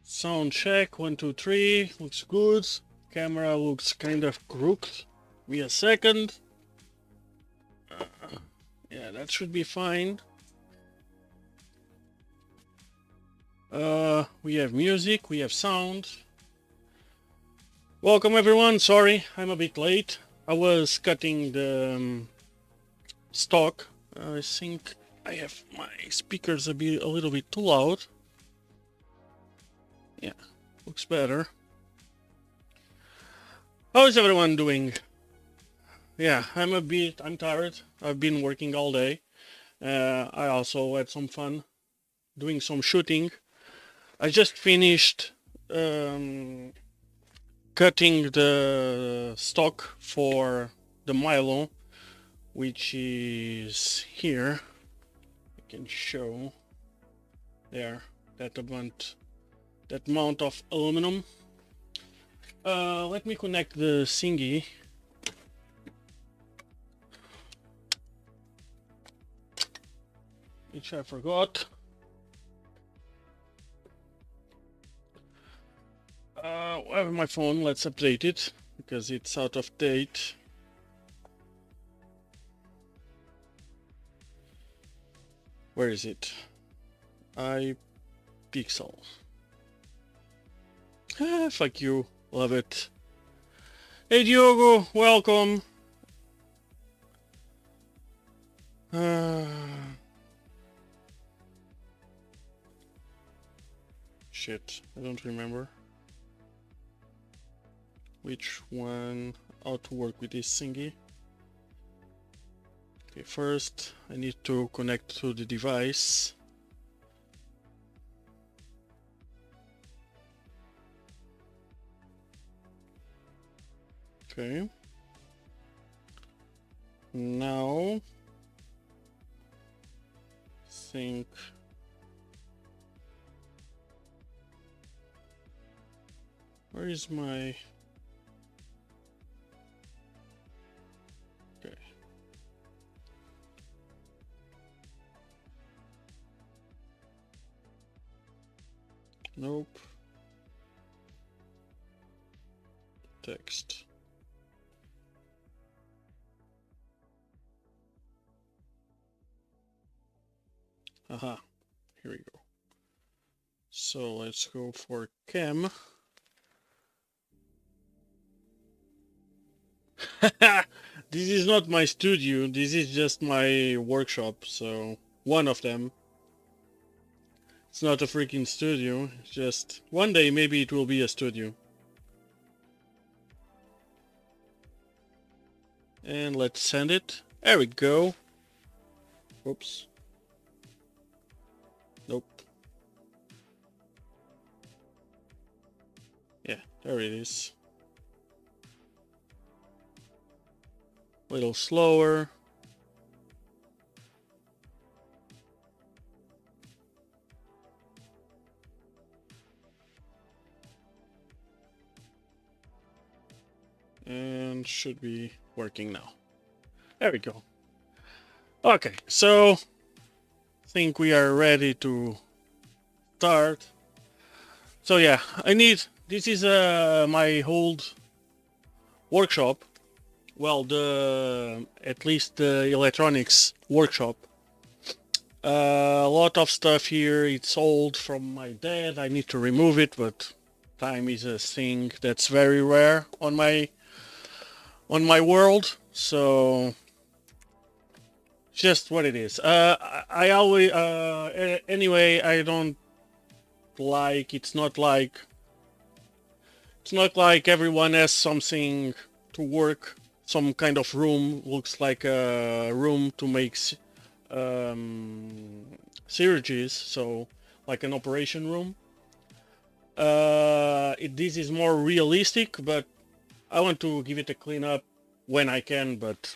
Sound check, 1, 2, 3, looks good. Camera looks kind of crooked. Be a second. Yeah, that should be fine. We have music, we have sound. Welcome everyone, sorry, I'm a bit late. I was cutting the stock. I think I have my speakers a little bit too loud. Yeah, looks better. How is everyone doing? Yeah, I'm tired. I've been working all day. I also had some fun doing some shooting. I just finished cutting the stock for the Milo, which is here. I can show there that mount of aluminum. Let me connect the thingy. Which I forgot. I have my phone, let's update it, because it's out of date. Where is it? iPixel. Ah, fuck you, love it. Hey Diogo, welcome. Shit, I don't remember which one, how to work with this thingy. Okay, first I need to connect to the device. Okay. Now think where is my okay. Nope. Text. Aha, here we go. So let's go for cam. This is not my studio, this is just my workshop, so one of them. It's not a freaking studio, it's just one day maybe it will be a studio. And let's send it. There we go. Oops. Nope. Yeah, there it is. A little slower. And should be working now. There we go. Okay, so I think we are ready to start. So yeah, this is my old workshop. Well, at least the electronics workshop. A lot of stuff here, it's old from my dad. I need to remove it, but time is a thing that's very rare on my world, so just what it is. I always anyway, I don't like, it's not like everyone has something to work, some kind of room, looks like a room to make surgeries, so like an operation room. This is more realistic, but I want to give it a clean up when I can, but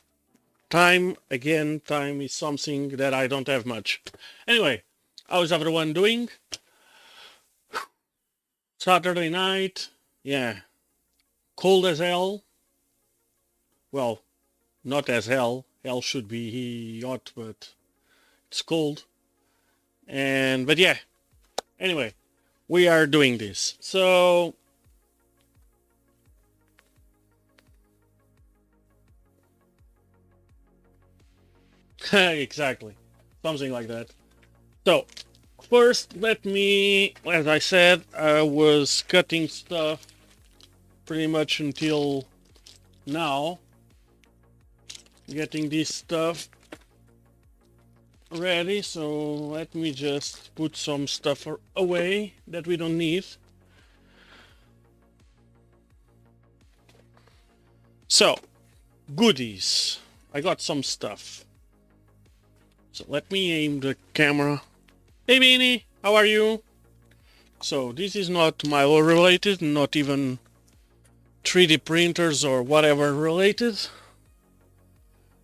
time is something that I don't have much. Anyway, how's everyone doing? Saturday night, yeah, cold as hell. Well, not as hell. Hell should be hot, but it's cold. But yeah, anyway, we are doing this. So exactly, something like that. So first, let me, as I said, I was cutting stuff pretty much until now, getting this stuff ready. So let me just put some stuff away that we don't need. So, goodies. I got some stuff. So let me aim the camera. Hey Beanie, how are you? So this is not Milo related, not even 3D printers or whatever related.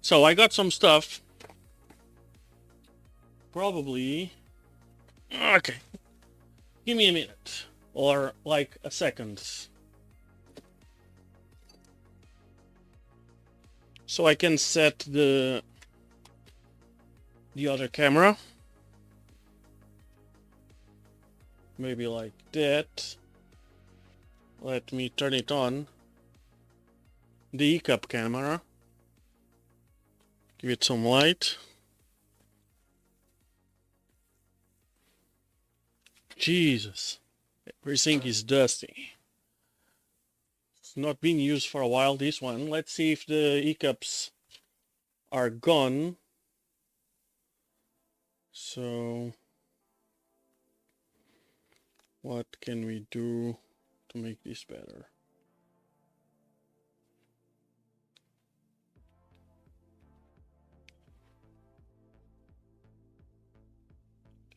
So I got some stuff. Probably... Okay. Give me a minute. Or like a second. So I can set the other camera. Maybe like that. Let me turn it on. The ECUP camera. Give it some light. Jesus. Everything is dusty. It's not been used for a while, this one. Let's see if the ECUPs are gone. So, what can we do to make this better?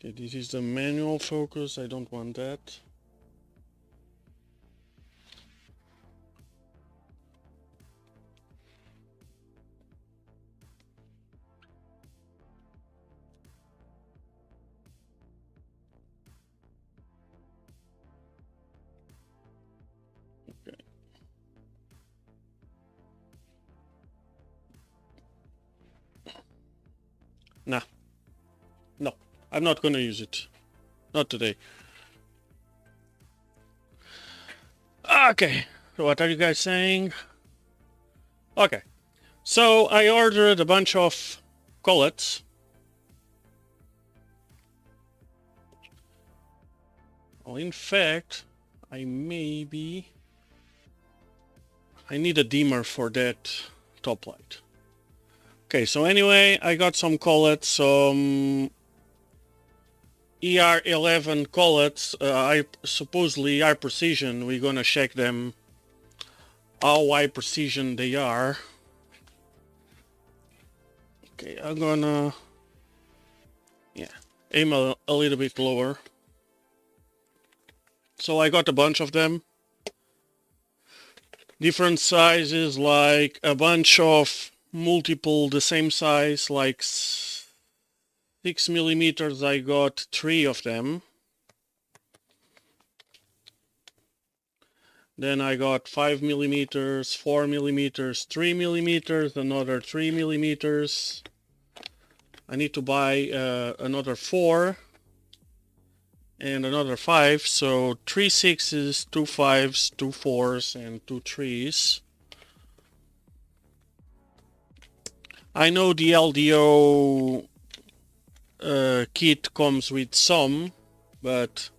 Okay, this is the manual focus. I don't want that. Okay. Nah. No, I'm not gonna use it. Not today. Okay, so what are you guys saying? Okay, so I ordered a bunch of collets. Well, in fact, I need a dimmer for that top light. Okay, so anyway, I got some collets, some ER11 collets. I supposedly are precision. We're gonna check them, how high precision they are. Okay, I'm gonna aim a little bit lower. So I got a bunch of them, different sizes, like a bunch of multiple the same size, like 6mm. I got 3 of them. Then I got 5mm, 4mm, 3mm, another 3mm. I need to buy another 4 and another 5, so 3 6s, 2 5s, 2 4s, and 2 3s. I know the LDO kit comes with some, but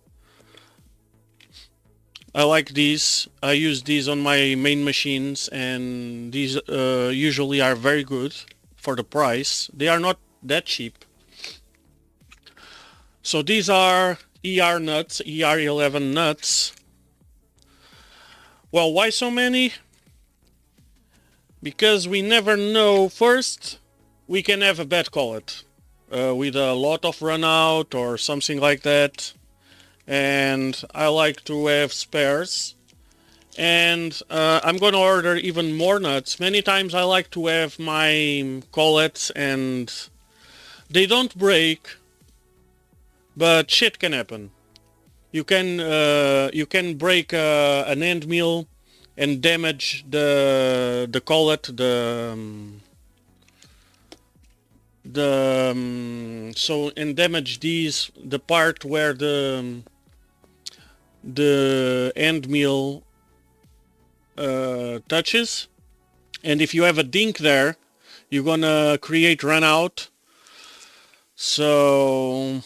I like these. I use these on my main machines, and these usually are very good for the price. They are not that cheap. So these are ER nuts, ER11 nuts. Well, why so many? Because we never know. First, we can have a bad collet with a lot of run out or something like that. And I like to have spares. And I'm going to order even more nuts. Many times I like to have my collets and they don't break, but shit can happen. You can break an end mill and damage the collet, and damage the part where the the end mill touches, and if you have a dink there, you're gonna create run out. So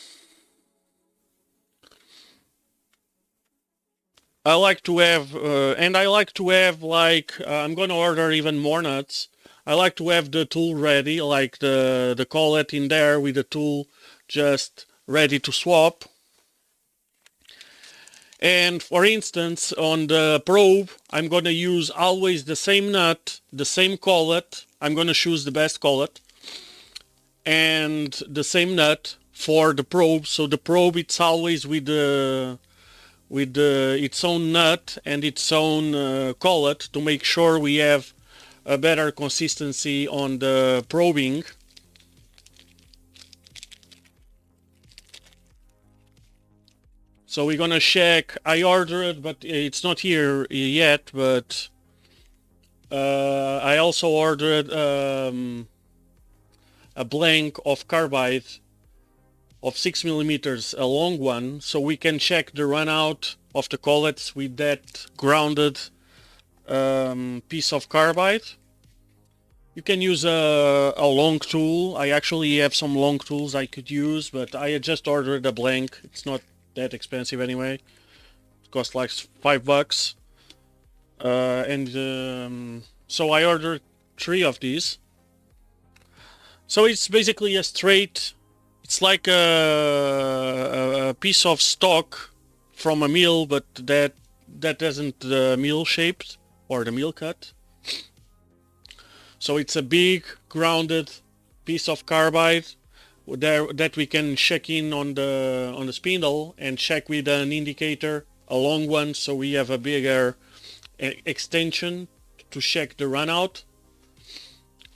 I like to have, I'm gonna order even more nuts. I like to have the tool ready, like the collet in there with the tool just ready to swap. And for instance, on the probe, I'm gonna use always the same nut, the same collet. I'm gonna choose the best collet and the same nut for the probe. So the probe, it's always with its own nut and its own collet to make sure we have a better consistency on the probing. So we're gonna check. I ordered, but it's not here yet. But I also ordered a blank of carbide of 6 millimeters, a long one, so we can check the run out of the collets with that grounded piece of carbide. You can use a long tool. I actually have some long tools I could use, but I just ordered a blank. It's not that expensive anyway. It costs like $5. So I ordered 3 of these. So it's basically a straight, it's like a piece of stock from a mill, but that isn't the mill shaped or the mill cut. So it's a big grounded piece of carbide there that we can check in on the spindle and check with an indicator, a long one, so we have a bigger extension to check the run out,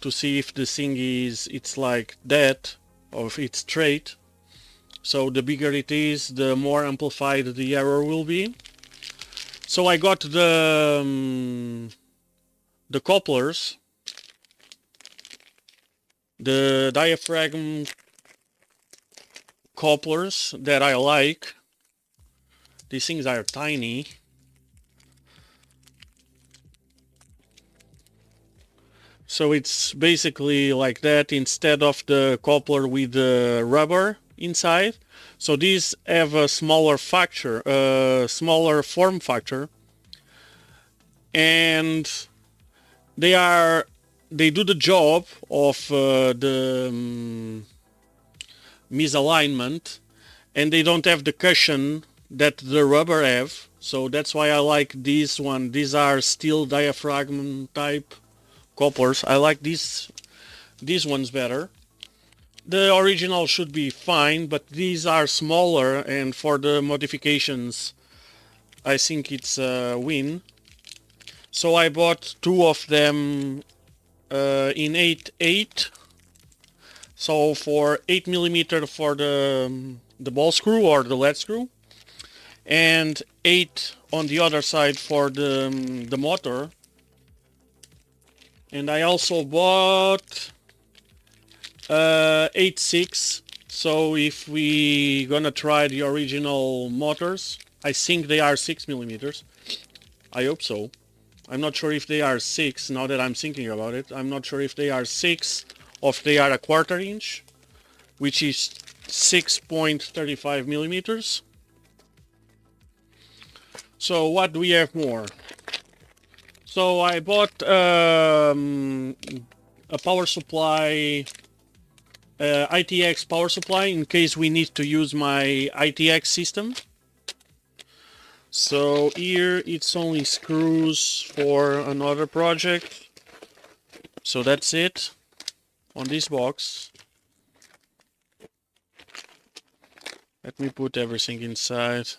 to see if the thing it's like that or if it's straight. So the bigger it is, the more amplified the error will be. So I got the couplers, the diaphragm couplers that I like. These things are tiny. So it's basically like that instead of the coupler with the rubber inside. So these have a smaller factor, smaller form factor, and they do the job of the misalignment, and they don't have the cushion that the rubber have. So that's why I like this one. These are steel diaphragm type couplers. I like these ones better. The original should be fine, but these are smaller, and for the modifications I think it's a win. So I bought 2 of them in 8/8. So for 8 millimeter for the ball screw or the lead screw, and 8 on the other side for the motor. And I also bought 8/6. So if we gonna try the original motors, I think they are 6 millimeters. I hope so. I'm not sure if they are 6 now that I'm thinking about it. I'm not sure if they are 6 or if they are a 1/4 inch, which is 6.35 millimeters. So what do we have more? So I bought a power supply, ITX power supply, in case we need to use my ITX system. So here it's only screws for another project. So that's it on this box. Let me put everything inside.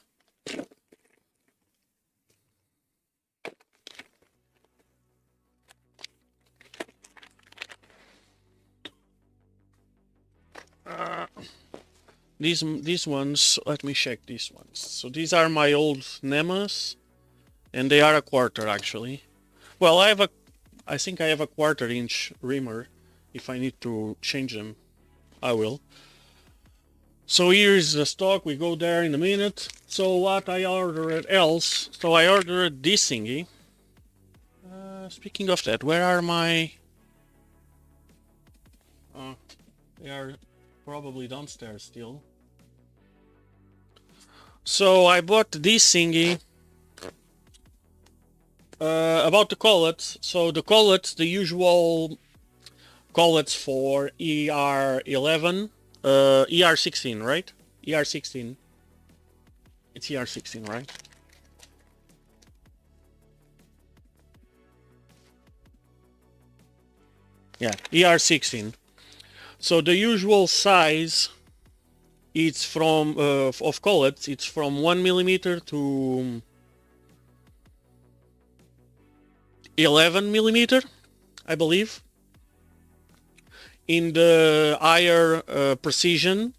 These ones, let me check these ones. So these are my old Nemas, and they are a 1/4 actually. Well, I think I have a 1/4 inch reamer. If I need to change them, I will. So here is the stock. We go there in a minute. So what I ordered else? So I ordered this thingy. Speaking of that, where are my... they are probably downstairs still. So I bought this thingy. About the collets. So the collets, the usual collets for ER11, ER16, right? ER16. It's ER16, right? Yeah, ER16. So the usual size, it's from of collets. It's from 1mm to 11mm, I believe. In the higher precision,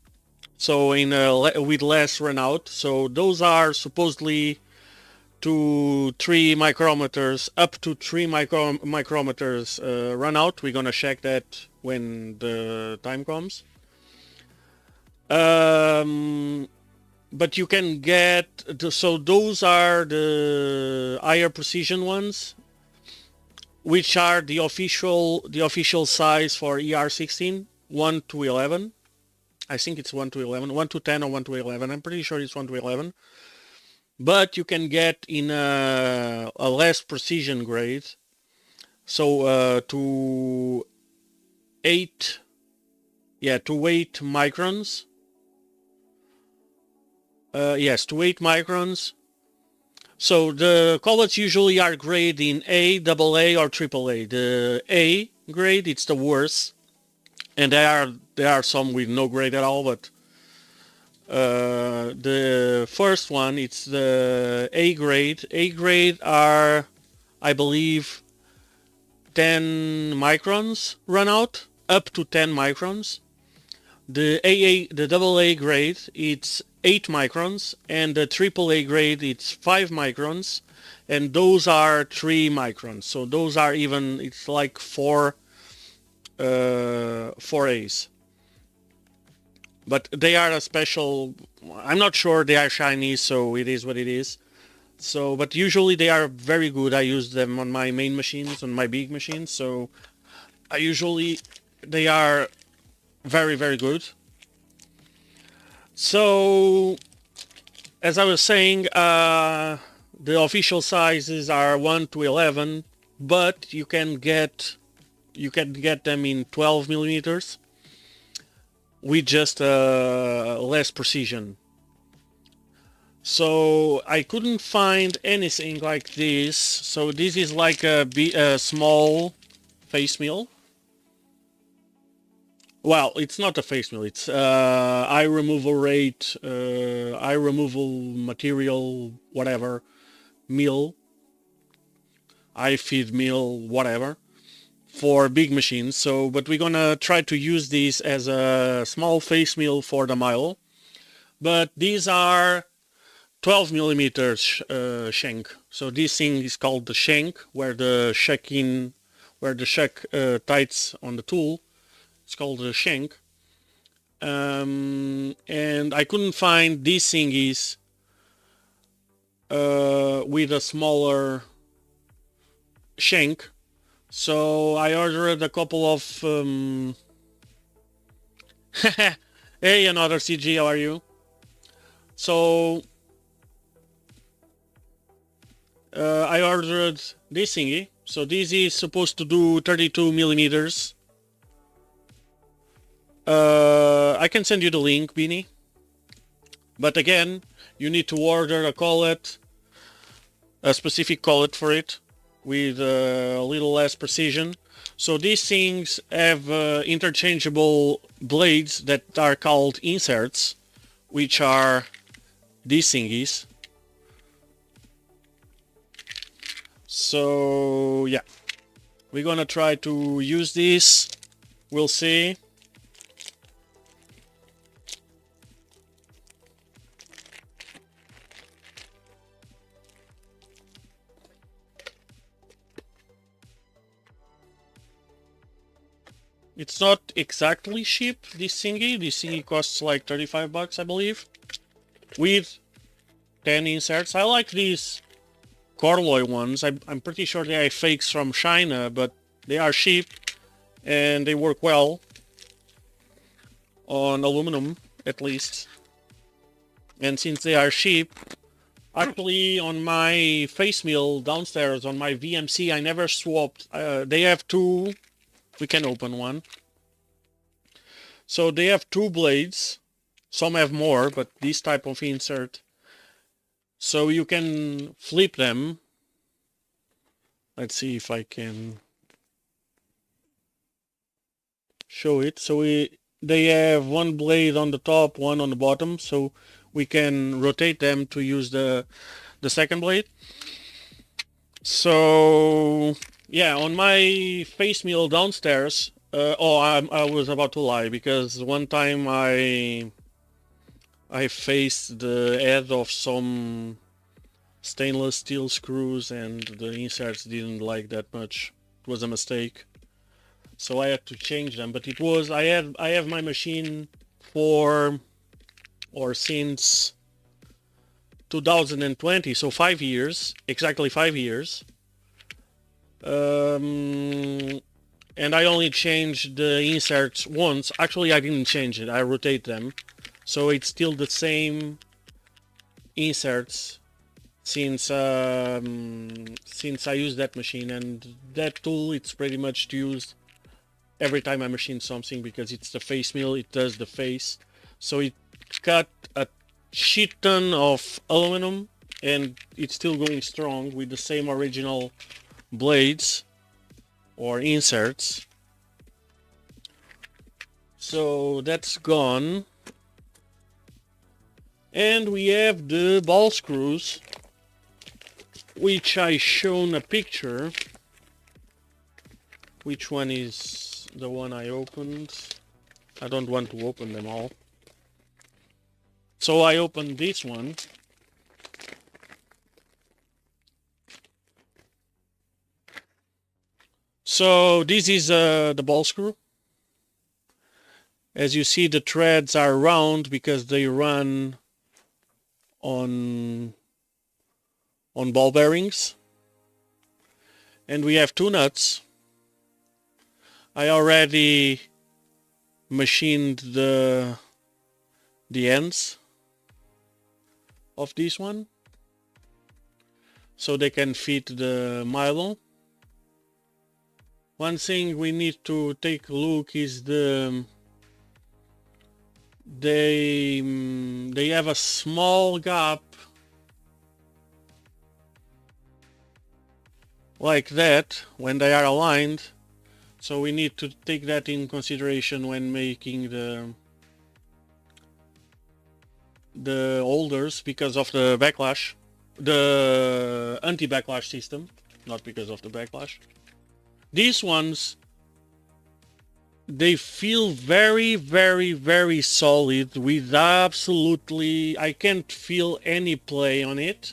so in with less runout. So those are supposedly to 3 micrometers, up to 3 micrometers runout. We're gonna check that when the time comes. But you can get so those are the higher precision ones, which are the official size for ER16, 1 to 11. I think it's 1 to 11, 1 to 10 or 1 to 11. I'm pretty sure it's 1 to 11. But you can get in a less precision grade, so to 8 microns. Yes, to 8 microns. So the collets usually are graded in A, AA, or AAA. The A grade, it's the worst, and there are some with no grade at all. But the first one, it's the A grade. A grade are, I believe, 10 microns runout, up to 10 microns. The AA grade, it's 8 microns, and the AAA grade, it's 5 microns, and those are 3 microns. So those are even, it's like 4 A's. But they are a special, I'm not sure they are shiny, so it is what it is. So, but usually they are very good. I use them on my main machines, on my big machines, so they are very, very good. So, as I was saying, the official sizes are 1 to 11, but you can get them in 12 millimeters with just less precision. So I couldn't find anything like this. So this is like a small face mill. Well, it's not a face mill. It's eye removal rate, eye removal material, whatever, mill, eye feed mill, whatever, for big machines. So, but we're gonna try to use this as a small face mill for the Milo. But these are 12 millimeters shank. So this thing is called the shank, where the shank tights on the tool. It's called the shank. And I couldn't find these thingies with a smaller shank. So I ordered a couple of... Hey, another CG, how are you? So I ordered this thingy. So this is supposed to do 32 millimeters. I can send you the link, Beanie. But again, you need to order a collet, a specific collet for it, with a little less precision. So these things have interchangeable blades that are called inserts, which are these thingies. So yeah, we're gonna try to use this. We'll see. It's not exactly cheap, this thingy. This thingy costs like 35 bucks, I believe, with 10 inserts. I like these Corloy ones. I'm pretty sure they are fakes from China, but they are cheap and they work well on aluminum, at least. And since they are cheap, actually on my face mill downstairs on my VMC, I never swapped. They have two. We can open one. So they have two blades. Some have more, but this type of insert. So you can flip them. Let's see if I can show it. So they have one blade on the top, one on the bottom. So we can rotate them to use the second blade. So yeah, on my face mill downstairs, I was about to lie, because one time I faced the head of some stainless steel screws and the inserts didn't like that much. It was a mistake, so I had to change them. But it was I have my machine since 2020, so 5 years, exactly 5 years. And I only changed the inserts once. Actually, I didn't change it. I rotate them, so it's still the same inserts since I use that machine. And that tool, it's pretty much used every time I machine something, because it's the face mill. It does the face, so it cut a shit ton of aluminum, and it's still going strong with the same original blades or inserts. So that's gone, and we have the ball screws, which I shown a picture. Which one is the one I opened? I don't want to open them all, so I opened this one. So this is the ball screw. As you see, the threads are round because they run on ball bearings. And we have two nuts. I already machined the ends of this one, so they can fit the Milo. One thing we need to take a look is they have a small gap like that when they are aligned, so we need to take that in consideration when making the holders, because of the backlash, the anti-backlash system, not because of the backlash. These ones, they feel very, very, very solid with absolutely, I can't feel any play on it.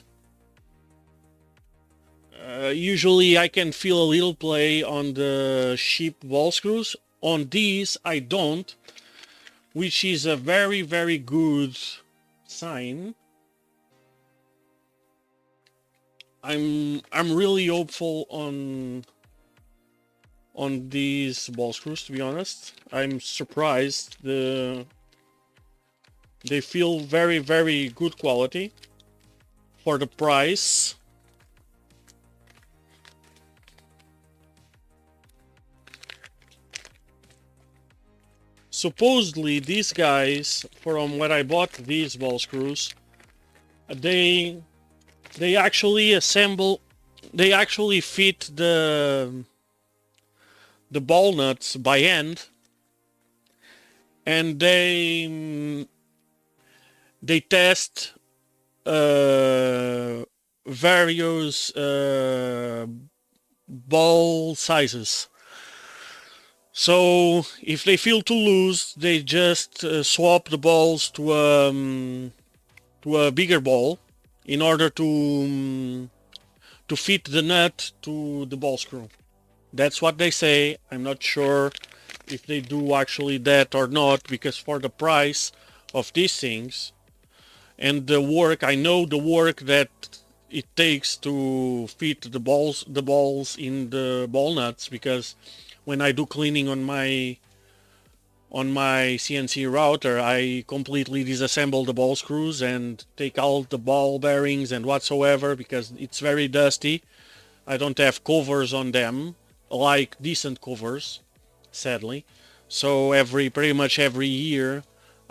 Usually I can feel a little play on the cheap ball screws. On these I don't, which is a very, very good sign. I'm really hopeful on these ball screws, to be honest. I'm surprised. They feel very, very good quality for the price. Supposedly these guys, from when I bought these ball screws, they actually fit the ball nuts by hand, and they test various ball sizes. So if they feel too loose, they just swap the balls to a bigger ball in order to fit the nut to the ball screw. That's what they say. I'm not sure if they do actually that or not, because for the price of these things and the work, I know the work that it takes to fit the balls in the ball nuts, because when I do cleaning on my CNC router, I completely disassemble the ball screws and take out the ball bearings and whatsoever, because it's very dusty. I don't have covers on them, like decent covers, sadly. So pretty much every year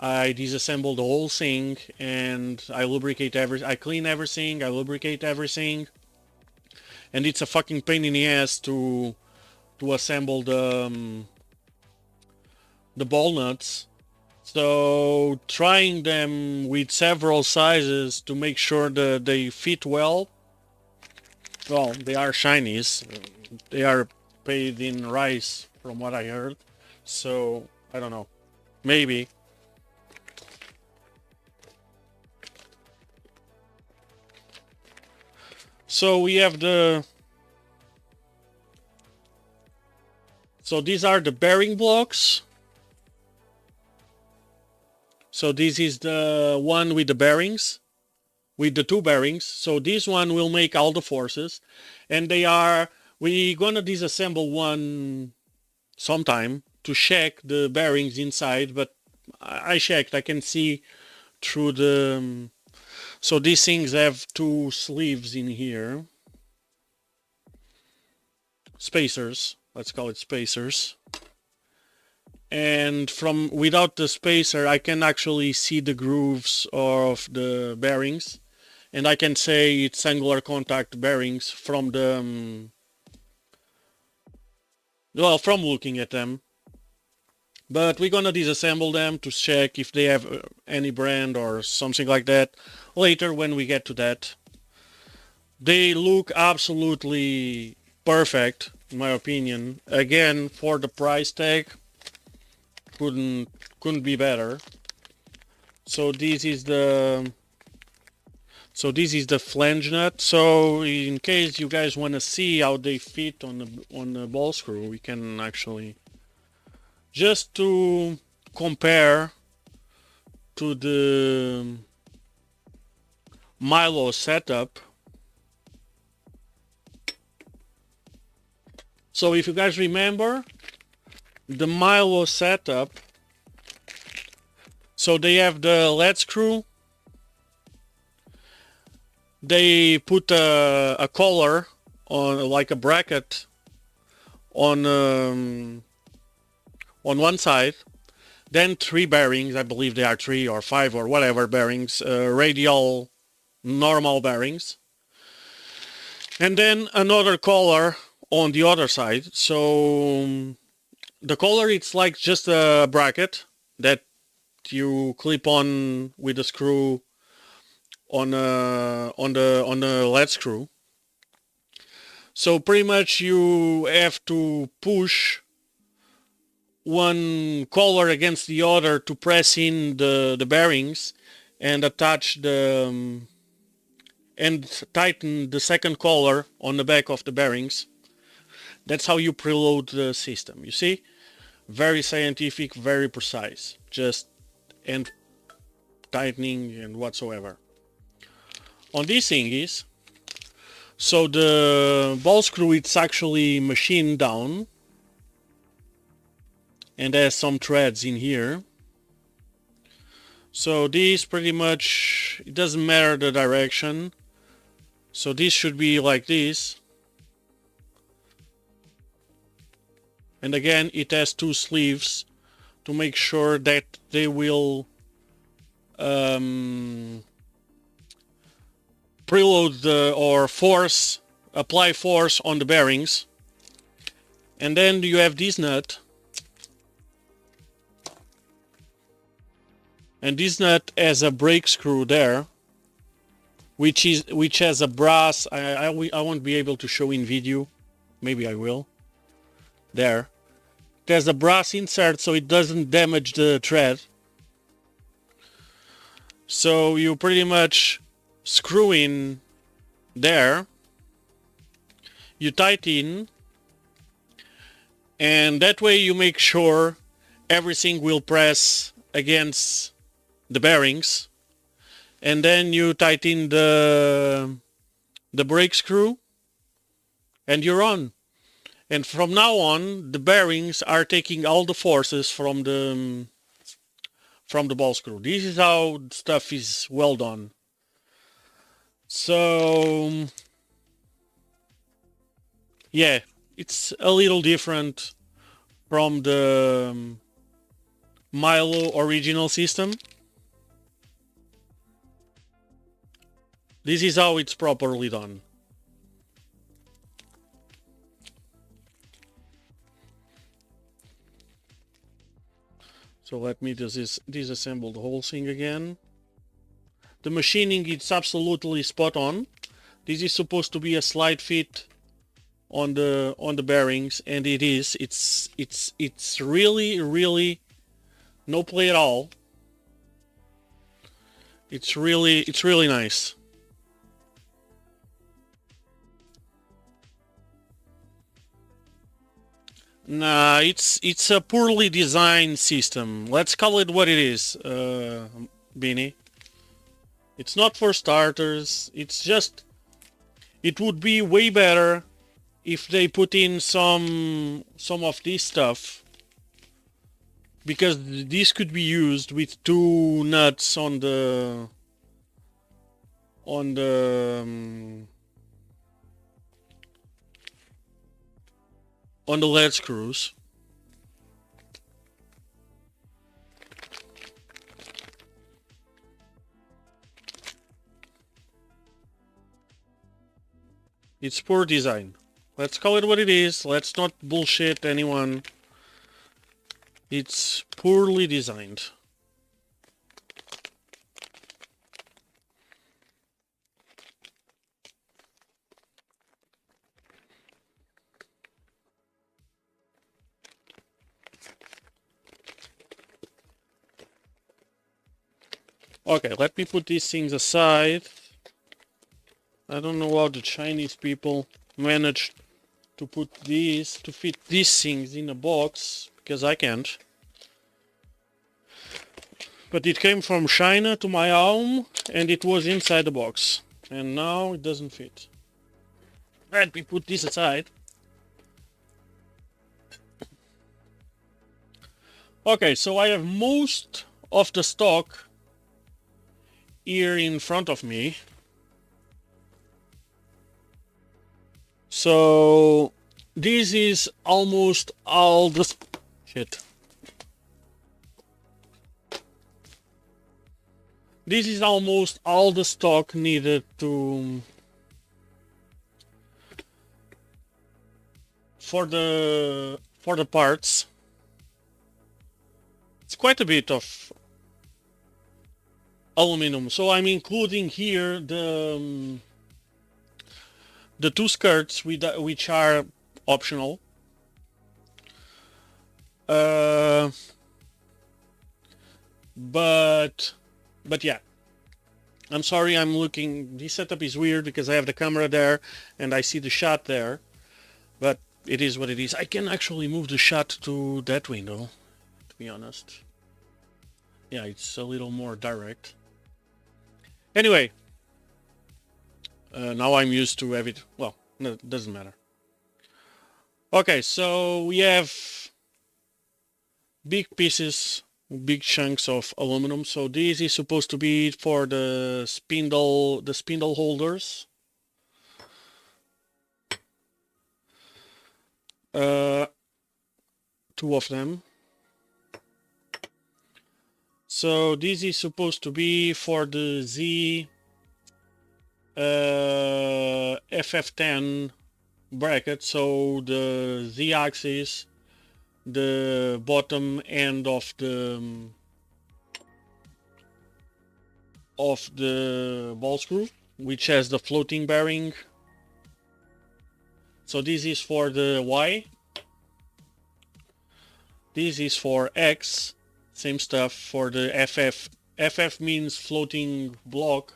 I disassemble the whole thing and I lubricate I clean everything, I lubricate everything. And it's a fucking pain in the ass to assemble the ball nuts. So trying them with several sizes to make sure that they fit well. Well, they are shinies. They are paid in rice, from what I heard. So, I don't know. Maybe. So we have so these are the bearing blocks. So this is the one with the bearings, with the two bearings. So this one will make all the forces, and we're gonna disassemble one sometime to check the bearings inside, but I checked, I can see through the, so these things have two sleeves in here, spacers, let's call it spacers. And without the spacer, I can actually see the grooves of the bearings, and I can say it's angular contact bearings from the, well, from looking at them. But we're gonna disassemble them to check if they have any brand or something like that later when we get to that. They look absolutely perfect, in my opinion. Again, for the price tag, couldn't be better. So this is the flange nut. So in case you guys want to see how they fit on the ball screw, we can actually, just to compare to the Milo setup. So if you guys remember the Milo setup, so they have the lead screw, they put a collar on, like a bracket on one side, then three bearings, I believe they are 3 or 5 or whatever bearings, radial normal bearings, and then another collar on the other side. So the collar, it's like just a bracket that you clip on with a screw on the lead screw. So pretty much you have to push one collar against the other to press in the bearings and attach the and tighten the second collar on the back of the bearings. That's how you preload the system, you see? Very scientific, very precise, just and tightening and whatsoever. On these thingies, so the ball screw, it's actually machined down and has some threads in here. So these pretty much, it doesn't matter the direction. So this should be like this. And again, it has two sleeves to make sure that they will preload or apply force on the bearings. And then you have this nut. And this nut has a brake screw there, which has a brass. I won't be able to show in video. Maybe I will. There. There's a brass insert so it doesn't damage the thread. So you pretty much screw in there. You tighten. And that way you make sure everything will press against the bearings, and then you tighten the brake screw and you're on. And from now on, the bearings are taking all the forces from the ball screw. This is how stuff is well done. So yeah, it's a little different from the Milo original system. This is how it's properly done. So let me disassemble the whole thing again. The machining is absolutely spot on. This is supposed to be a slight fit on the bearings, and it is. It's really no play at all. It's really nice. Nah, it's a poorly designed system. Let's call it what it is, Beanie. It's not for starters. It's just, it would be way better if they put in some of this stuff, because this could be used with two nuts on the lead screws. It's poor design. Let's call it what it is. Let's not bullshit anyone. It's poorly designed. Okay, let me put these things aside. I don't know how the Chinese people managed to fit these things in a box, because I can't. But it came from China to my home, and it was inside the box. And now it doesn't fit. Let me put this aside. Okay, so I have most of the stock here in front of me. So this is almost all the shit. This is almost all the stock needed for the parts. It's quite a bit of aluminum. So I'm including here the two skirts which are optional. But yeah, I'm sorry, I'm looking, this setup is weird because I have the camera there and I see the shot there, but it is what it is. I can actually move the shot to that window, to be honest. Yeah, it's a little more direct. Anyway, now I'm used to have it. Well, no, it doesn't matter. Okay, so we have big pieces, big chunks of aluminum. So this is supposed to be for the spindle holders. Two of them. So this is supposed to be for the Z FF10 bracket. So the Z axis, the bottom end of the ball screw, which has the floating bearing. So this is for the Y. This is for X. Same stuff for the FF. FF means floating block,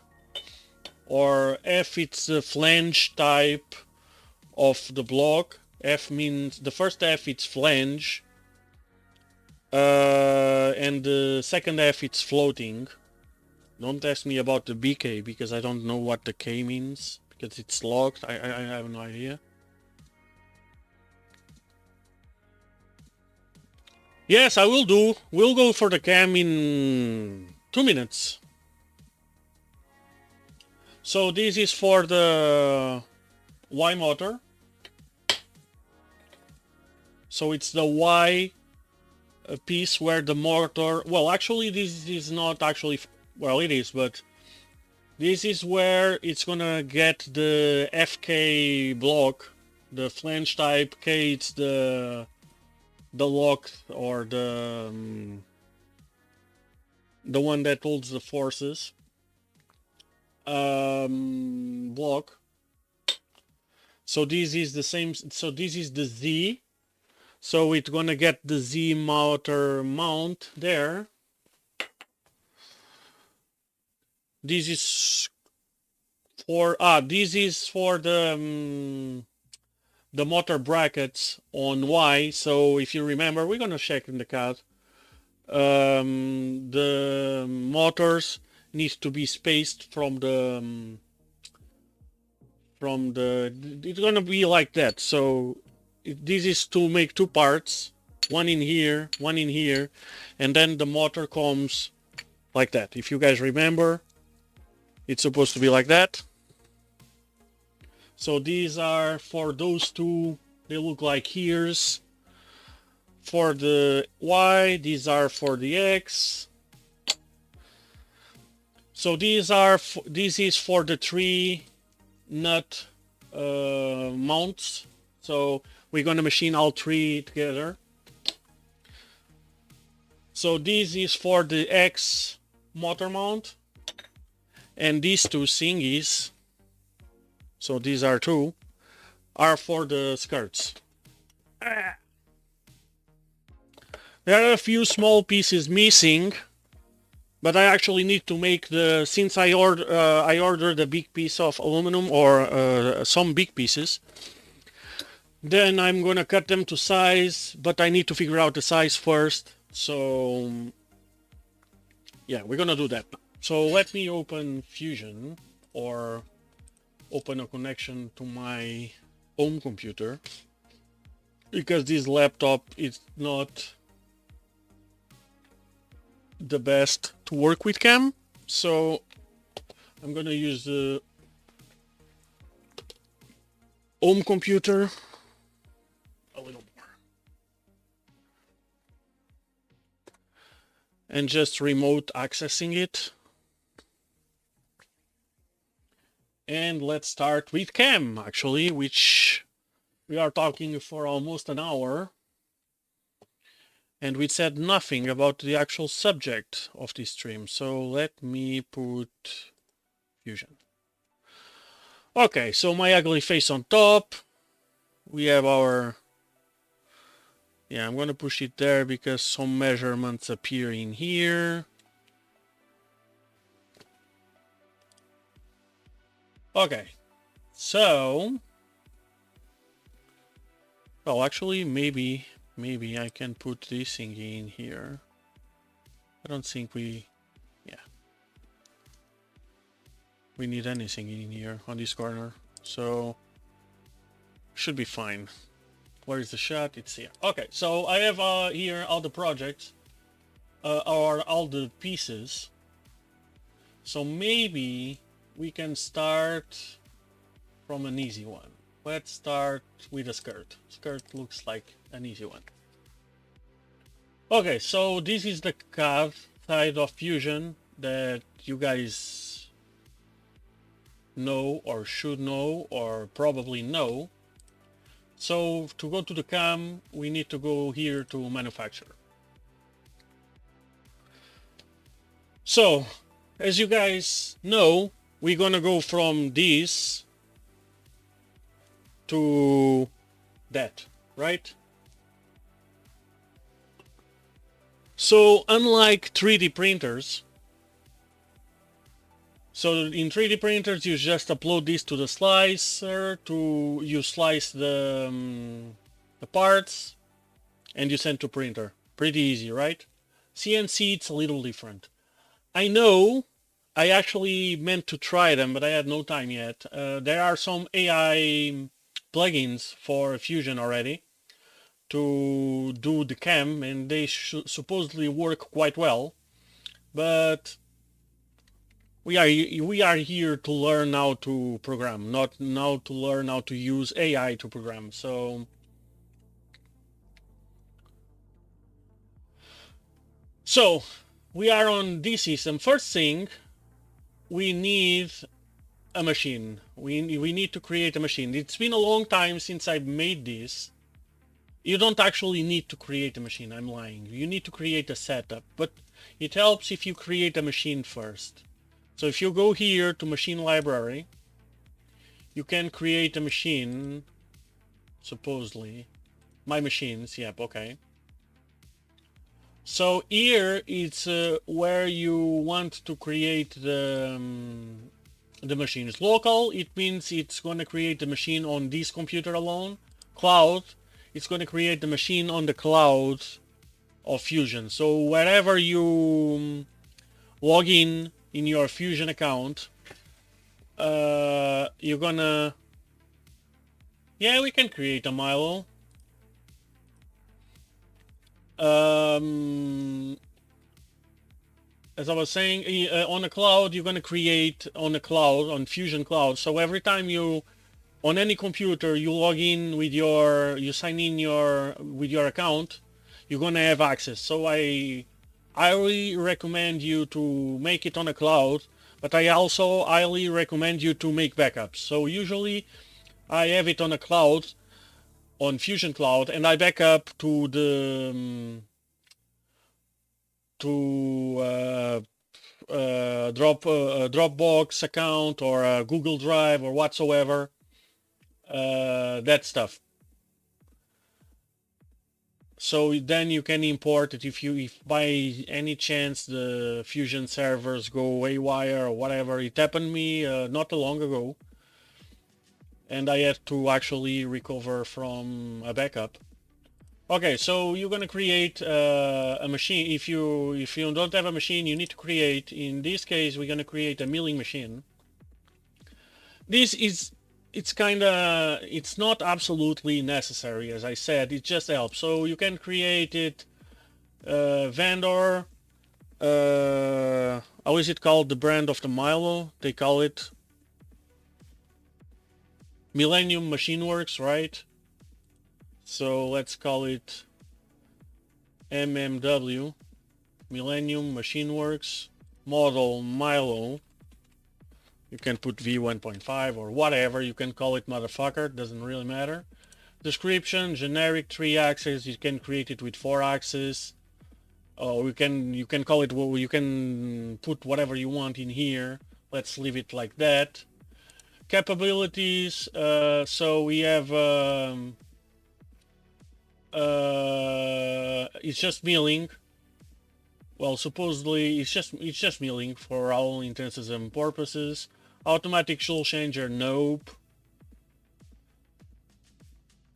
or F it's the flange type of the block, F means the first F it's flange, and the second F it's floating. Don't ask me about the BK because I don't know what the K means because it's locked. I have no idea. Yes, I will do. We'll go for the cam in 2 minutes. So this is for the Y motor. So it's the Y piece where the motor, well, actually this is not actually, well, it is, but this is where it's gonna get the FK block, the flange type K. It's the lock or the one that holds the forces block. So this is the same. So this is the Z. So it's gonna get the Z motor mount there. This is for the motor brackets on Y. So if you remember, we're gonna check in the CAD. The motors need to be spaced from the it's gonna be like that. So this is to make 2 parts, one in here, and then the motor comes like that. If you guys remember, it's supposed to be like that. So these are for those 2, they look like ears. For the Y, these are for the X. So this is for the 3 nut mounts. So we're gonna machine all 3 together. So this is for the X motor mount, and these 2 thingies, so these are 2, are for the skirts. There are a few small pieces missing, but I actually need to make since I ordered a big piece of aluminum, or some big pieces, then I'm gonna cut them to size, but I need to figure out the size first. So yeah, we're gonna do that. So let me open Fusion, or open a connection to my home computer, because this laptop is not the best to work with cam. So I'm gonna use the home computer a little more and just remote accessing it. And let's start with cam, actually, which we are talking for almost an hour, and we said nothing about the actual subject of this stream. So let me put Fusion. Okay, so my ugly face on top. We have our, yeah, I'm gonna push it there because some measurements appear in here. Okay, so, well, actually, maybe I can put this thing in here. I don't think we need anything in here on this corner, so should be fine. Where is the shot? It's here. Okay, so I have here all the projects, or all the pieces. So maybe we can start from an easy one. Let's start with a skirt. Skirt looks like an easy one. Okay, so this is the CAD side of Fusion that you guys know, or should know, or probably know. So to go to the cam, we need to go here to manufacture. So as you guys know, we're gonna go from this to that, right? So unlike 3D printers, So in 3D printers, you just upload this to the slicer, you slice the parts, and you send to printer. Pretty easy, right? CNC, it's a little different. I know I actually meant to try them, but I had no time yet. There are some AI plugins for Fusion already to do the cam, and they supposedly work quite well. But we are here to learn how to program, not now to learn how to use AI to program. So we are on this system. First thing, we need a machine. We need to create a machine. It's been a long time since I've made this. You don't actually need to create a machine, I'm lying. You need to create a setup, but it helps if you create a machine first. So if you go here to machine library, you can create a machine, supposedly. My machines, yep, okay. So here it's where you want to create the machines. Local, it means it's going to create the machine on this computer alone. Cloud, it's going to create the machine on the cloud of Fusion. So wherever you log in your Fusion account, you're gonna... Yeah, we can create a Milo. As I was saying, on the cloud, you're going to create on the cloud, on Fusion Cloud. So every time you, on any computer, you log in with you sign in with your account, you're going to have access. So I highly recommend you to make it on the cloud, but I also highly recommend you to make backups. So usually I have it on the cloud, on Fusion Cloud, and I back up to the Dropbox account or a Google Drive or whatsoever, that stuff. So then you can import it if by any chance the Fusion servers go haywire or whatever. It happened to me not too long ago, and I had to actually recover from a backup. Okay, so you're gonna create a machine. If you don't have a machine, you need to create. In this case, we're gonna create a milling machine. It's not absolutely necessary, as I said. It just helps. So you can create it. Vendor. How is it called? The brand of the Milo? They call it Millennium Machine Works, right? So let's call it MMW, Millennium Machine Works, model Milo. You can put V1.5 or whatever, you can call it motherfucker, doesn't really matter. Description, generic 3-axis, you can create it with 4-axis. You can call it, well, you can put whatever you want in here. Let's leave it like that. Capabilities, so we have it's just milling. Well, supposedly it's just milling for all intents and purposes. Automatic tool changer, nope.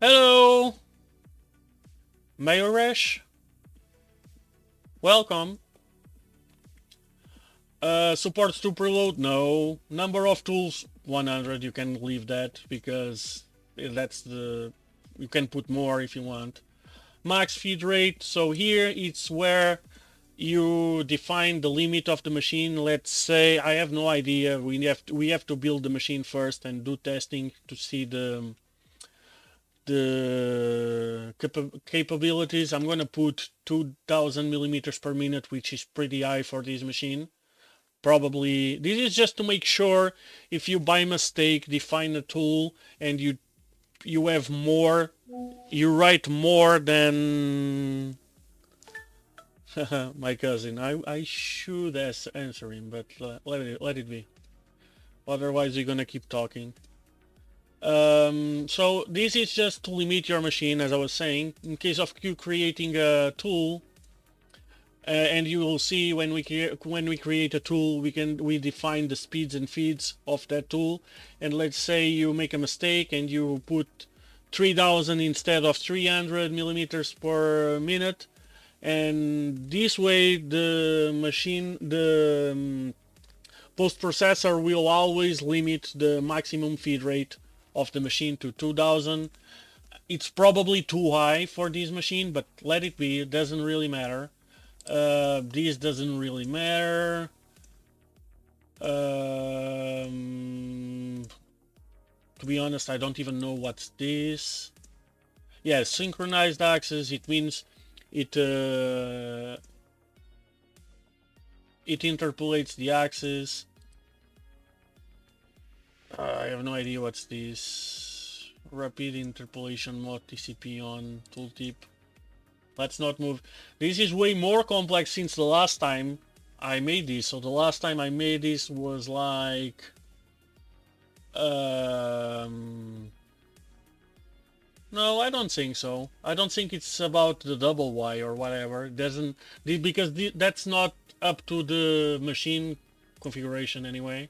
Hello, Mayoresh. Welcome. Supports to preload, no. Number of tools, 100. You can leave that because that's the... You can put more if you want. Max feed rate, so here it's where you define the limit of the machine. Let's say, I have no idea, we have to build the machine first and do testing to see the capabilities. I'm gonna put 2000 millimeters per minute, which is pretty high for this machine. Probably this is just to make sure if you by mistake define a tool and you have more, you write more than my cousin. I should answer him, but let it be. Otherwise you're gonna keep talking. So this is just to limit your machine, as I was saying. In case of you creating a tool, and you will see when we create a tool, we define the speeds and feeds of that tool. And let's say you make a mistake and you put 3000 instead of 300 millimeters per minute, and this way the post processor will always limit the maximum feed rate of the machine to 2000. It's probably too high for this machine, but let it be. It doesn't really matter. This doesn't really matter. To be honest, I don't even know what's this. Yeah, synchronized axis. It means it interpolates the axis. I have no idea what's this. Rapid interpolation mode TCP on tooltip. Let's not move. This is way more complex since the last time I made this. So the last time I made this was like no, I don't think so. I don't think it's about the double Y or whatever. It doesn't, because that's not up to the machine configuration anyway,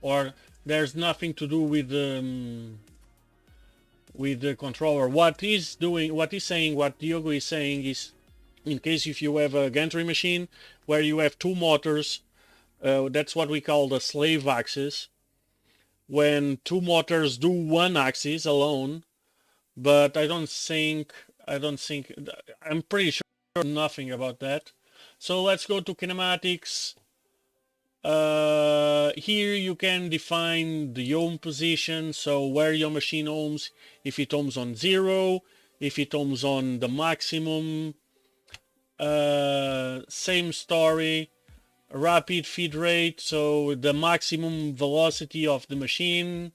or there's nothing to do with the controller. What he's saying, what Diogo is saying is, in case if you have a gantry machine where you have two motors, that's what we call the slave axis. When two motors do one axis alone, but I'm pretty sure nothing about that. So let's go to kinematics. Here you can define the ohm position, so where your machine ohms, if it ohms on 0, if it ohms on the maximum. Same story. Rapid feed rate, so the maximum velocity of the machine.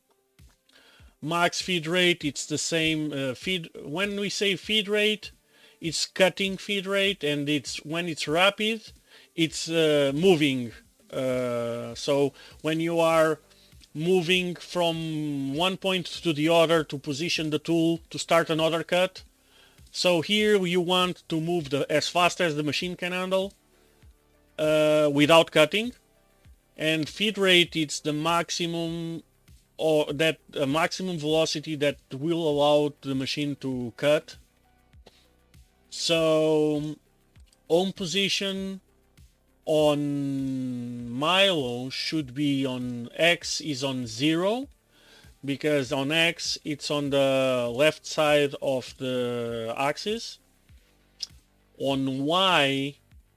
Max feed rate, it's the same feed. When we say feed rate, it's cutting feed rate, and when it's rapid, it's moving. So when you are moving from one point to the other to position the tool to start another cut, so here you want to move as fast as the machine can handle without cutting. And feed rate, it's the maximum, or that maximum velocity that will allow the machine to cut. So ohm position on Milo should be on X is on 0, because on X it's on the left side of the axis. On Y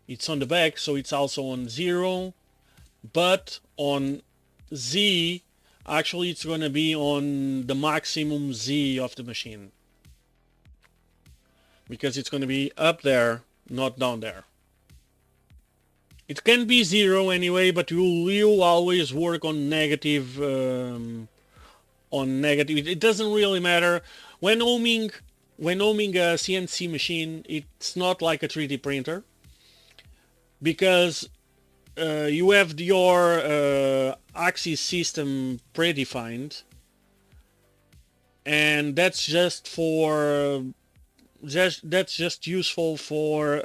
it's on the back, so it's also on 0, but on Z actually it's going to be on the maximum Z of the machine, because it's going to be up there, not down there. It can be 0 anyway, but you'll always work on negative. It doesn't really matter. When ohming a CNC machine, it's not like a 3D printer, because you have your axis system predefined, and that's just useful for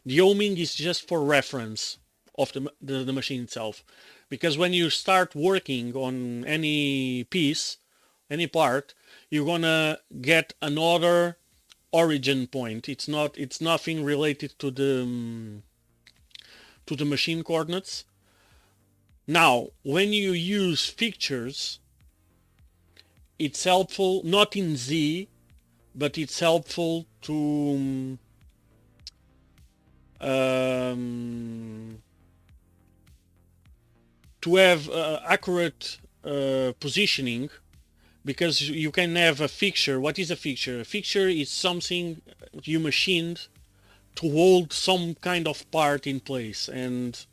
the ohming is just for reference of the machine itself, because when you start working on any piece, any part, you're gonna get another origin point. It's nothing related to the machine coordinates. Now, when you use fixtures, it's helpful, not in Z, but it's helpful to have accurate positioning, because you can have a fixture. What is a fixture? A fixture is something you machined to hold some kind of part in place. And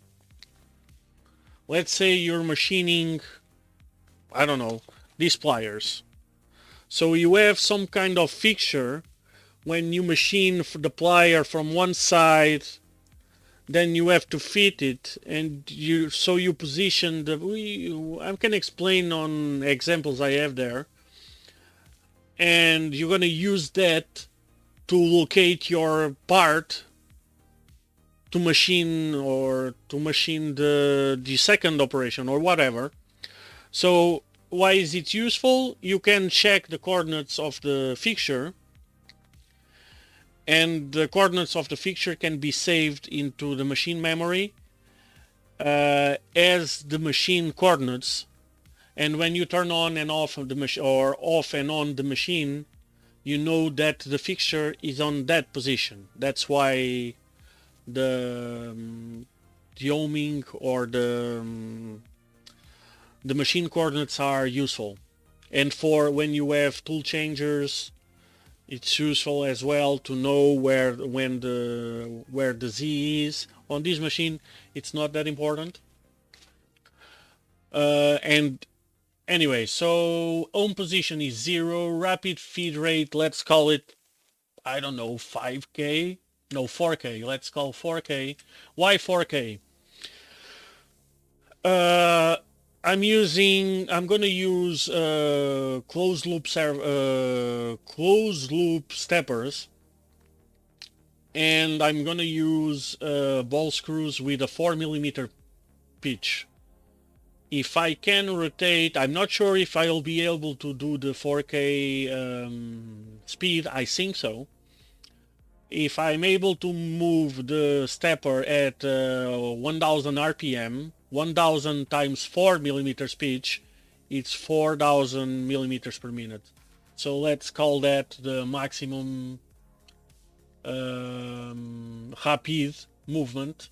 let's say you're machining, I don't know, these pliers. So you have some kind of fixture. When you machine the plier from one side, then you have to fit it, and you position I can explain on examples I have there, and you're going to use that to locate your part to machine the second operation or whatever. So why is it useful? You can check the coordinates of the fixture, and the coordinates of the fixture can be saved into the machine memory as the machine coordinates. And when you turn on and off of the machine, or off and on the machine, you know that the fixture is on that position. That's why the ohming or the machine coordinates are useful. And for when you have tool changers, it's useful as well to know where the Z is. On this machine, it's not that important. And anyway, so ohm position is 0, rapid feed rate, let's call it, I don't know, 5K? No, 4K. Let's call 4K. Why 4K? I'm going to use closed loop steppers, and I'm going to use ball screws with a 4mm pitch. If I can rotate, I'm not sure if I'll be able to do the 4K speed. I think so. If I'm able to move the stepper at 1000 RPM, 1000 times 4 millimeters pitch, it's 4000 millimeters per minute. So let's call that the maximum rapid movement.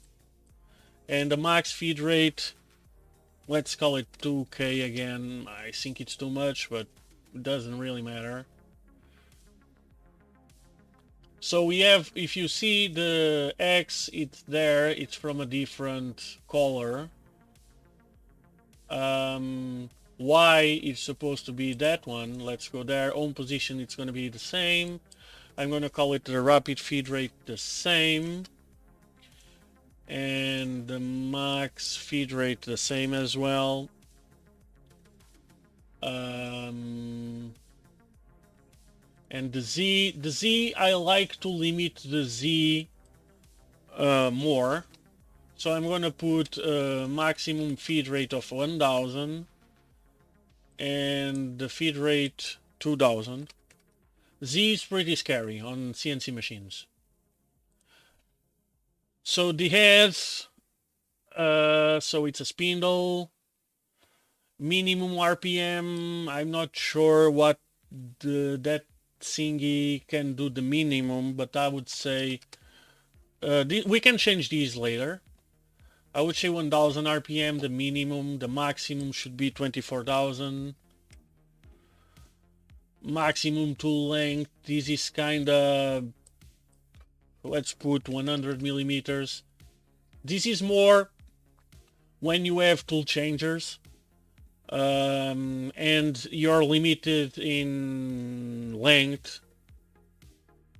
And the max feed rate, let's call it 2K again. I think it's too much, but it doesn't really matter. So we have, if you see the X, it's there, it's from a different color. Y is supposed to be that one. Let's go there. Ohm position, it's going to be the same. I'm going to call it the rapid feed rate the same. And the max feed rate the same as well. And the Z, I like to limit the Z more. So I'm going to put maximum feed rate of 1000 and the feed rate 2000. Z is pretty scary on CNC machines. So the heads, so it's a spindle. Minimum RPM, I'm not sure what that thingy can do the minimum, but I would say we can change these later. I would say 1000 RPM, the minimum. The maximum should be 24,000. Maximum tool length, this is kind of, let's put 100 millimeters. This is more when you have tool changers and you're limited in length.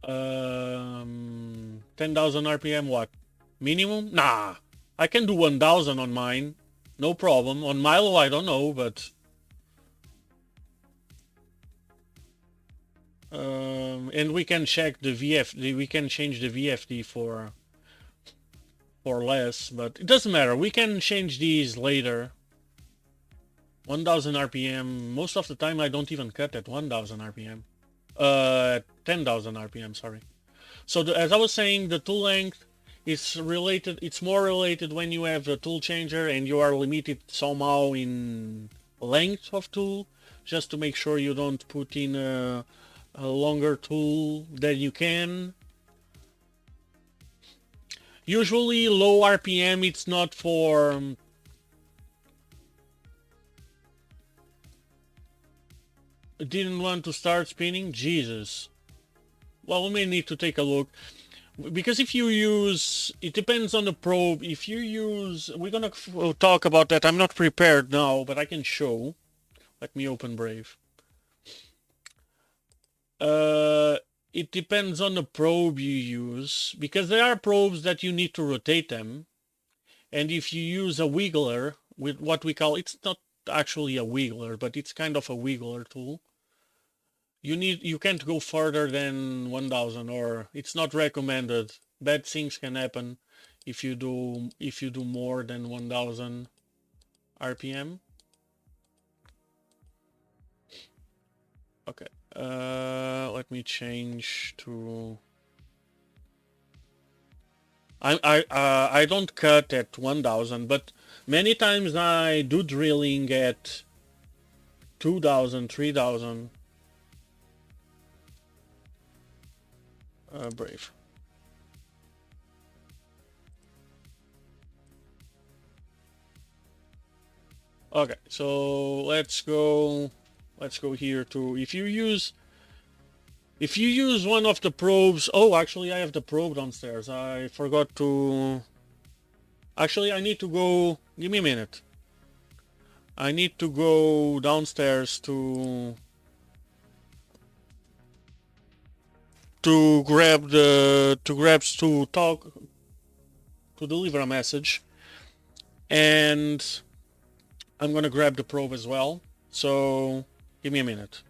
10,000 RPM, what? Minimum? Nah. I can do 1000 on mine, no problem. On Milo, I don't know, but and we can check the VFD. We can change the VFD for less, but it doesn't matter. We can change these later. 1000 RPM. Most of the time, I don't even cut at 1000 RPM. 10,000 RPM. Sorry. So as I was saying, the tool length. It's related. It's more related when you have a tool changer and you are limited somehow in length of tool, just to make sure you don't put in a longer tool than you can. Usually low RPM, it's not for didn't want to start spinning. Jesus. Well, we may need to take a look. Because if you use, it depends on the probe. If you use, we're gonna talk about that. I'm not prepared now, but I can show. Let me open Brave. It depends on the probe you use, because there are probes that you need to rotate them. And if you use a wiggler with what we call, it's not actually a wiggler, but it's kind of a wiggler tool. You can't go further than 1000, or it's not recommended. Bad things can happen if you do more than 1000 RPM. Okay, let me change to I don't cut at 1000, but many times I do drilling at 2000, 3000. Brave. Okay, so let's go here to, if you use one of the probes. Oh, actually I have the probe downstairs. I forgot to, actually I need to go, give me a minute. I need to go downstairs to deliver a message, and I'm gonna grab the probe as well. So give me a minute.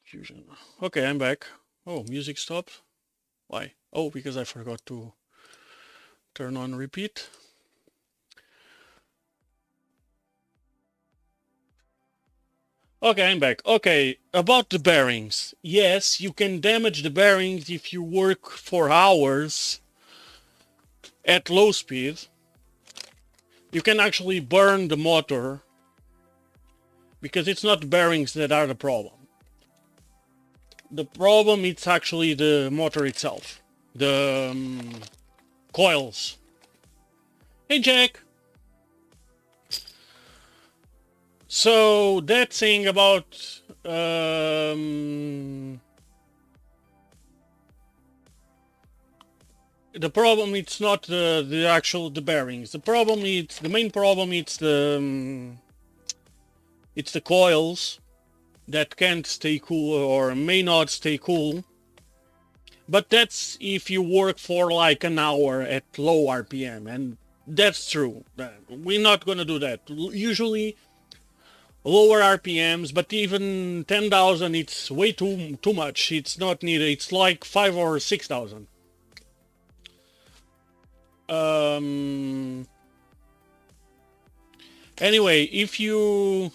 Fusion. Okay, I'm back. Oh, music stopped. Why? Oh, because I forgot to turn on repeat. Okay, I'm back. Okay, about the bearings. Yes, you can damage the bearings if you work for hours at low speed. You can actually burn the motor, because it's not the bearings that are the problem. the problem it's actually the motor itself, the coils. Hey Jack. So that thing about the problem it's not the actual the bearings. The main problem it's the coils that can't stay cool or may not stay cool. But that's if you work for like an hour at low RPM, and that's true. We're not gonna do that. Usually lower RPMs, but even 10,000 it's way too much. It's not needed. It's like 5 or 6,000. Anyway, if you...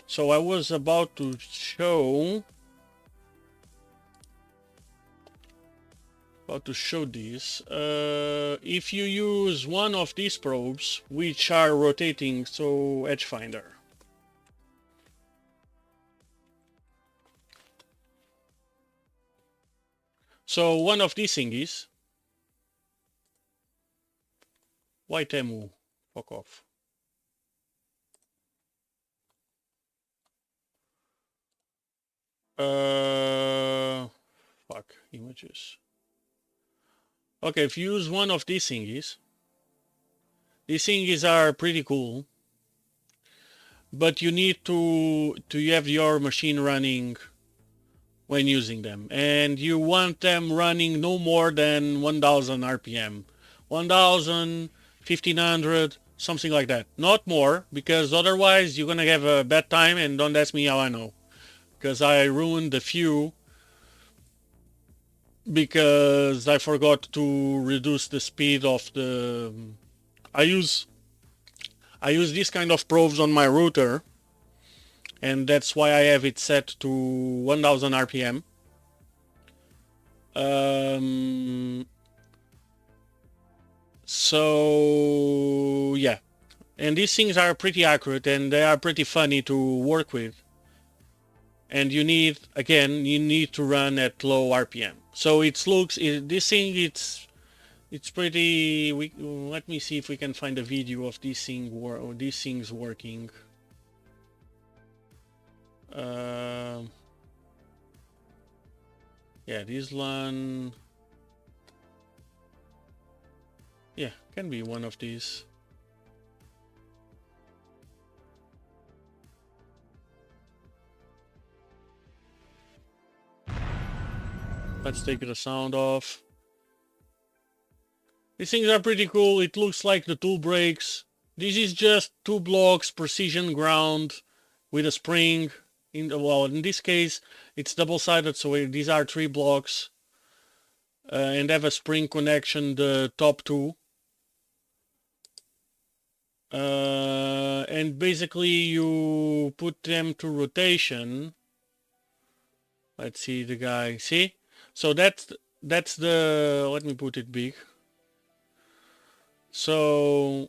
So I was about to show this. If you use one of these probes, which are rotating, so edge finder. So one of these thingies. White Emu, fuck off. Fuck images. Okay, if you use one of these thingies are pretty cool, but you need to have your machine running when using them, and you want them running no more than 1000 RPM, 1000, 1500, something like that, not more, because otherwise you're gonna have a bad time. And don't ask me how I know, because I ruined a few because I forgot to reduce the speed of the... I use this kind of probes on my router, and that's why I have it set to 1000 RPM. So yeah, and these things are pretty accurate and they are pretty funny to work with. And you need to run at low RPM. So this thing it's pretty. Let me see if we can find a video of these things working. Yeah, this one. Yeah, can be one of these. Let's take the sound off. These things are pretty cool. It looks like the tool breaks. This is just 2 blocks precision ground with a spring. In this case it's double-sided, so these are 3 blocks and have a spring connection, the top 2. And basically you put them to rotation. Let's see the guy. See? So that's the, let me put it big. So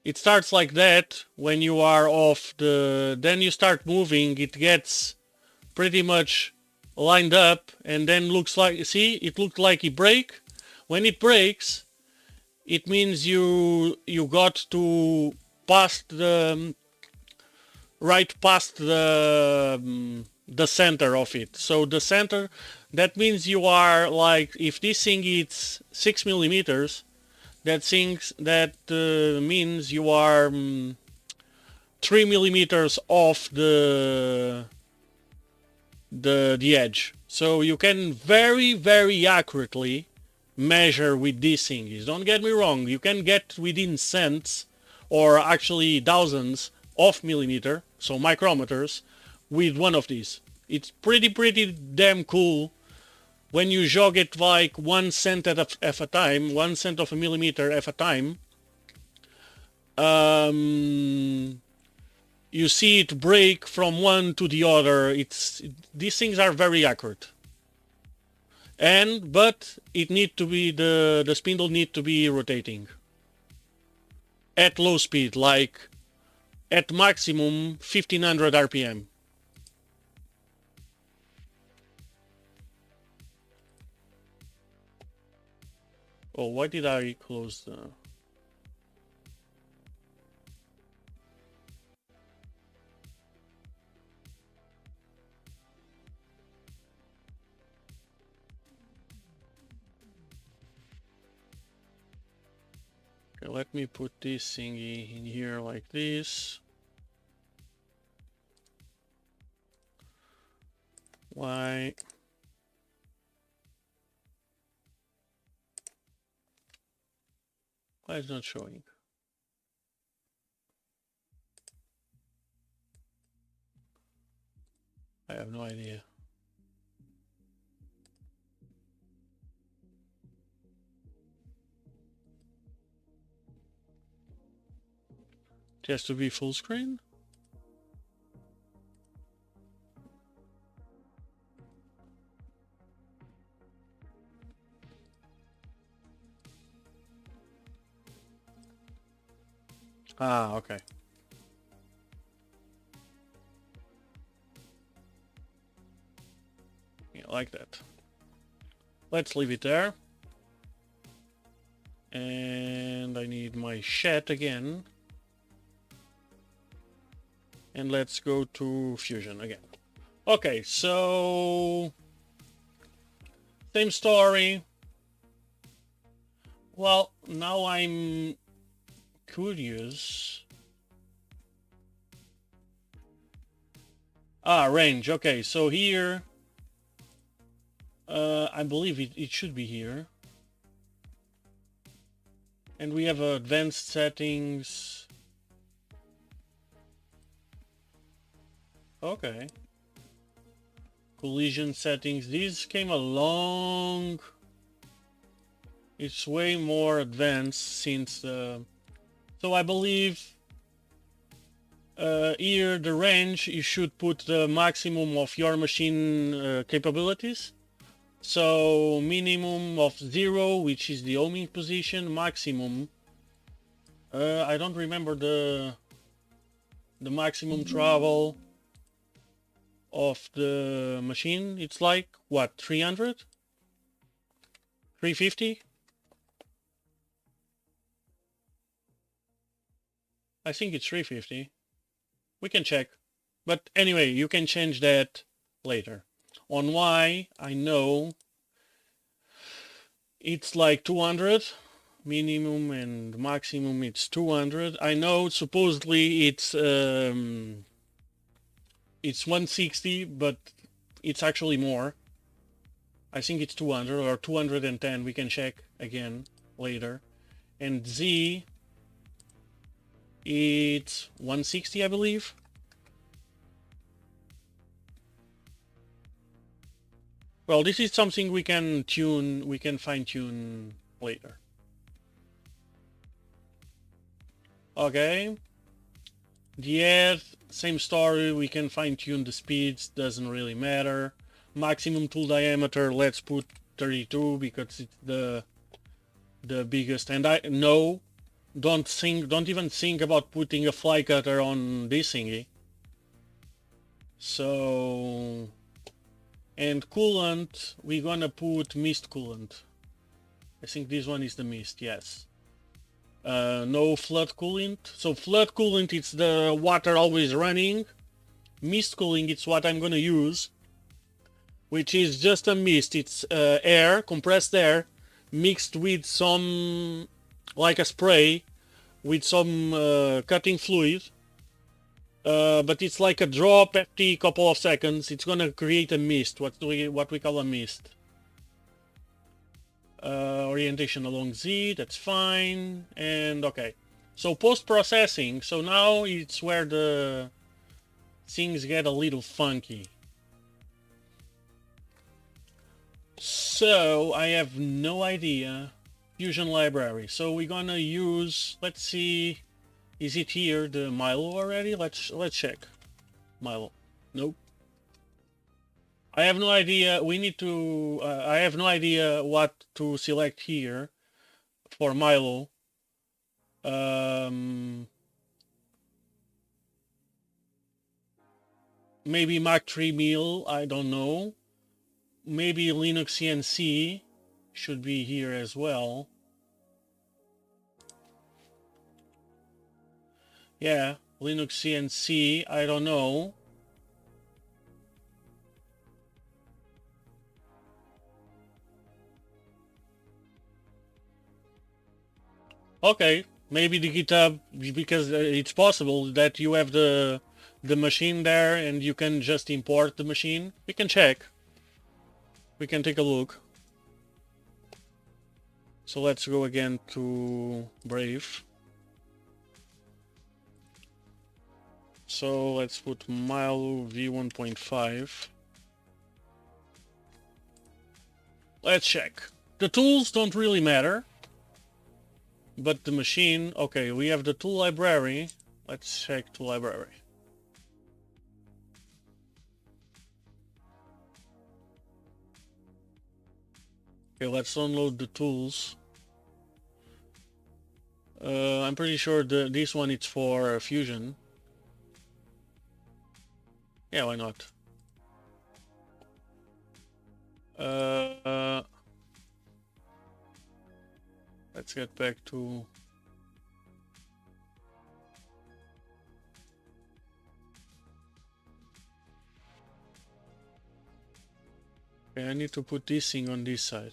it starts like that when you are off then you start moving, it gets pretty much lined up, and then looks like, see, it looked like it break. When it breaks, it means you got to pass right past the center of it. So the center, that means you are like, if this thing is 6 millimeters, that means you are 3 millimeters off the edge. So you can very, very accurately measure with these things. Don't get me wrong, you can get within cents or actually thousands of millimeter, so micrometers, with one of these. It's pretty damn cool when you jog it like 1 cent at a time, 1 cent of a millimeter at a time. You see it break from one to the other. These things are very accurate. But it need to be, the spindle need to be rotating at low speed, like at maximum 1500 RPM. Oh, why did I close the... Okay, let me put this thingy in here like this. Why? Why is it not showing? I have no idea. It has to be full screen? Ah, okay. Yeah, like that. Let's leave it there. And I need my shed again. And let's go to Fusion again. Okay, so... same story. Well, now I'm curious. Ah, range. Okay, so here... I believe it should be here. And we have advanced settings. Okay. Collision settings. These came along. It's way more advanced since... so I believe here the range, you should put the maximum of your machine capabilities. So minimum of 0, which is the homing position, maximum. I don't remember the maximum travel of the machine. It's like what, 300? 350? I think it's 350. We can check. But anyway, you can change that later. On Y, I know it's like 200 minimum and maximum it's 200. I know supposedly it's 160, but it's actually more. I think it's 200 or 210. We can check again later. And Z, it's 160, I believe. Well, this is something we can tune, we can fine-tune later. Okay. The head, same story, we can fine-tune the speeds, doesn't really matter. Maximum tool diameter, let's put 32 because it's the biggest. And I no, don't even think about putting a fly cutter on this thingy. So... and coolant, we're gonna put mist coolant. I think this one is the mist, yes. No flood coolant. So flood coolant, it's the water always running. Mist cooling, it's what I'm gonna use, which is just a mist. It's air, compressed air, mixed with some, like a spray, with some cutting fluid. But it's like a drop every couple of seconds. It's gonna create a mist, what we call a mist. Orientation along Z, that's fine. And okay, so post-processing. So now it's where the things get a little funky. So I have no idea. Fusion library. So we're gonna use, let's see, is it here, the Milo already? Let's check. Milo. Nope. I have no idea. We need to, I have no idea what to select here for Milo. Maybe Mac 3 Mill, I don't know. Maybe Linux CNC should be here as well. Yeah, Linux CNC, I don't know. Okay, maybe the GitHub, because it's possible that you have the machine there and you can just import the machine. We can check. We can take a look. So let's go again to Brave. So let's put Milo V1.5. Let's check. The tools don't really matter, but the machine, okay, we have the tool library. Let's check tool library. Okay, let's download the tools. I'm pretty sure this one is for Fusion. Yeah, why not? Let's get back to... Okay, I need to put this thing on this side.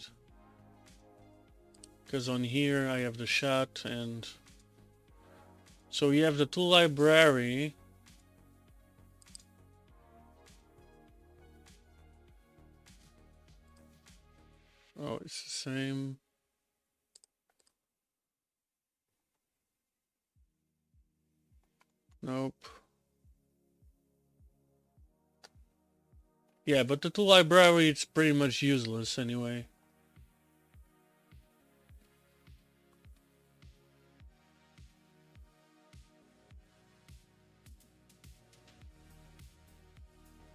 Because on here I have the shot and... So you have the tool library. Oh, it's the same. Nope. Yeah, but the tool library, it's pretty much useless anyway.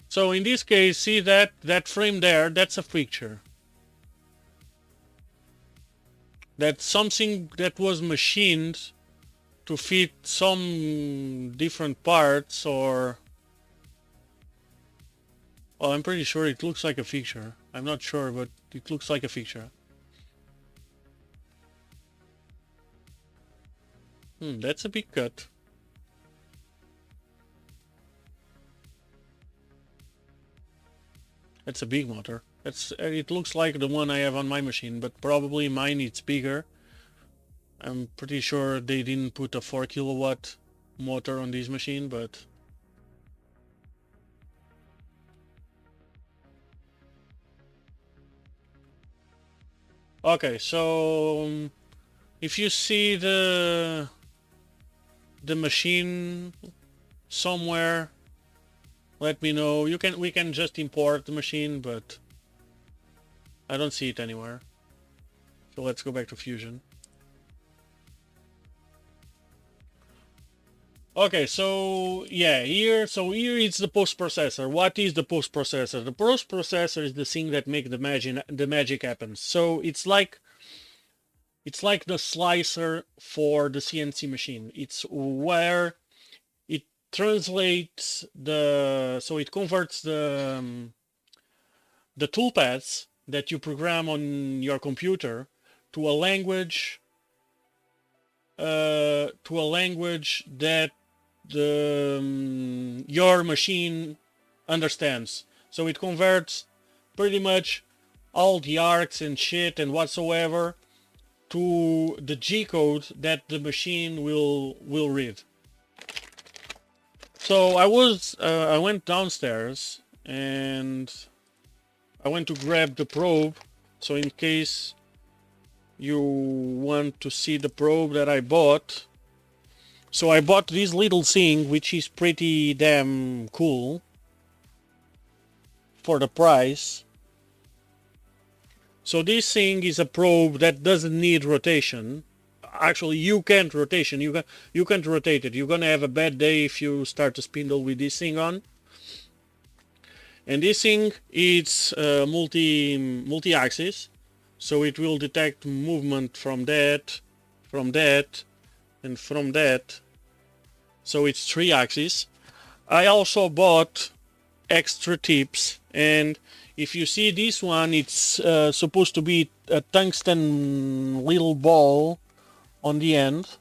So in this case, see that frame there, that's a picture. That's something that was machined to fit some different parts, or... Well, I'm pretty sure it looks like a fixture. I'm not sure, but it looks like a fixture. That's a big cut. That's a big motor. It looks like the one I have on my machine, but probably mine it's bigger. I'm pretty sure they didn't put a 4 kilowatt motor on this machine, but... Okay, so if you see the machine somewhere, let me know. We can just import the machine, but I don't see it anywhere. So let's go back to Fusion. Okay, so yeah, here it's the post processor. What is the post processor? The post processor is the thing that makes the magic happen. So it's like the slicer for the CNC machine. It's where it translates so it converts the toolpaths that you program on your computer to a language that your machine understands. So it converts pretty much all the arcs and shit and whatsoever to the G code that the machine will read. So I went downstairs and I went to grab the probe. So in case you want to see the probe that I bought. So I bought this little thing, which is pretty damn cool for the price. So this thing is a probe that doesn't need rotation. Actually, you can't rotation. You can't rotate it. You're gonna have a bad day if you start to spindle with this thing on. And this thing it's multi-axis, so it will detect movement from that, and from that. So it's 3 axes. I also bought extra tips, and if you see this one, it's supposed to be a tungsten little ball on the end.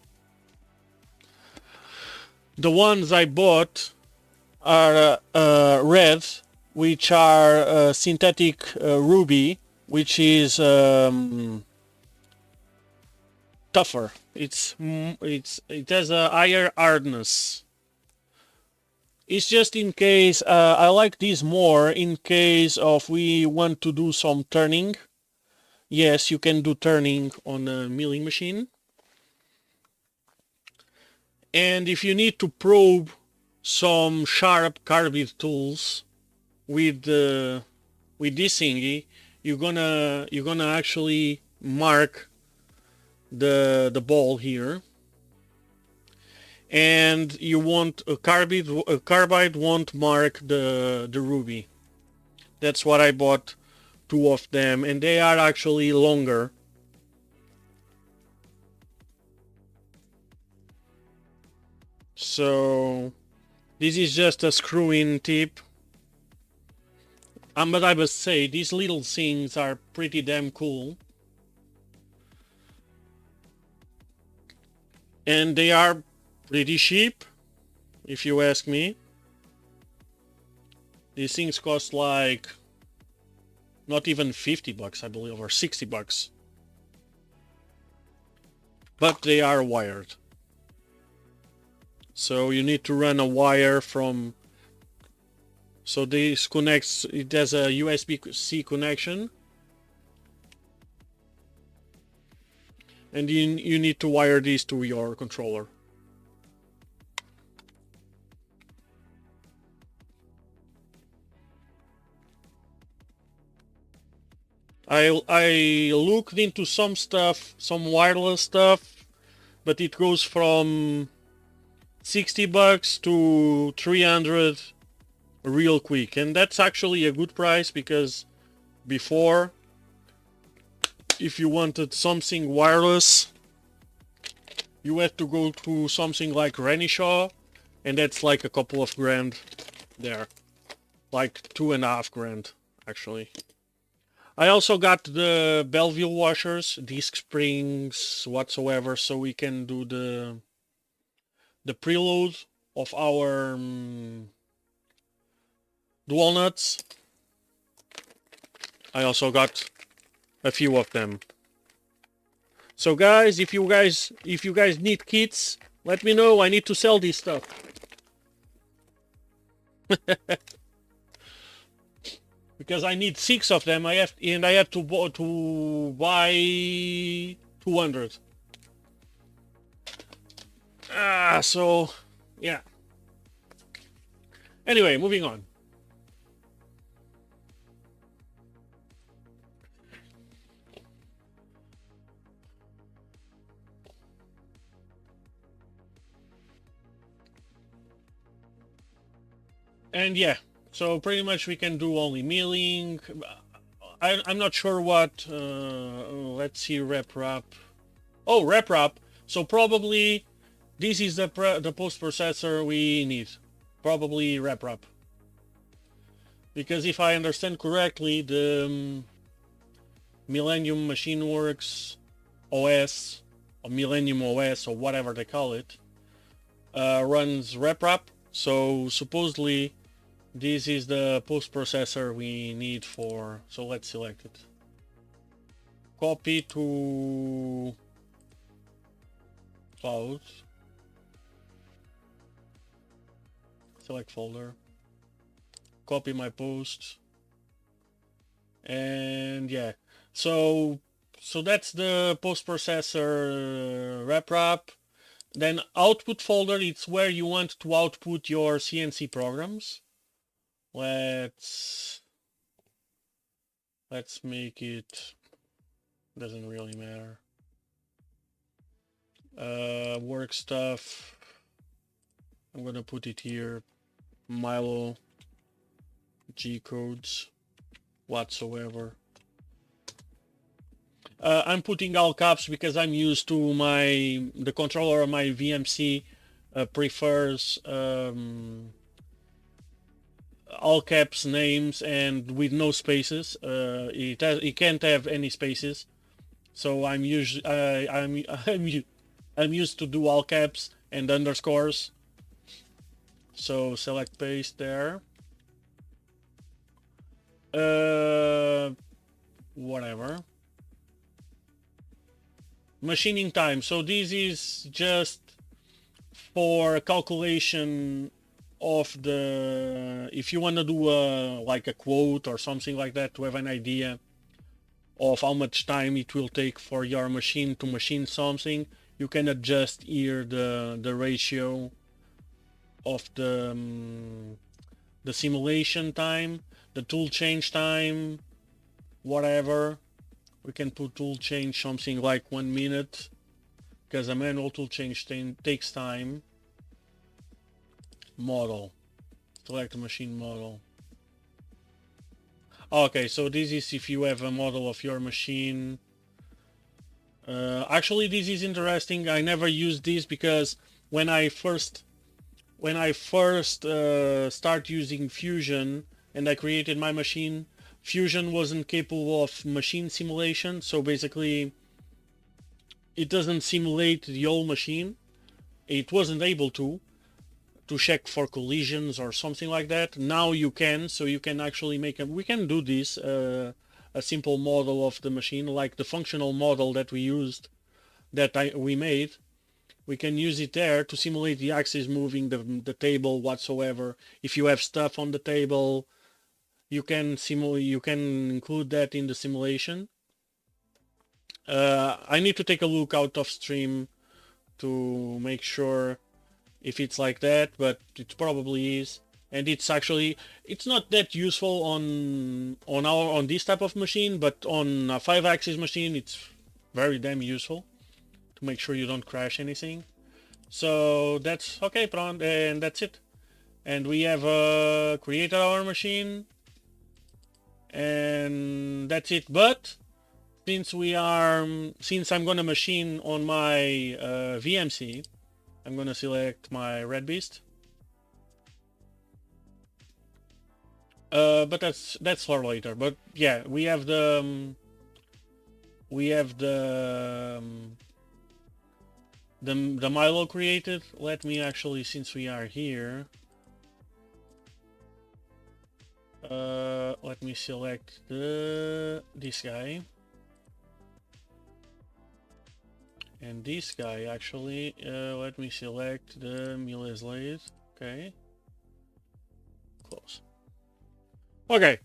The ones I bought are red, which are synthetic ruby, which is tougher. It has a higher hardness. It's just in case I like these more in case of we want to do some turning. Yes, you can do turning on a milling machine. And if you need to probe some sharp carbide tools with this thingy, you're gonna actually mark the ball here, and you want a carbide won't mark the ruby. That's what I bought, 2 of them, and they are actually longer. So this is just a screw-in tip. But I must say, these little things are pretty damn cool. And they are pretty cheap, if you ask me. These things cost like not even 50 bucks, I believe, or 60 bucks. But they are wired. So you need to run a wire from... So this connects, it has a USB-C connection. And you need to wire these to your controller. I looked into some stuff, some wireless stuff, but it goes from 60 bucks to 300 real quick, and that's actually a good price, because before, if you wanted something wireless, you had to go to something like Renishaw, and that's like a couple of grand there, like 2.5 grand actually. I also got the Belleville washers, disc springs whatsoever, so we can do the preload of our dual nuts. I also got a few of them. So guys, if you guys need kits, let me know. I need to sell this stuff. Because I need 6 of them. I have to buy 200. So yeah. Anyway, moving on. And yeah, so pretty much we can do only milling. I'm not sure what, let's see, rep wrap. Oh, rep wrap. So probably this is the post processor we need. Probably rep wrap. Because if I understand correctly, the Millennium Machine Works OS, or Millennium OS, or whatever they call it, runs rep wrap. So supposedly this is the post processor we need for, so let's select it. Copy to cloud. Select folder. Copy my post. And yeah. So that's the post processor rep wrap. Then output folder, it's where you want to output your CNC programs. Let's make it, doesn't really matter. Work stuff, I'm gonna put it here, Milo G codes whatsoever. I'm putting all caps because I'm used to the controller of my VMC prefers all caps names and with no spaces. It can't have any spaces, so I'm used to do all caps and underscores. So select paste there. Whatever. Machining time. So this is just for calculation of the, if you want to do like a quote or something like that, to have an idea of how much time it will take for your machine to machine something, you can adjust here the ratio of the simulation time, the tool change time, whatever. We can put tool change something like 1 minute, because a manual tool change takes time. Model, select machine model. Okay, so this is if you have a model of your machine. Actually, this is interesting. I never used this because when I first start using Fusion and I created my machine, Fusion wasn't capable of machine simulation. So basically, it doesn't simulate the whole machine. It wasn't able to check for collisions or something like that. Now you can, so you can actually make we can do this, a simple model of the machine, like the functional model that we used, we made. We can use it there to simulate the axis moving, the table whatsoever. If you have stuff on the table, you can include that in the simulation. I need to take a look out of stream to make sure if it's like that, but it probably is. And it's not that useful on this type of machine, but on a 5-axis machine it's very damn useful to make sure you don't crash anything. So that's okay, and that's it. And we have created our machine, and that's it. But since I'm gonna machine on my VMC, I'm gonna select my red beast. But that's for later. But yeah, we have the Milo created. Let me actually, since we are here, let me select this guy. And this guy actually, let me select the Miles lathe. Okay. Close. Okay.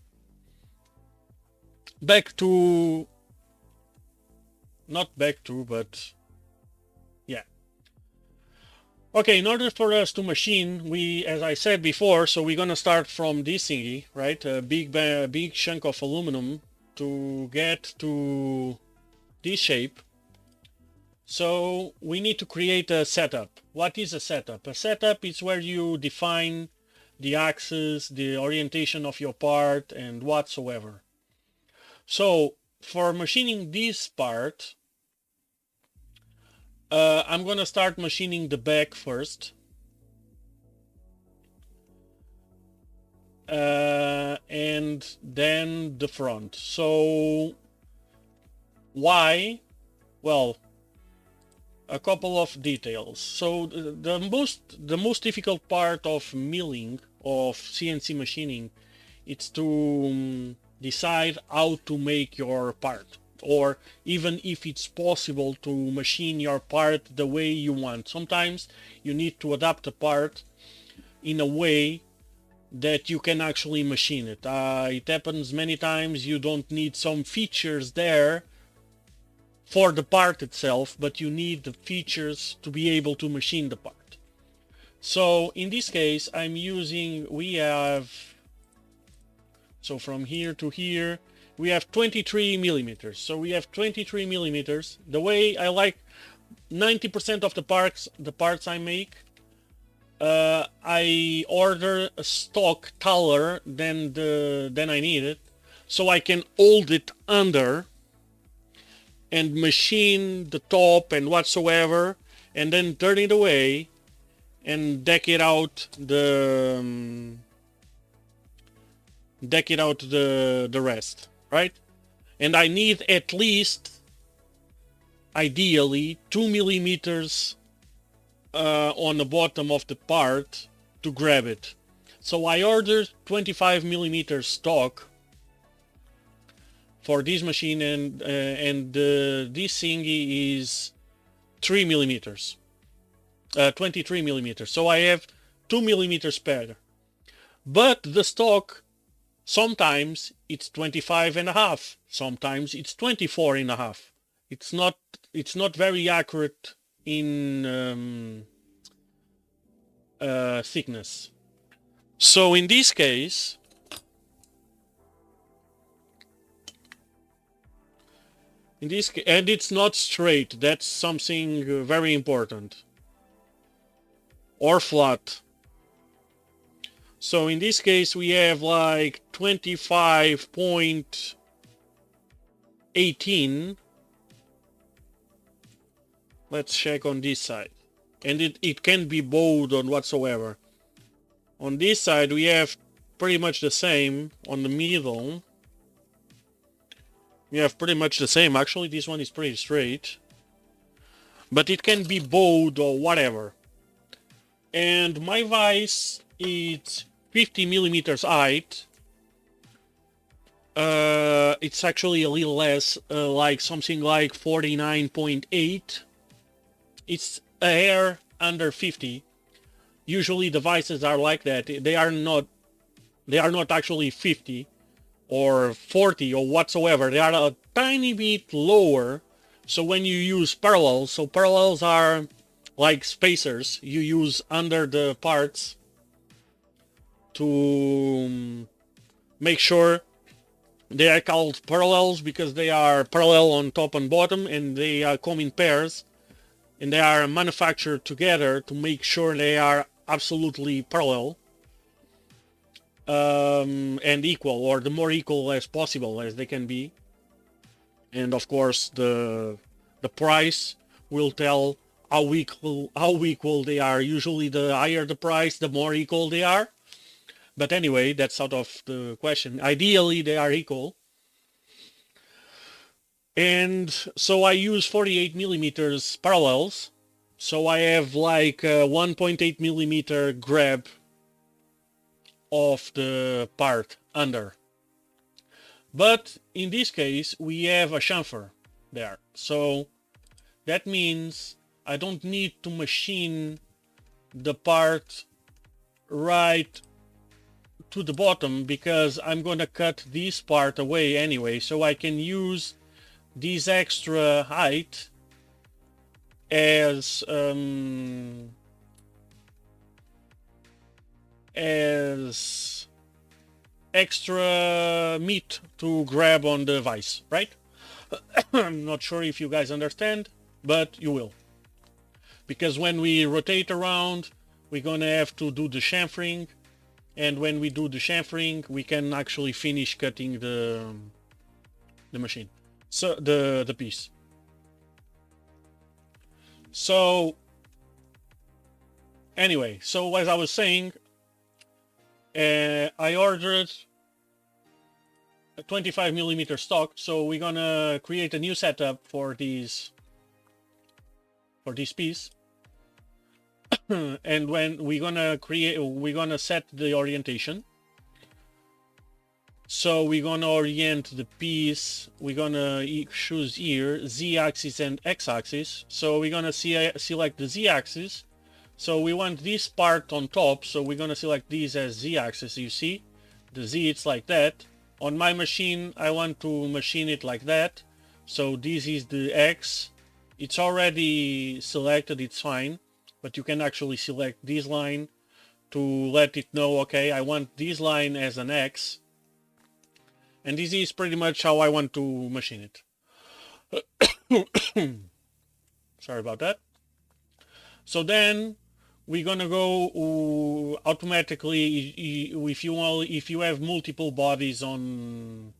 Not back to, but yeah. Okay, in order for us to machine, as I said before, so we're gonna start from this thingy, right? A big chunk of aluminum to get to this shape. So we need to create a setup. What is a setup? A setup is where you define the axis, the orientation of your part, and whatsoever. So for machining this part, I'm gonna start machining the back first. And then the front. So why? Well, a couple of details. So the most difficult part of milling, of CNC machining, it's to decide how to make your part, or even if it's possible to machine your part the way you want. Sometimes you need to adapt a part in a way that you can actually machine it. It happens many times you don't need some features there for the part itself, but you need the features to be able to machine the part. So in this case, so from here to here, we have 23 millimeters. So we have 23 millimeters. The way I like 90% of the parts I make, I order a stock taller than I need it, so I can hold it under and machine the top and whatsoever, and then turn it away and deck it out the rest, right? And I need at least, ideally, 2 millimeters on the bottom of the part to grab it. So I ordered 25mm stock for this machine, and this thingy is 3mm, 23mm. So I have 2mm spare. But the stock, sometimes it's 25.5, sometimes it's 24.5. It's not very accurate in thickness. So in this case, and it's not straight, that's something very important, or flat. So in this case we have like 25.18. Let's check on this side, and it can be bowed on whatsoever. On this side we have pretty much the same. On the middle we have pretty much the same. Actually this one is pretty straight, but it can be bowed or whatever. And my vise is 50mm height. It's actually a little less, like something like 49.8. It's a hair under 50. Usually devices are like that. They are not actually 50 or 40 or whatsoever. They are a tiny bit lower. So when you use parallels, so parallels are like spacers you use under the parts to make sure they are called parallels, because they are parallel on top and bottom, and they come in pairs, and they are manufactured together to make sure they are absolutely parallel and equal, or the more equal as possible as they can be. And of course the price will tell how equal they are. Usually the higher the price, the more equal they are. But anyway, that's out of the question. Ideally they are equal. And so I use 48mm parallels. So I have like a 1.8mm grab of the part under. But in this case we have a chamfer there. So that means I don't need to machine the part right to the bottom, because I'm gonna cut this part away anyway, so I can use this extra height as extra meat to grab on the vise, right? I'm not sure if you guys understand, but you will. Because when we rotate around, we're gonna have to do the chamfering, and when we do the chamfering, we can actually finish cutting the machine, so the piece. So anyway, so as I was saying, I ordered a 25mm stock, so we're gonna create a new setup for this piece. And when we're gonna set the orientation. So we're gonna orient the piece. We're gonna choose here Z-axis and X-axis. So we're gonna select the Z-axis. So we want this part on top, so we're gonna select this as Z-axis. You see the Z, it's like that. On my machine I want to machine it like that, so this is the X. It's already selected, it's fine, but you can actually select this line to let it know, okay, I want this line as an X, and this is pretty much how I want to machine it. Sorry about that. So then we're gonna go automatically, if you have multiple bodies on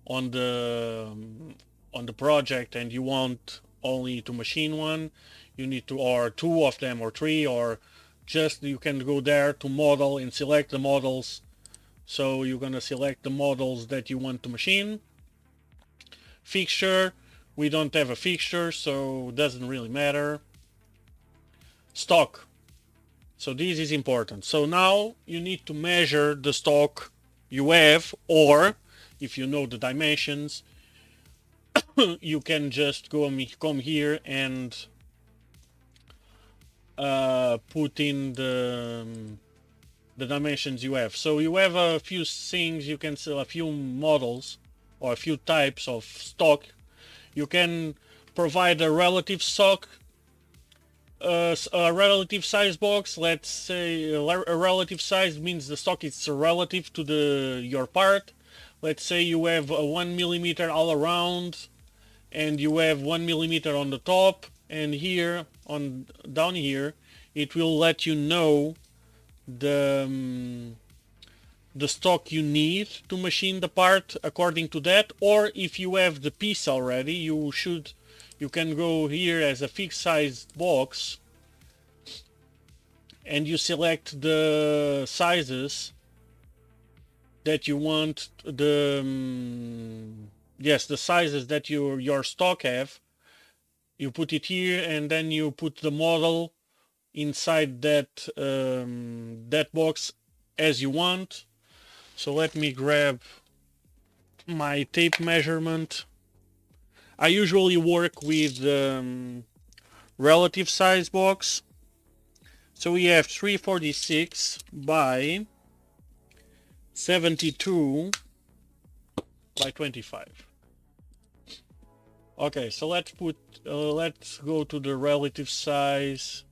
the project and you want only to machine one, you need to, or two of them or three, or just you can go there to model and select the models. So you're gonna select the models that you want to machine. Fixture, we don't have a fixture, so it doesn't really matter. Stock So this is important. So now you need to measure the stock you have, or if you know the dimensions, you can just come here and put in the dimensions you have. So you have a few things, you can sell a few models or a few types of stock. You can provide a relative stock, a relative size box. Let's say a relative size means the stock is relative to your part. Let's say you have a 1 millimeter all around, and you have 1 millimeter on the top, and here on down here it will let you know the stock you need to machine the part according to that. Or if you have the piece already, you can go here as a fixed size box and you select the sizes that you want, the sizes that your stock have. You put it here, and then you put the model inside that that box as you want. So let me grab my tape measurement. I usually work with relative size box. So we have 346 by 72 by 25. Okay, so let's go to the relative size.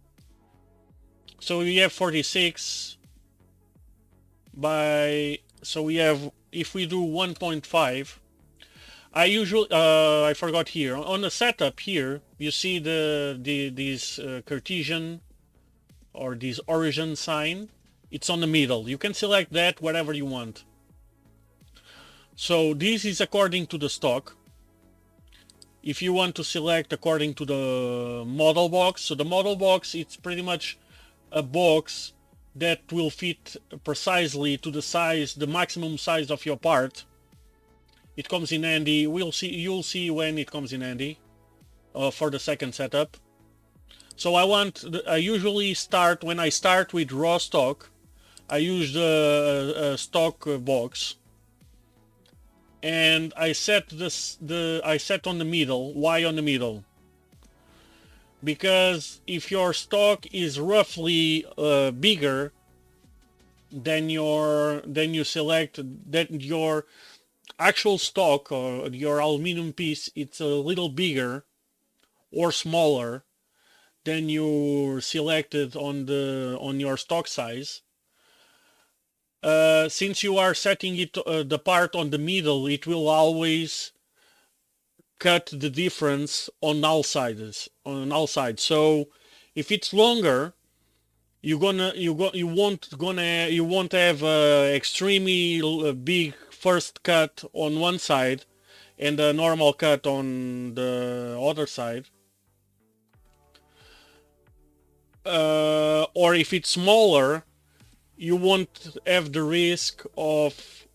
So we have 46 by, so we have, if we do 1.5, I usually I forgot here on the setup here you see these Cartesian or this origin sign. It's on the middle. You can select that whatever you want. So this is according to the stock. If you want to select according to the model box, so the model box, it's pretty much a box that will fit precisely to the size, the maximum size of your part. It comes in handy. You'll see when it comes in handy for the second setup. So I usually start, when I start with raw stock, I use the stock box, and I set I set on the middle. Why on the middle? Because if your stock is roughly bigger than you select that your actual stock or your aluminum piece, it's a little bigger or smaller than you selected on your stock size. Since you are setting it the part on the middle, it will always cut the difference on all sides. So if it's longer, you won't have extremely big first cut on one side and a normal cut on the other side. Or if it's smaller, you won't have the risk of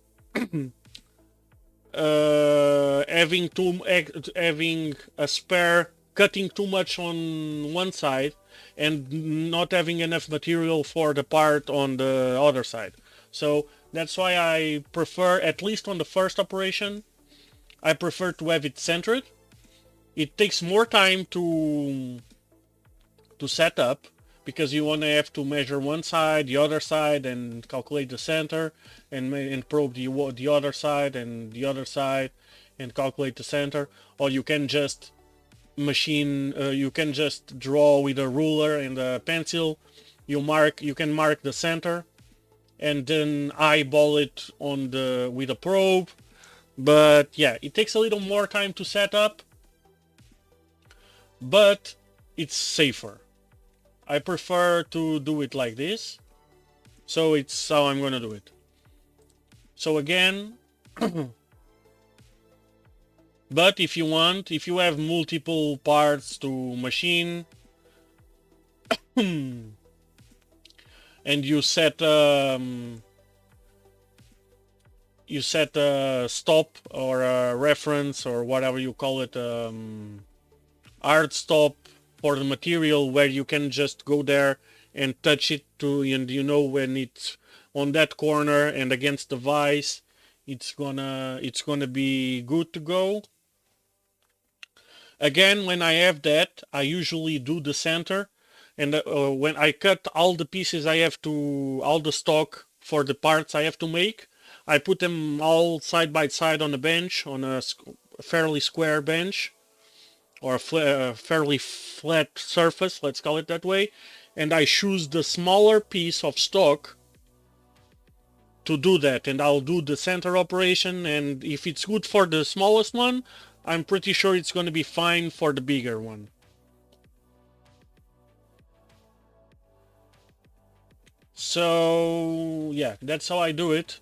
having a spare, cutting too much on one side and not having enough material for the part on the other side. So that's why I prefer, at least on the first operation, I prefer to have it centered. It takes more time to set up, because you only have to measure one side, the other side, and calculate the center, and probe the other side and the other side, and calculate the center. Or you can just machine, you can just draw with a ruler and a pencil. You can mark the center, and then eyeball it with a probe. But yeah, it takes a little more time to set up, but it's safer. I prefer to do it like this. So it's how I'm gonna do it. So again, but if you have multiple parts to machine, and you set a stop or a reference or whatever you call it, hard stop for the material, where you can just go there and touch it to, and you know when it's on that corner and against the vise, it's gonna be good to go. Again, when I have that, I usually do the center, and when I cut all the pieces I have to, all the stock for the parts I have to make, I put them all side by side on a bench, on a fairly square bench, or a fairly flat surface, let's call it that way, and I choose the smaller piece of stock to do that, and I'll do the center operation, and if it's good for the smallest one, I'm pretty sure it's going to be fine for the bigger one. So yeah, that's how I do it.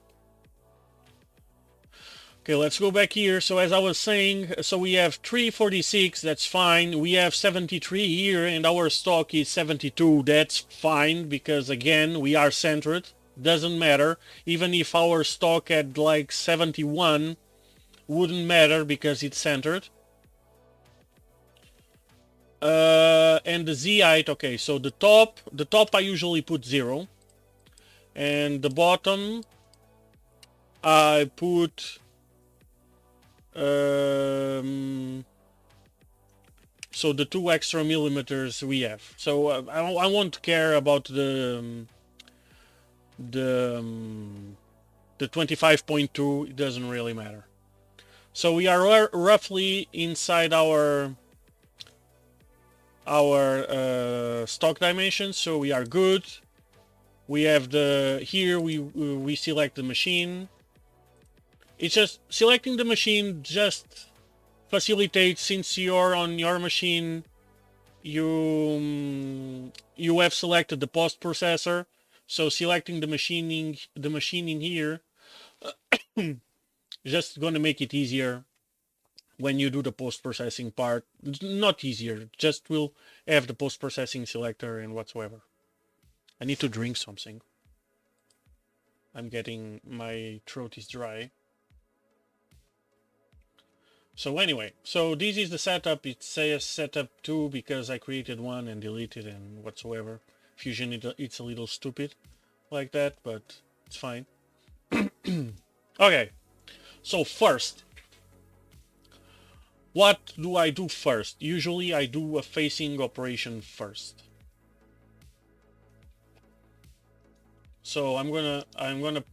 Okay, let's go back here. So as I was saying, so we have 346, that's fine. We have 73 here, and our stock is 72. That's fine, because again, we are centered. Doesn't matter. Even if our stock had like 71, wouldn't matter because it's centered. And the Z height, okay, so the top I usually put 0. And the bottom, I put... so the 2 extra millimeters we have. So I won't care about the 25.2. It doesn't really matter. So we are roughly inside our stock dimensions, so we are good. We have here we select the machine. It's just selecting the machine just facilitates, since you're on your machine, you have selected the post processor, so selecting the machining here just gonna make it easier when you do the post-processing part. Not easier, just will have the post-processing selector and whatsoever. I need to drink something. My throat is dry. So anyway, so this is the setup. It says setup 2 because I created one and deleted and whatsoever. Fusion, it's a little stupid like that, but it's fine. Okay, so first, what do I do first? Usually I do a facing operation first. So I'm gonna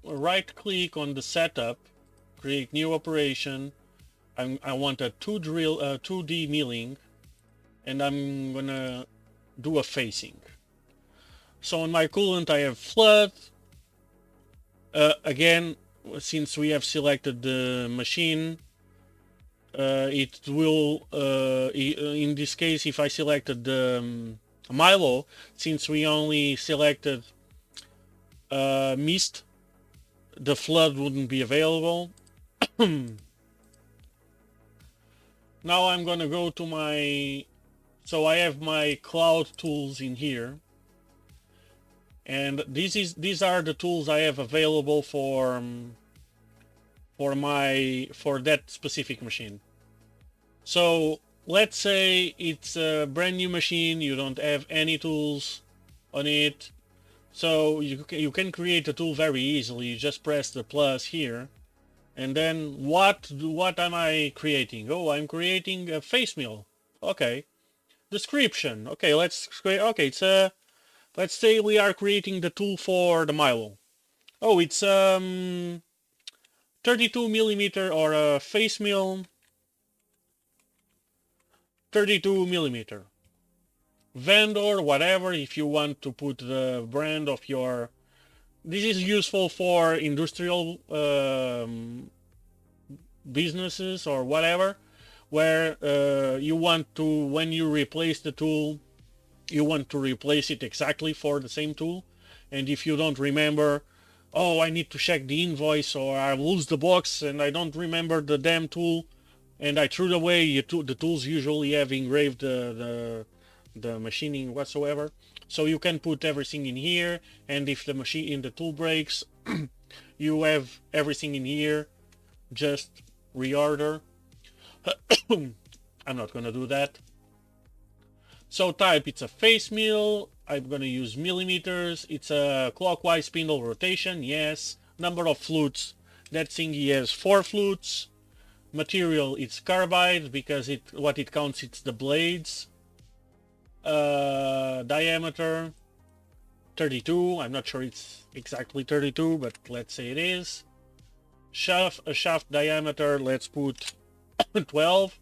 right click on the setup, create new operation. I want a 2D milling, and I'm gonna do a facing. So on my coolant I have flood. Again, since we have selected the machine, it will, in this case, if I selected the Milo, since we only selected mist, the flood wouldn't be available. Now I'm gonna go to my, so I have my cloud tools in here, and these are the tools I have available for that specific machine. So let's say it's a brand new machine, you don't have any tools on it, so you can create a tool very easily. You just press the plus here, and then what am I creating? Oh, I'm creating a face mill. Okay, description. Okay, let's create. Okay, it's a, let's say we are creating the tool for the Milo. Oh, it's 32 millimeter, or a face mill 32 millimeter. Vendor, whatever, if you want to put the brand of your, this is useful for industrial businesses or whatever, where you want to, when you replace the tool, you want to replace it exactly for the same tool, and if you don't remember, oh, I need to check the invoice, or I lose the box and I don't remember the damn tool and I threw it away. The tools usually have engraved the machining whatsoever, so you can put everything in here, and if the tool breaks, you have everything in here. Just reorder. I'm not gonna do that. So type, it's a face mill. I'm gonna use millimeters. It's a clockwise spindle rotation, yes. Number of flutes, that thingy has 4 flutes. Material, it's carbide because what it counts, it's the blades. Diameter, 32. I'm not sure it's exactly 32, but let's say it is. Shaft diameter, let's put 12.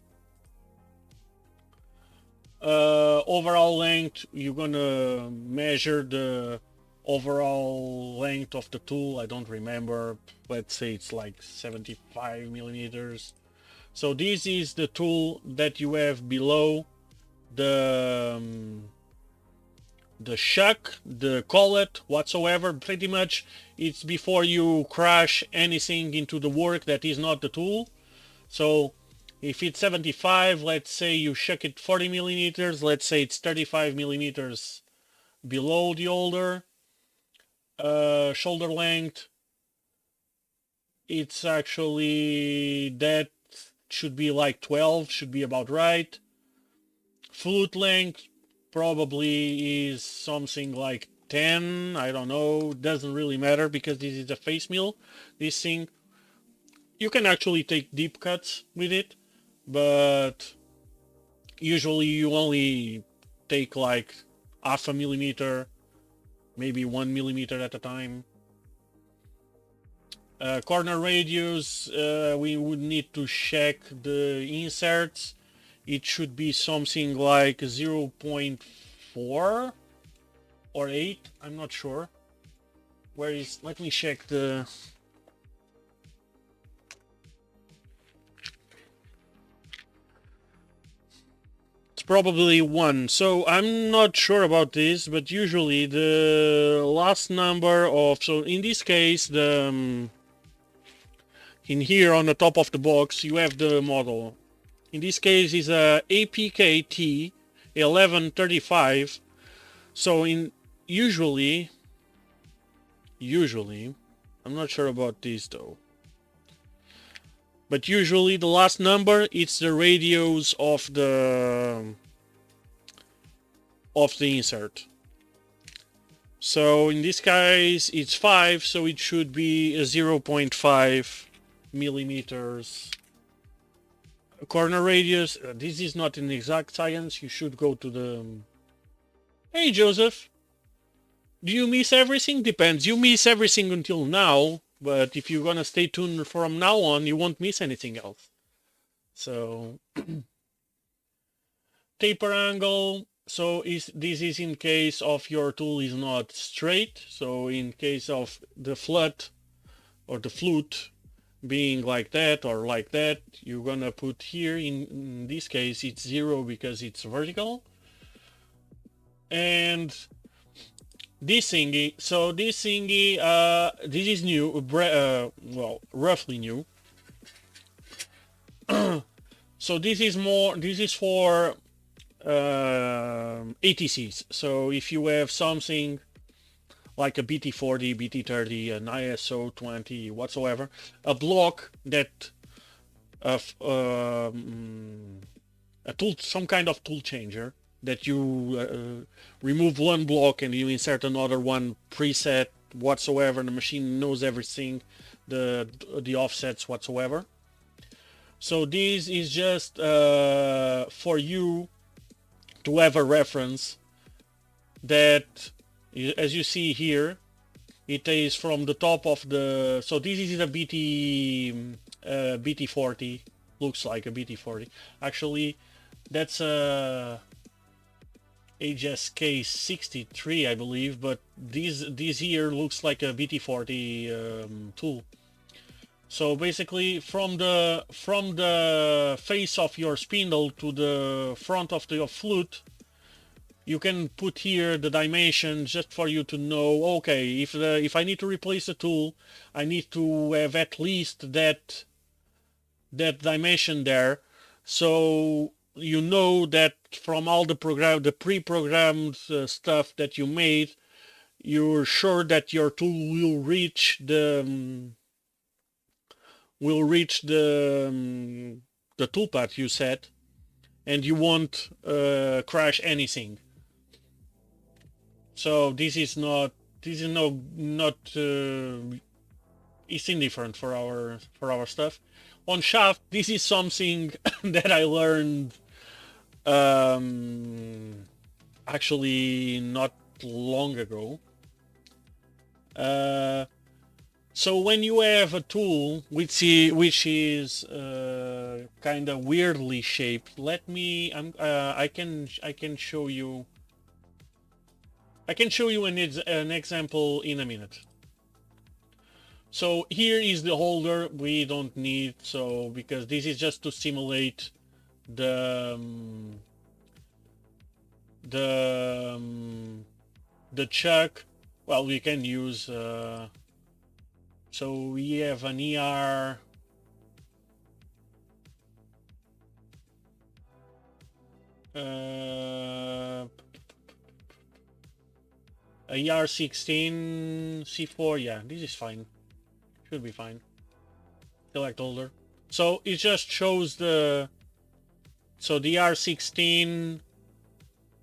Overall length, you're gonna measure the overall length of the tool. I don't remember. Let's say it's like 75 millimeters. So this is the tool that you have below the chuck, the collet, whatsoever. Pretty much it's before you crash anything into the work that is not the tool. So if it's 75, let's say you chuck it 40 millimeters, let's say it's 35 millimeters below the holder. Shoulder length, it's actually, that should be like 12, should be about right. Flute length probably is something like 10, I don't know, doesn't really matter because this is a face mill. This thing, you can actually take deep cuts with it, but usually you only take like half a millimeter, maybe 1 millimeter at a time. Corner radius, we would need to check the inserts. It should be something like 0.4 or 8, I'm not sure. Where is, let me check the... It's probably 1, so I'm not sure about this, but usually the last number of, so in this case, the in here on the top of the box you have the model. In this case is a APKT 1135. So in usually I'm not sure about this though, but usually the last number, it's the radius of the insert. So in this case it's 5, so it should be a 0.5 millimeters corner radius. This is not an exact science. You should go to the... Hey Joseph, do you miss everything? Depends. You miss everything until now, but if you're gonna stay tuned from now on, you won't miss anything else. So taper angle, so this is in case of your tool is not straight. So in case of the flat or the flute being like that or like that, you're gonna put here, in this case it's 0 because it's vertical. And this thingy, so this thingy, this is new, well, roughly new. So this is for ATCs. So if you have something like a BT40, BT30, an ISO 20, whatsoever, a block that a tool, some kind of tool changer that you remove one block and you insert another one preset whatsoever, and the machine knows everything, the offsets whatsoever. So this is just for you to have a reference that, as you see here, it is from the top of the... So this is a BT40, looks like a BT40. Actually, that's a HSK 63, I believe, but this here looks like a BT40 tool. So basically, from the face of your spindle to the front of your flute, you can put here the dimensions just for you to know, okay, if I need to replace the tool, I need to have at least that dimension there, so you know that from all the pre-programmed stuff that you made, you're sure that your tool will reach the toolpath you set, and you won't crash anything. So this is not it's indifferent for our stuff. On shaft, this is something that I learned actually not long ago. So when you have a tool which is kind of weirdly shaped, I can show you. I can show you an example in a minute. So here is the holder. We don't need, so because this is just to simulate the chuck. Well, we can use so we have an ER a ER16 C4. Yeah, this is fine. Should be fine. Select holder. So it just shows the ER16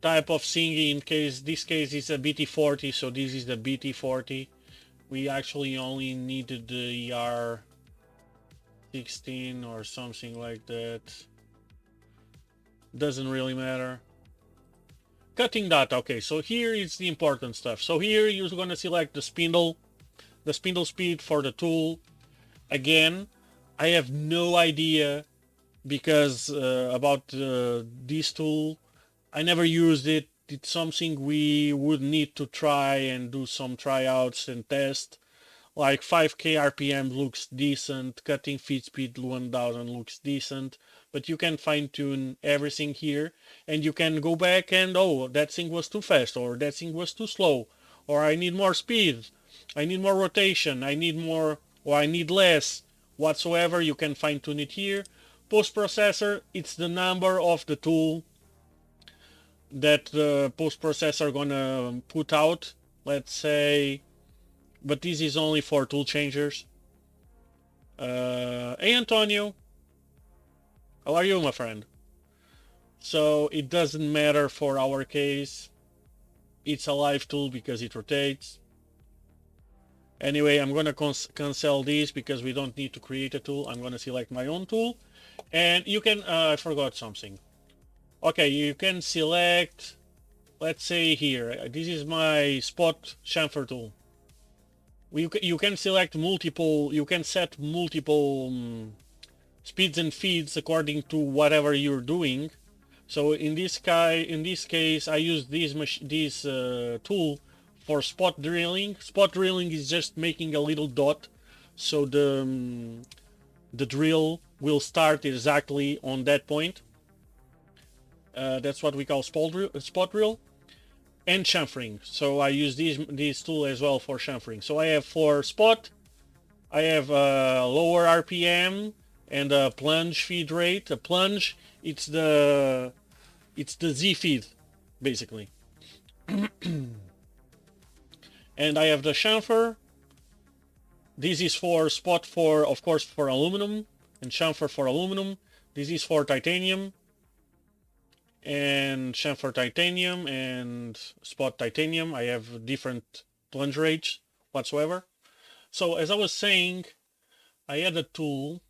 type of thing. In this case is a BT40, so this is the BT40. We actually only needed the ER16 or something like that. Doesn't really matter. Cutting data. Okay, so here is the important stuff. So here you're going to select the spindle speed for the tool. Again, I have no idea because about this tool. I never used it. It's something we would need to try and do some tryouts and test. Like 5k RPM looks decent, cutting feed speed 1000 looks decent, but you can fine tune everything here and you can go back and, oh, that thing was too fast, or that thing was too slow, or I need more speed, I need more rotation, I need more, or I need less, whatsoever. You can fine tune it here. Post processor, it's the number of the tool that the post processor gonna put out, let's say, but this is only for tool changers. Hey Antonio, how are you, my friend? So it doesn't matter for our case. It's a live tool because it rotates. Anyway, I'm gonna cancel this because we don't need to create a tool. I'm gonna select my own tool, and you can. I forgot something. Okay, you can select. Let's say here. This is my spot chamfer tool. You can select multiple. You can set multiple speeds and feeds according to whatever you're doing. So in this case, I use this tool for spot drilling. Spot drilling is just making a little dot, so the drill will start exactly on that point. That's what we call spot drill. And chamfering. So I use this tool as well for chamfering. So I have for spot, I have a lower RPM and a plunge feed rate. A plunge, it's the Z feed, basically. And I have the chamfer. This is for spot for, of course, for aluminum, and chamfer for aluminum. This is for titanium, and chamfer titanium and spot titanium. I have different plunge rates whatsoever. So as I was saying, I had a tool.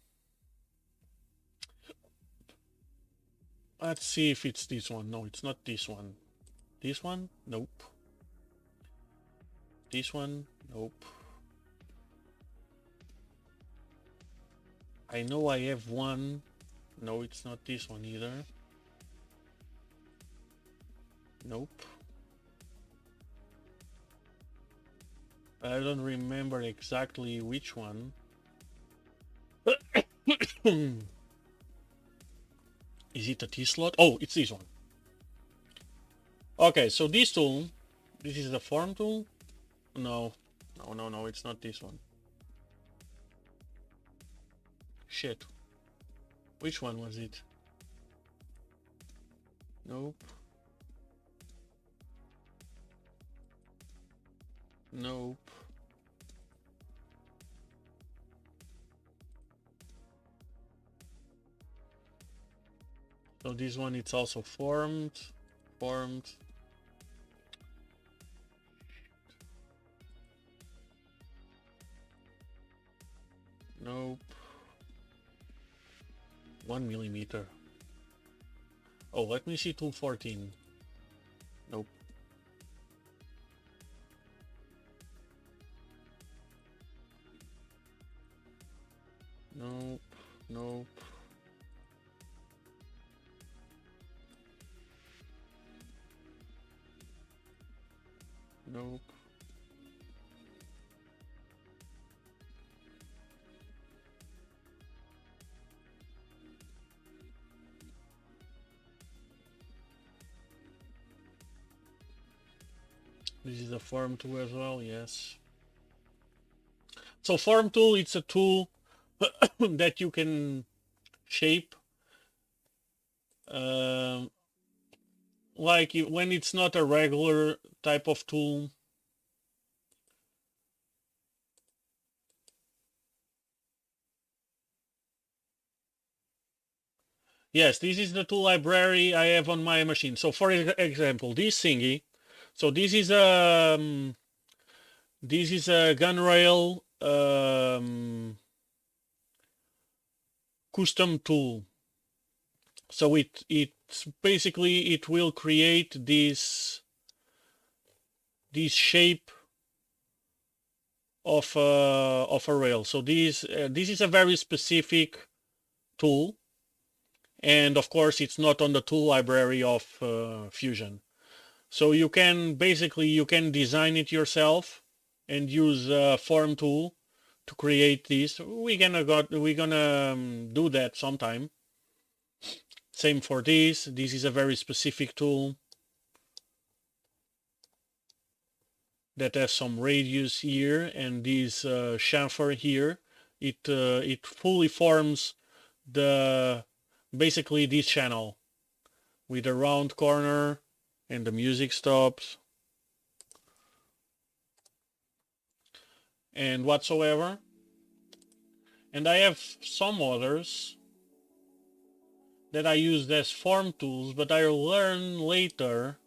Let's see if it's this one. No, it's not this one. This one? Nope. This one? Nope. I know I have one. No, it's not this one either. Nope. I don't remember exactly which one. Is it a T-slot? Oh, it's this one. Okay, so this tool, this is the form tool? No, it's not this one. Shit. Which one was it? Nope. Nope. So this one, it's also formed. Nope. 1 millimeter. Oh, let me see tool 14. Nope. Nope. Nope. Nope. This is a form tool as well, yes. So form tool, it's a tool that you can shape. Like when it's not a regular type of tool. Yes, this is the tool library I have on my machine. So for example, this thingy. So this is a gunrail custom tool. So it's basically it will create this shape of a rail. So this is a very specific tool, and of course it's not on the tool library of Fusion. So you can basically design it yourself and use a form tool to create this. We're gonna do that sometime. Same for this. This is a very specific tool that has some radius here, and this chamfer here. It fully forms basically this channel with a round corner, and the music stops and whatsoever. And I have some others that I used as form tools, but I learned later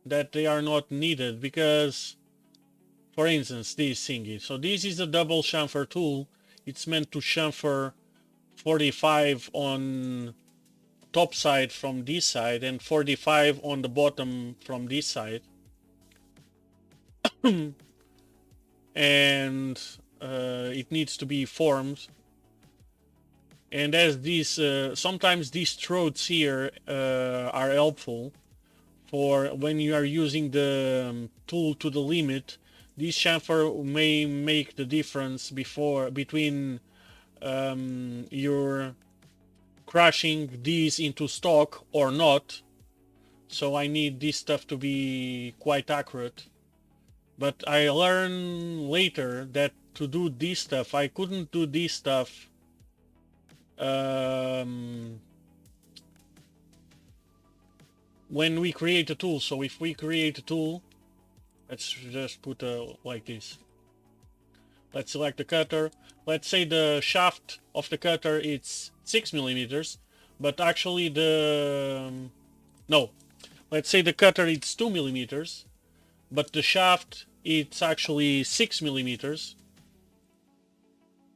that they are not needed because, for instance, this thingy. So this is a double chamfer tool. It's meant to chamfer 45 on top side from this side and 45 on the bottom from this side. And it needs to be formed. And as these, sometimes these throats here are helpful for when you are using the tool to the limit. This chamfer may make the difference between you're crashing these into stock or not. So I need this stuff to be quite accurate. But I learned later that to do this stuff, I couldn't do this stuff when we create a tool. So if we create a tool, let's just put like this. Let's select the cutter. Let's say the shaft of the cutter is 6 millimeters, but actually no. Let's say the cutter is 2 millimeters, but the shaft it's actually 6 millimeters.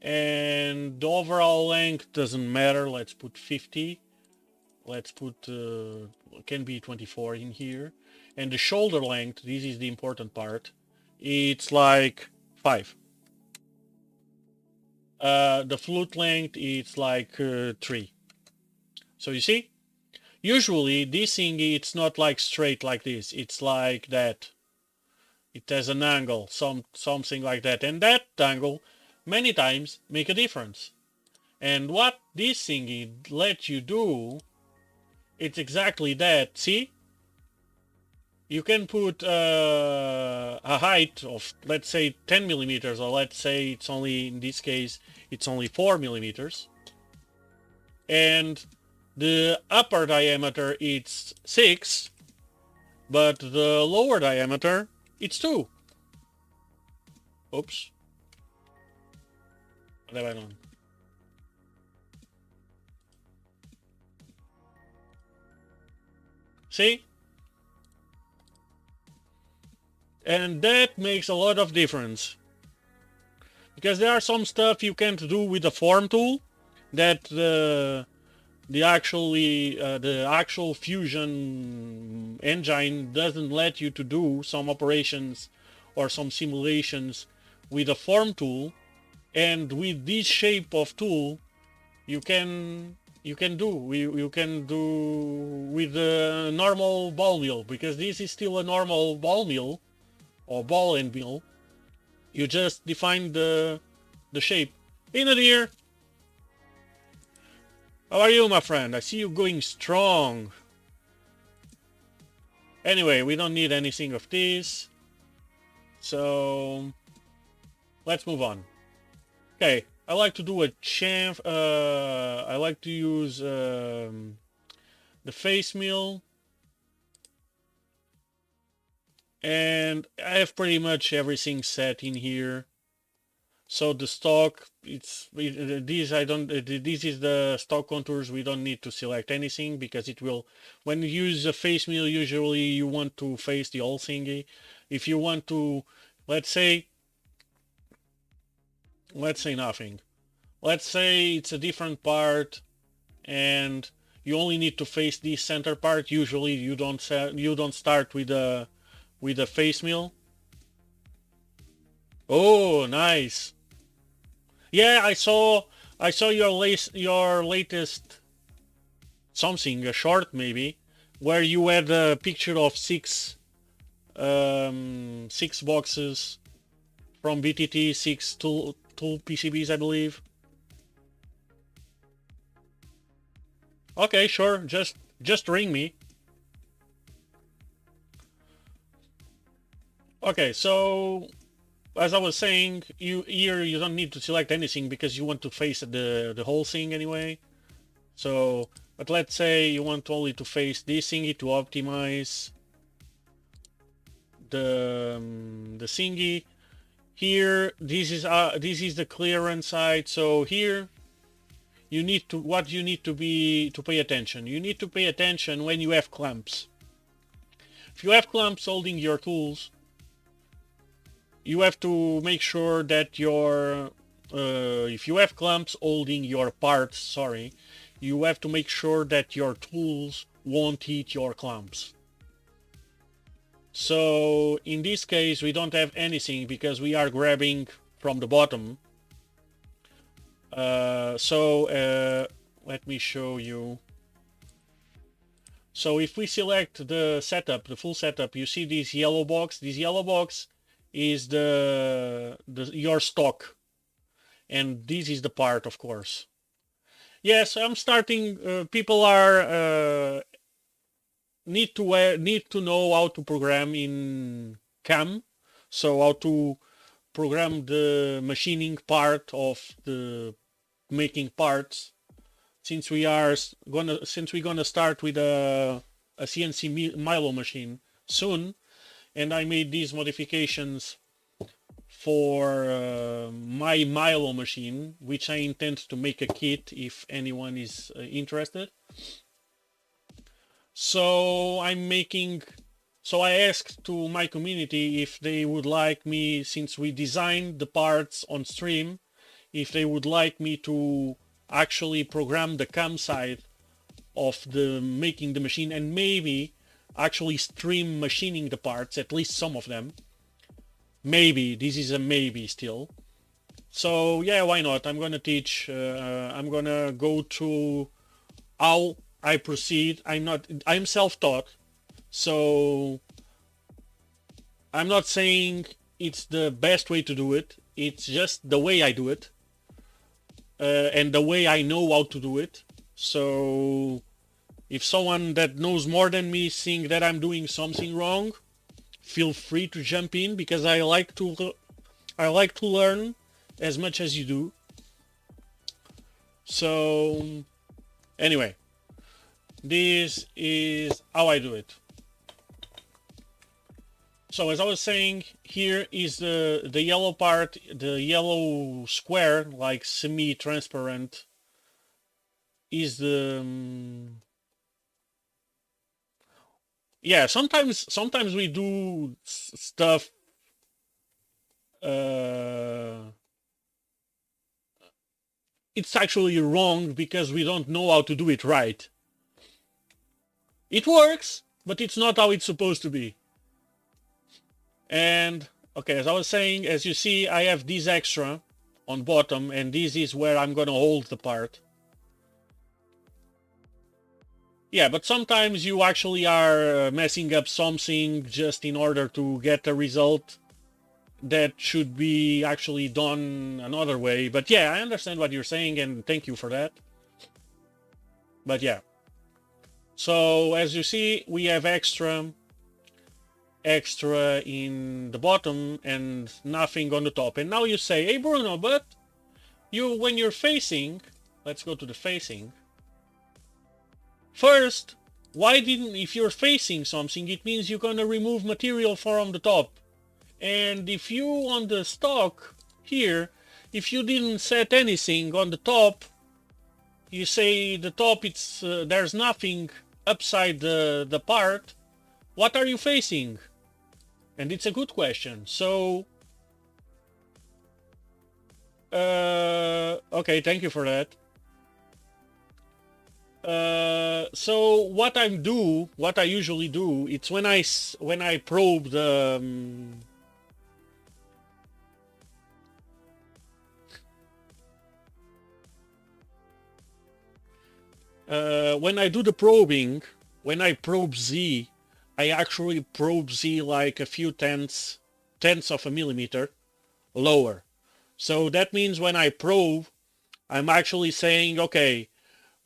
And the overall length doesn't matter. Let's put 50. Let's put can be 24 in here. And the shoulder length, this is the important part, it's like 5. The flute length it's like 3. So you see, usually this thing it's not like straight like this, it's like that. It has an angle, something like that, and that angle many times make a difference. And what this thingy lets you do, it's exactly that. See, you can put a height of, let's say, 10 millimeters, or let's say it's only, in this case, it's only 4 millimeters. And the upper diameter it's 6, but the lower diameter it's 2. Oops. What have I done? See? And that makes a lot of difference. Because there are some stuff you can't do with the form tool that the actual Fusion engine doesn't let you to do some operations or some simulations with a form tool, and with this shape of tool you can do with the normal ball mill, because this is still a normal ball mill or ball and mill. You just define the shape. In here. How are you, my friend? I see you going strong. Anyway, we don't need anything of this, so let's move on. Okay, I like to do a chamf. I like to use the face mill, and I have pretty much everything set in here. So the stock, this is the stock contours. We don't need to select anything because it will, when you use a face mill, usually you want to face the whole thingy. If you want to, let's say nothing. Let's say it's a different part and you only need to face this center part. Usually you don't start with a face mill. Oh, nice. Yeah, I saw your latest something, a short maybe, where you had a picture of six boxes from BTT, 6 tool PCBs, I believe. Okay, sure, just ring me. Okay, so as I was saying, you don't need to select anything because you want to face the whole thing anyway. So, but let's say you want only to face this thingy to optimize the thingy. Here, this is the clearance side. So here, you need to pay attention. You need to pay attention when you have clamps. If you have clamps holding your tools, you have to make sure that your if you have clamps holding your parts, sorry, you have to make sure that your tools won't hit your clamps. So in this case we don't have anything because we are grabbing from the bottom. Let me show you. So if we select the setup, the full setup, you see this yellow box. This yellow box is your stock, and this is the part, of course. Yes, I'm starting. People are need to know how to program in CAM, so how to program the machining part of the making parts. Since we're gonna start with a CNC Milo machine soon, and I made these modifications for my Milo machine, which I intend to make a kit if anyone is interested. So I asked to my community if they would like me, since we designed the parts on stream, if they would like me to actually program the CAM side of the making the machine and maybe actually stream machining the parts, at least some of them. Maybe, this is a maybe still. So yeah, why not? I'm gonna teach, I'm gonna go to how I proceed. I'm self-taught, so I'm not saying it's the best way to do it. It's just the way I do it, and the way I know how to do it. So if someone that knows more than me think that I'm doing something wrong, feel free to jump in, because I like to learn as much as you do. So anyway, this is how I do it. So as I was saying, here is the yellow part, the yellow square, like semi-transparent, is the yeah, sometimes we do stuff it's actually wrong because we don't know how to do it right. It works, but it's not how it's supposed to be. And okay, as I was saying, as you see, I have this extra on bottom, and this is where I'm gonna hold the part. Yeah, but sometimes you actually are messing up something just in order to get a result that should be actually done another way. But yeah, I understand what you're saying, and thank you for that. But yeah. So as you see, we have extra in the bottom and nothing on the top. And now you say, hey Bruno, but when you're facing, let's go to the facing. First, if you're facing something, it means you're gonna remove material from the top. And if you on the stock here, if you didn't set anything on the top, you say the top, it's there's nothing upside the part, what are you facing? And it's a good question. So okay, thank you for that. So what I usually do, it's when I probe the when I do the probing, when I probe Z, I actually probe Z like a few tenths of a millimeter lower. So that means when I probe, I'm actually saying, okay,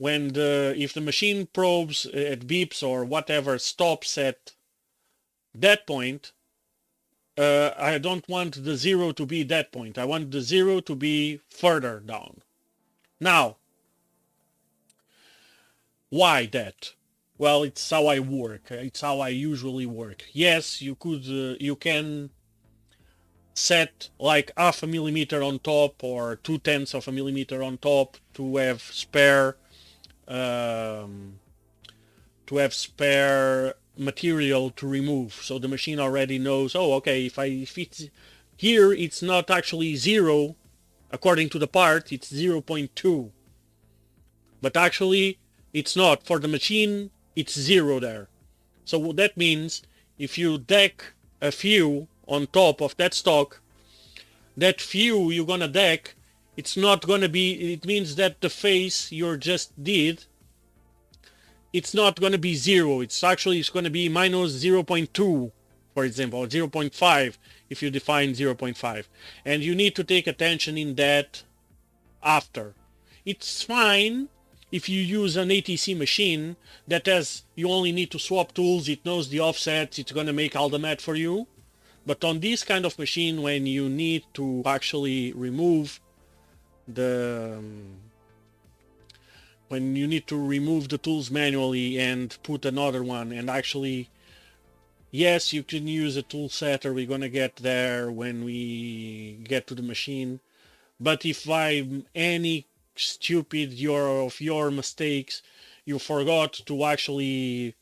if the machine probes, it beeps or whatever, stops at that point, I don't want the 0 to be that point. I want the 0 to be further down. Now, why that? Well, it's how I work. It's how I usually work. Yes, you can set like half a millimeter on top or 2/10 of a millimeter on top to have spare material to remove, so the machine already knows, oh okay, if it's here, it's not actually 0 according to the part, it's 0.2, but actually it's not. For the machine, it's 0 there. So that means if you deck a few on top of that stock, that few you're gonna deck, it's not gonna be, it means that the face you just did, it's not gonna be 0. It's gonna be minus 0.2, for example, or 0.5 if you define 0.5. And you need to take attention in that after. It's fine if you use an ATC machine that you only need to swap tools, it knows the offsets, it's gonna make all the math for you. But on this kind of machine, when you need to actually remove the tools manually and put another one, and actually, yes, you can use a tool setter, we're gonna get there when we get to the machine. But if I'm any stupid of your mistakes, you forgot to actually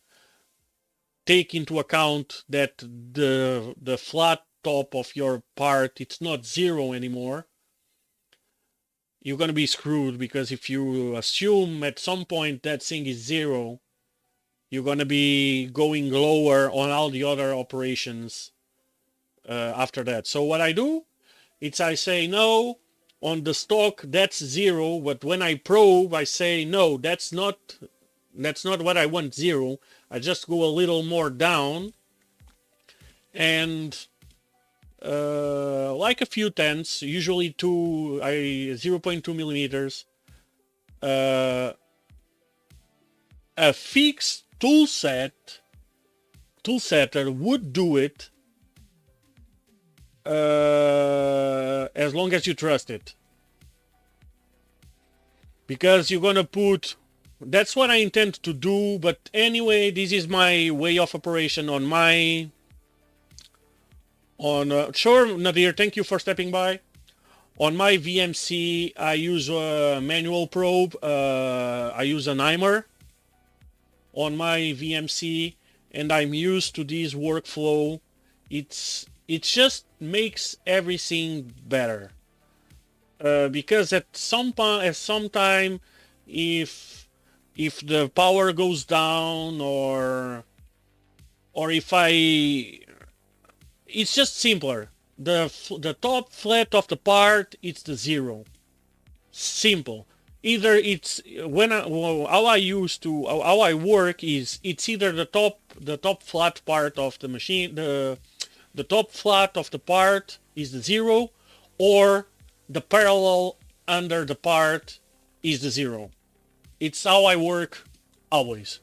take into account that the flat top of your part, it's not 0 anymore, you're gonna be screwed, because if you assume at some point that thing is 0, you're gonna be going lower on all the other operations after that. So what I do, I say, no, on the stock that's 0, but when I probe, I say, no, that's not what I want, 0. I just go a little more down, and like a few tenths, usually 0.2 millimeters. A fixed tool setter would do it, as long as you trust it, because you're gonna put, that's what I intend to do. But anyway, this is my way of operation on my sure, Nadir, thank you for stepping by. On my VMC, I use a manual probe. I use an Eimer on my VMC, and I'm used to this workflow. It just makes everything better. because at some time, if the power goes down, or if it's just simpler. The top flat of the part, it's the 0. Simple. Either it's how I work is, it's either the top flat part of the machine, the top flat of the part is the 0, or the parallel under the part is the 0. It's how I work always.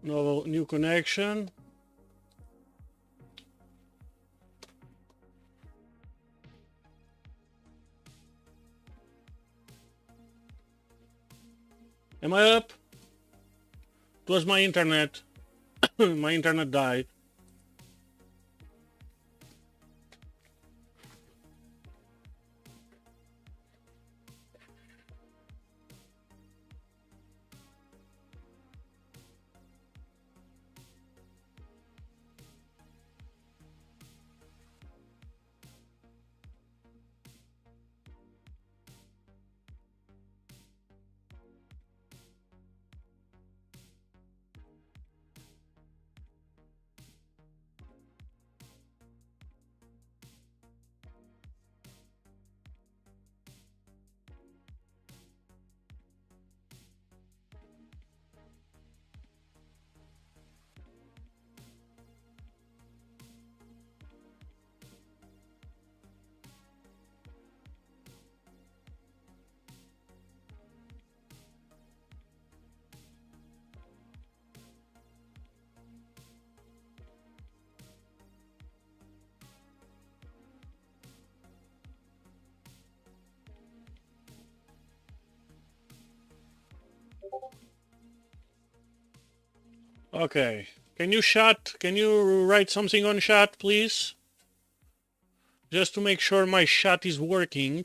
No new connection. Am I up? It was my internet. My internet died. Okay. Can you write something on chat, please? Just to make sure my chat is working.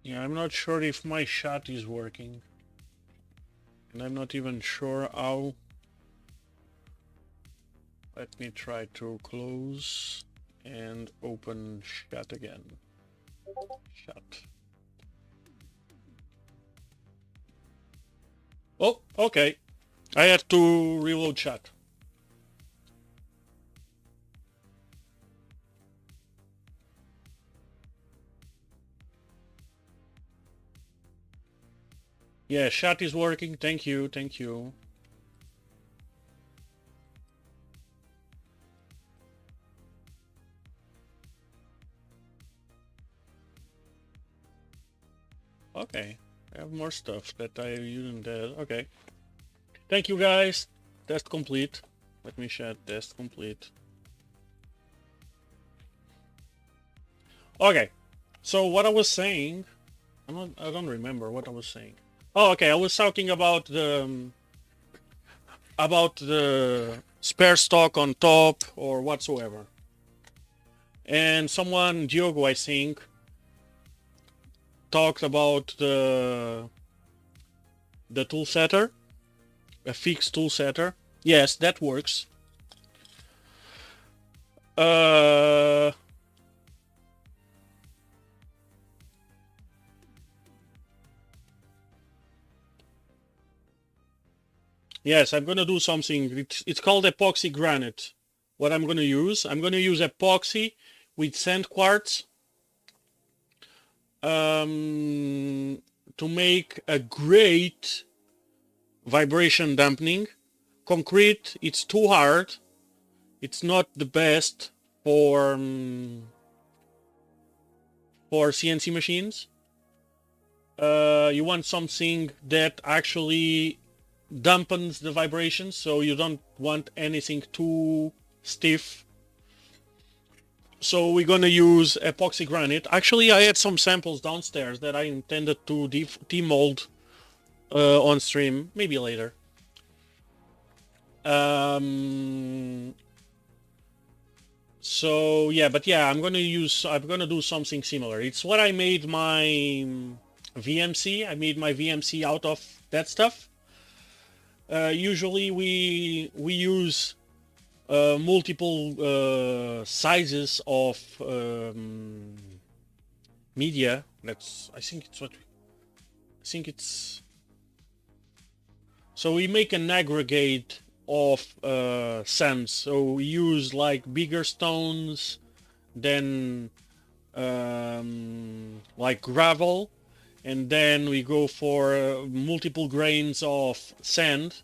Yeah, I'm not sure if my chat is working. And I'm not even sure how. Let me try to close and open chat again. Chat. Oh, okay. I had to reload chat. Yeah, chat is working. Thank you, thank you. Okay, I have more stuff that I didn't add. Okay. Thank you guys. Test complete. Let me chat. Test complete. Okay. So what I was saying, I don't remember what I was saying. Oh, okay. I was talking about the spare stock on top or whatsoever. And someone, Diogo, I think, talked about the tool setter, a fixed tool setter. Yes, that works. Yes, I'm gonna do something. It's called epoxy granite. What I'm gonna use epoxy with sand quartz to make a great vibration dampening. Concrete, it's too hard. It's not the best for CNC machines. You want something that actually dampens the vibrations, so you don't want anything too stiff. So we're gonna use epoxy granite. Actually, I had some samples downstairs that I intended to demold on stream, maybe later. So yeah, but yeah, I'm gonna do something similar. It's what I made my VMC. I made my VMC out of that stuff. Usually we use multiple sizes of media. I think it's so we make an aggregate of sands. So we use like bigger stones than like gravel, and then we go for multiple grains of sand.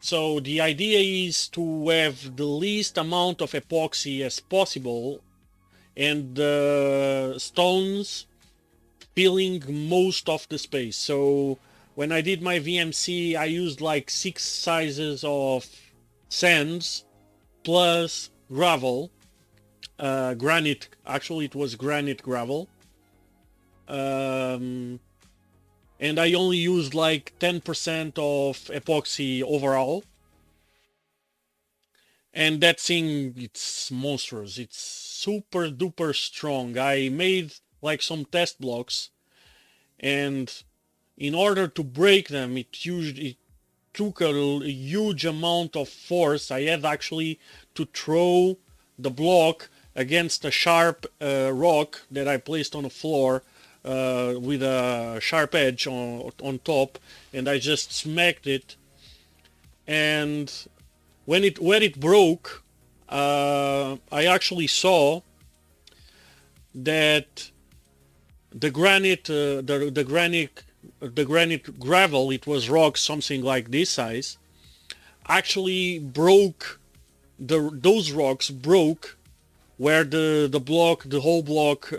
So the idea is to have the least amount of epoxy as possible, and the stones filling most of the space. So when I did my VMC, I used like 6 sizes of sands plus gravel, granite. Actually, it was granite gravel. And I only used like 10% of epoxy overall. And that thing, it's monstrous. It's super duper strong. I made like some test blocks, and in order to break them, it took a huge amount of force. I had actually to throw the block against a sharp rock that I placed on the floor with a sharp edge on top, and I just smacked it. And when it broke, I actually saw that the granite gravel, it was rock something like this size, actually broke. Those rocks broke where the whole block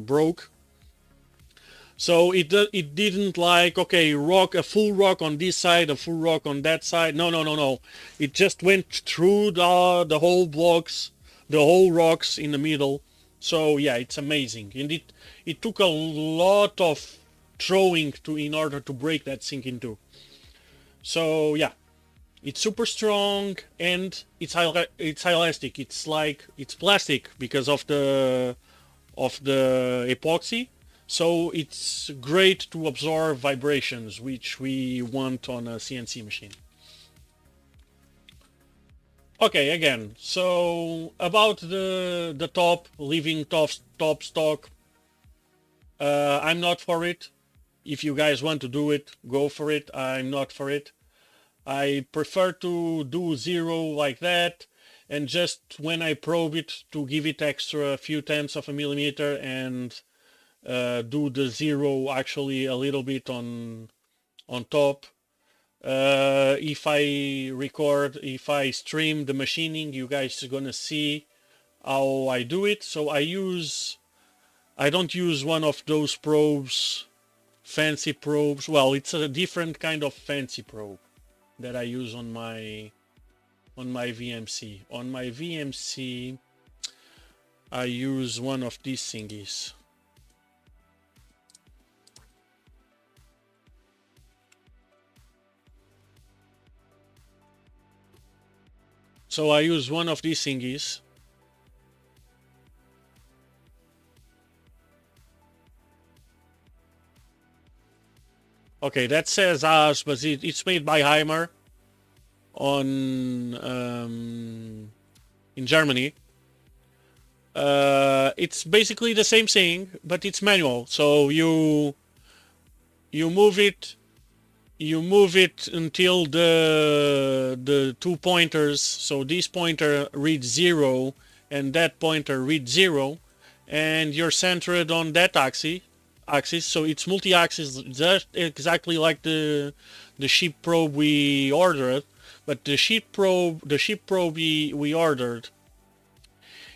broke. So it didn't like, okay, a full rock on this side, a full rock on that side. No. It just went through the whole blocks, the whole rocks in the middle. So yeah, it's amazing. And it took a lot of throwing in order to break that thing in two. So yeah, it's super strong, and it's elastic. It's plastic because of the epoxy. So it's great to absorb vibrations, which we want on a CNC machine. Okay, again, so about the top, leaving top stock, I'm not for it. If you guys want to do it, go for it. I'm not for it. I prefer to do zero like that, and just when I probe it, to give it extra few tenths of a millimeter, and do the zero actually a little bit on top. If I stream the machining, you guys are gonna see how I do it. So I don't use one of those probes, fancy probes. Well, it's a different kind of fancy probe that I use on my VMC. On my VMC, I use one of these thingies. So I use one of these thingies. Okay, that says ours, but it's made by Heimer in Germany. It's basically the same thing, but it's manual. So you move it until the 2 pointers. So this pointer reads 0 and that pointer reads 0, and you're centered on that axis. So it's multi-axis, just exactly like the ship probe we ordered. But the ship probe we ordered,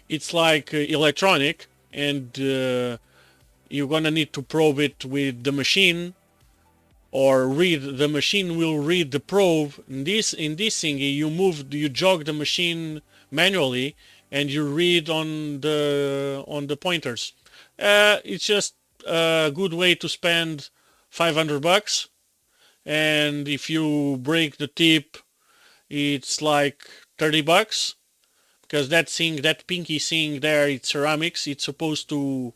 it's like electronic, and you're gonna need to probe it with the machine. or read, the machine will read the probe. In this thingy, you jog the machine manually, and you read on the pointers. It's just a good way to spend $500, and if you break the tip, it's like $30, because that pinky thing there, it's ceramics. It's supposed to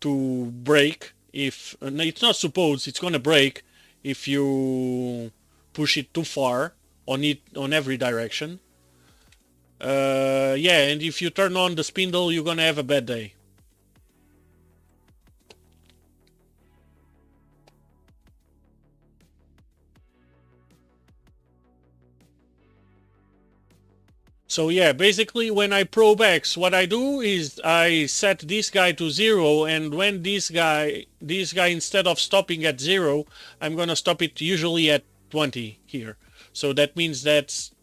break if no, it's not supposed, it's gonna break if you push it too far on every direction. Yeah, and if you turn on the spindle, you're gonna have a bad day. So yeah, basically when I probe X, what I do is I set this guy to 0, and when this guy instead of stopping at 0, I'm gonna stop it usually at 20 here. So that means that's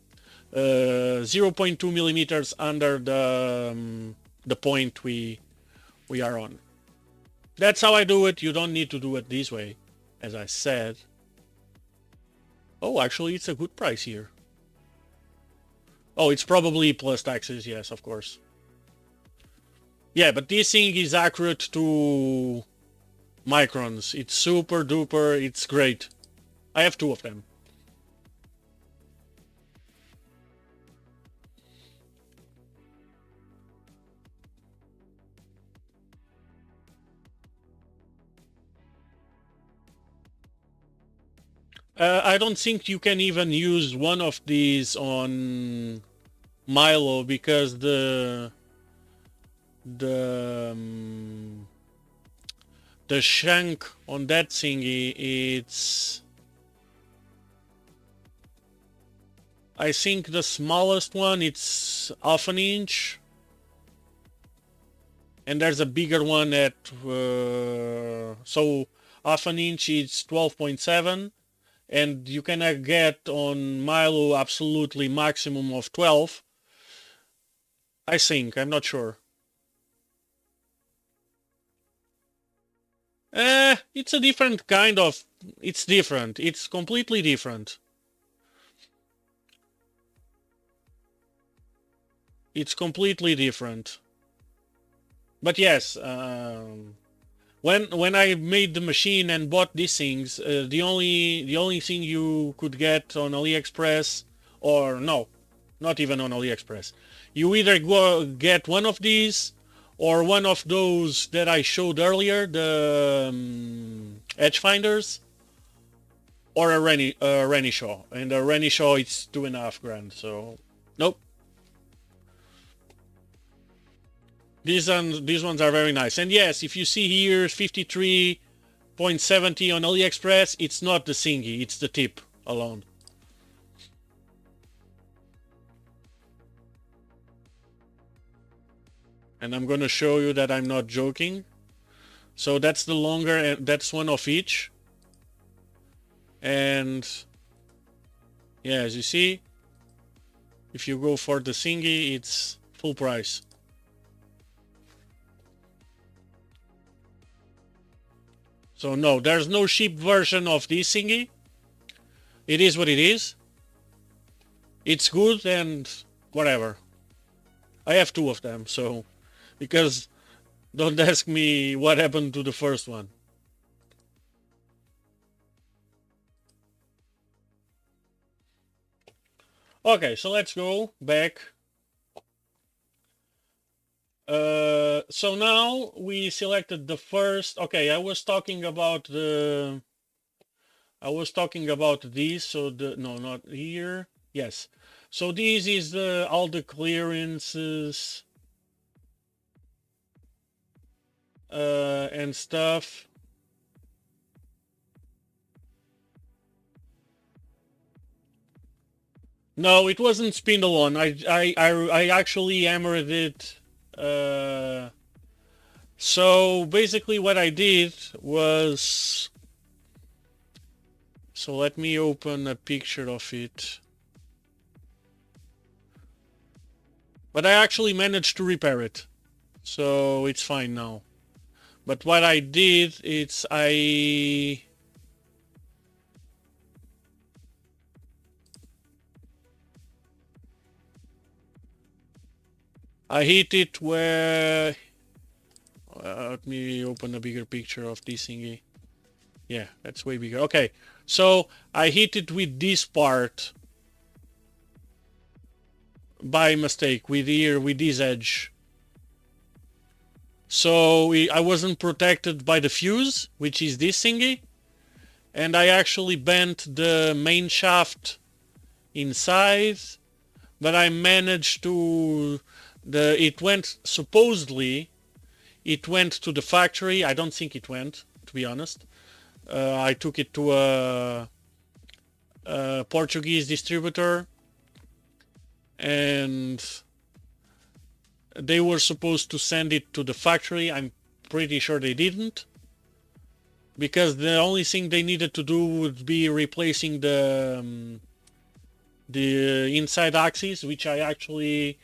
0.2 millimeters under the point we are on. That's how I do it. You don't need to do it this way, as I said. Oh, actually, it's a good price here. Oh, it's probably plus taxes, yes, of course. Yeah, but this thing is accurate to microns. It's super duper, it's great. I have 2 of them. I don't think you can even use one of these on Milo, because the shank on that thingy, it's, I think the smallest one, it's half an inch, and there's a bigger one at so half an inch is 12.7, and you can get on Milo absolutely maximum of 12. I think, I'm not sure. It's a different kind of, it's different. It's completely different. It's completely different. But yes, when I made the machine and bought these things, the only thing you could get on AliExpress, or no, not even on AliExpress, you either go get one of these or one of those that I showed earlier, the edge finders, or a Renishaw, and a Renishaw it's $2,500. So nope. These ones are very nice. And yes, if you see here 53.70 on AliExpress, it's not the thingy, it's the tip alone. And I'm going to show you that I'm not joking. So that's the longer, and that's one of each. And yeah, as you see, if you go for the thingy, it's full price. So no, there's no cheap version of this thingy. It is what it is. It's good and whatever. I have 2 of them, so, because don't ask me what happened to the first one. Okay, so let's go back. So now we selected the first. Okay, I was talking about this. So no, not here. Yes. So this is all the clearances and stuff. No, it wasn't spindle on. I actually hammered it. So basically what I did was, so let me open a picture of it. But I actually managed to repair it, so it's fine now. But what I did is I I hit it where... let me open a bigger picture of this thingy. Yeah, that's way bigger. Okay, so I hit it with this part by mistake, with here, with this edge. So I wasn't protected by the fuse, which is this thingy, and I actually bent the main shaft inside, but I managed to... It went, supposedly, it went to the factory. I don't think it went, to be honest. I took it to a Portuguese distributor, and they were supposed to send it to the factory. I'm pretty sure they didn't, because the only thing they needed to do would be replacing the inside axis, which I actually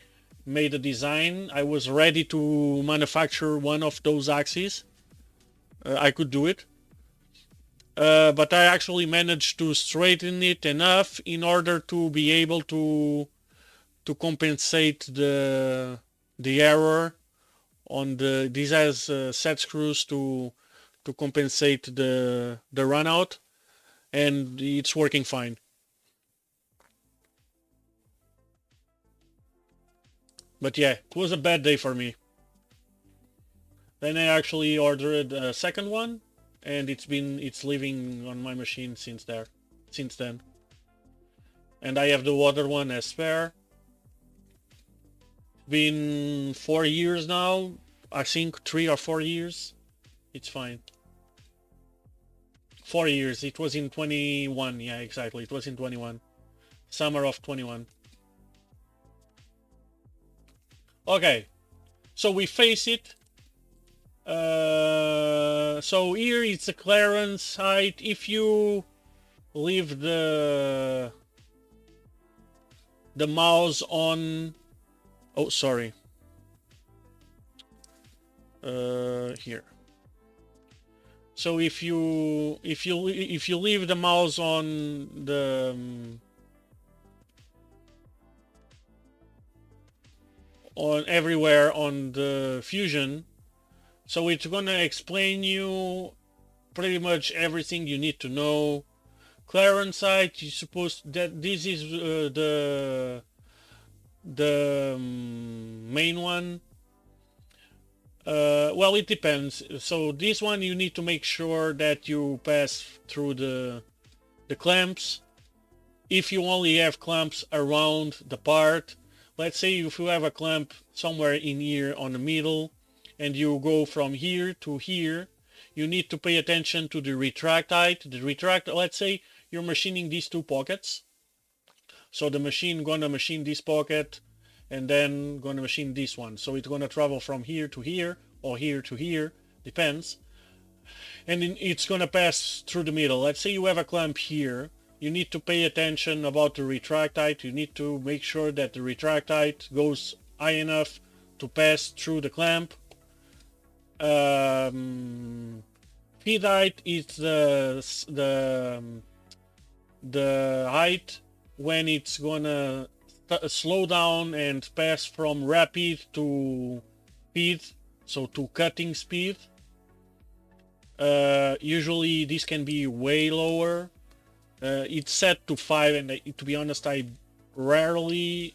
made a design. I was ready to manufacture one of those axes. I could do it. But I actually managed to straighten it enough in order to be able to compensate the error on the... This has set screws to compensate the run out, and it's working fine. But yeah, it was a bad day for me. Then I actually ordered a second one, and it's living on my machine since then. And I have the other one as spare. Been 4 years now, I think 3 or 4 years. It's fine. 4 years. It was in 21. Yeah, exactly. It was in 21. Summer of 21. Okay, so we face it. So here it's the clearance height. If you leave the mouse on... Oh, sorry. Here. So if you leave the mouse on the on everywhere on the Fusion, so it's gonna explain you pretty much everything you need to know. Clearance height, you're supposed that this is the main one. Well, it depends. So this one you need to make sure that you pass through the clamps. If you only have clamps around the part, let's say if you have a clamp somewhere in here on the middle and you go from here to here, you need to pay attention to the retract height. The retract, let's say you're machining these two pockets. So the machine gonna machine this pocket and then gonna machine this one. So it's gonna travel from here to here or here to here, depends. And it's gonna pass through the middle. Let's say you have a clamp here. You need to pay attention about the retract height. You need to make sure that the retract height goes high enough to pass through the clamp. Feed height is the height when it's gonna slow down and pass from rapid to speed, so to cutting speed. Usually this can be way lower. It's set to 5, and to be honest, I rarely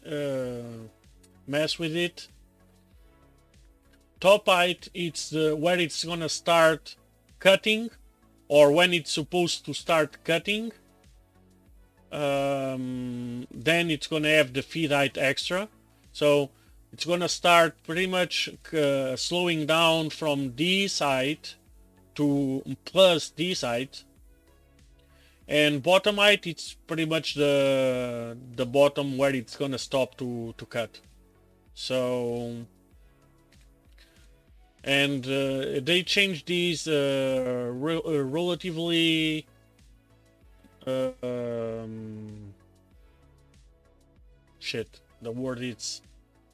mess with it. Top height, it's where it's gonna start cutting, or when it's supposed to start cutting. Then it's gonna have the feed height extra, so it's gonna start pretty much slowing down from this height to plus this height. And bottom height, it's pretty much the bottom where it's gonna stop to cut. So, and they changed these relatively shit. The word is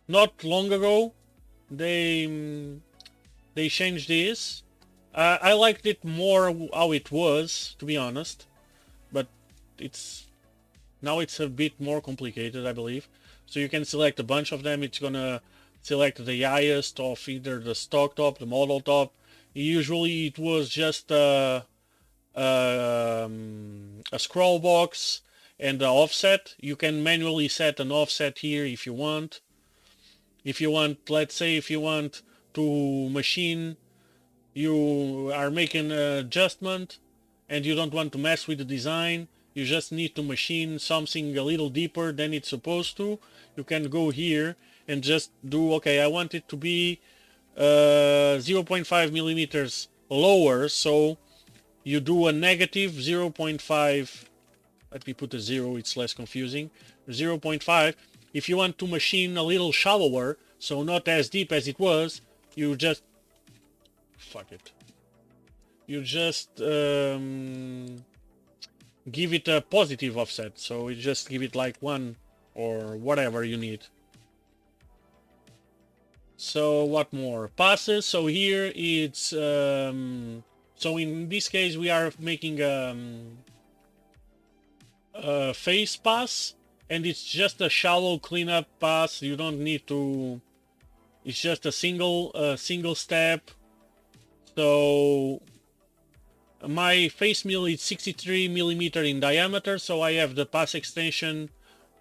not long ago. They changed this. I liked it more how it was, to be honest. But now it's a bit more complicated, I believe. So you can select a bunch of them. It's gonna select the highest of either the stock top, the model top. Usually it was just a scroll box and the offset. You can manually set an offset here if you want. If you want, let's say if you want to machine, you are making an adjustment and you don't want to mess with the design, you just need to machine something a little deeper than it's supposed to, you can go here and just do, okay, I want it to be 0.5 millimeters lower, so you do a negative 0.5, let me put a 0, it's less confusing, 0.5. If you want to machine a little shallower, so not as deep as it was, you just fuck it. You just give it a positive offset, so you just give it like 1 or whatever you need. So what more? Passes. So here it's so in this case we are making a face pass, and it's just a shallow cleanup pass. You don't need to. It's just a single step. So my face mill is 63 millimeter in diameter, so I have the pass extension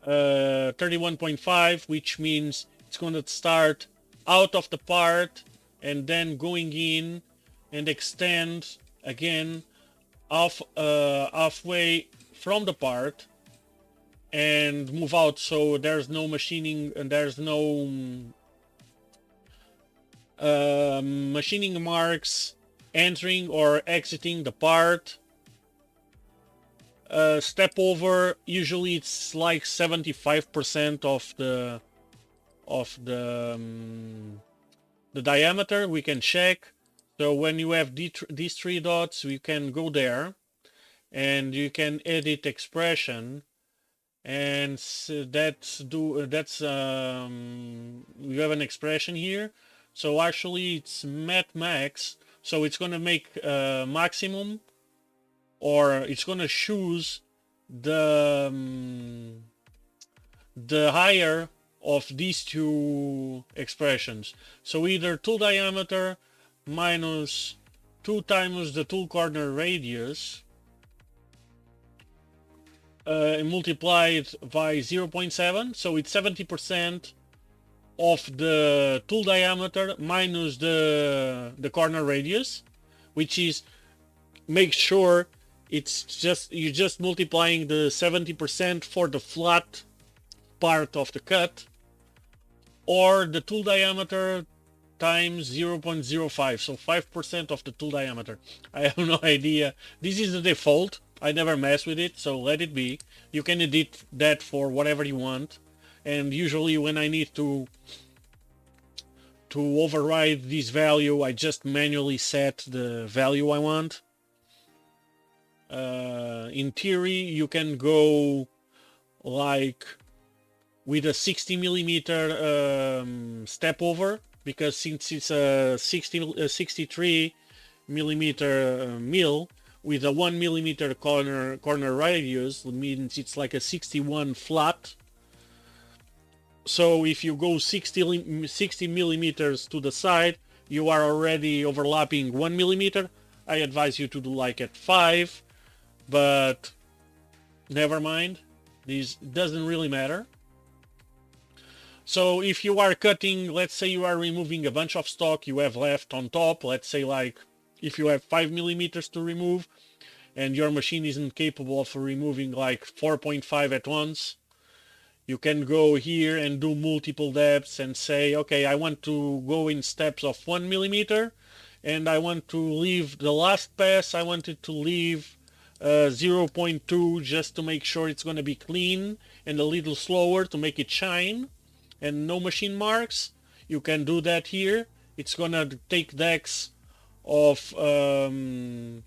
31.5, which means it's going to start out of the part and then going in and extend again halfway from the part and move out, so there's no machining and there's no machining marks entering or exiting the part. Step over, usually it's like 75% of the diameter. We can check. So when you have these 3 dots, we can go there and you can edit expression, and we have an expression here. So actually it's max, so it's gonna make maximum, or it's gonna choose the higher of these 2 expressions. So either tool diameter minus 2 times the tool corner radius multiplied by 0.7, so it's 70% of the tool diameter minus the corner radius, which is, make sure it's you're just multiplying the 70% for the flat part of the cut, or the tool diameter times 0.05, so 5% of the tool diameter. I have no idea. This is the default. I never mess with it, so let it be. You can edit that for whatever you want, and usually when I need to override this value, I just manually set the value I want. In theory, you can go like with a 60 millimeter step over, because since it's a 63 millimeter mill with a 1 millimeter corner radius, means it's like a 61 flat. So if you go 60 millimeters to the side, you are already overlapping 1 millimeter. I advise you to do like at 5, but never mind. This doesn't really matter. So if you are cutting, let's say you are removing a bunch of stock you have left on top, let's say like if you have 5 millimeters to remove and your machine isn't capable of removing like 4.5 at once, you can go here and do multiple depths and say, okay, I want to go in steps of 1 millimeter, and I want to leave the last pass, I want it to leave 0.2 just to make sure it's going to be clean, and a little slower to make it shine, and no machine marks. You can do that here. It's going to take decks of 1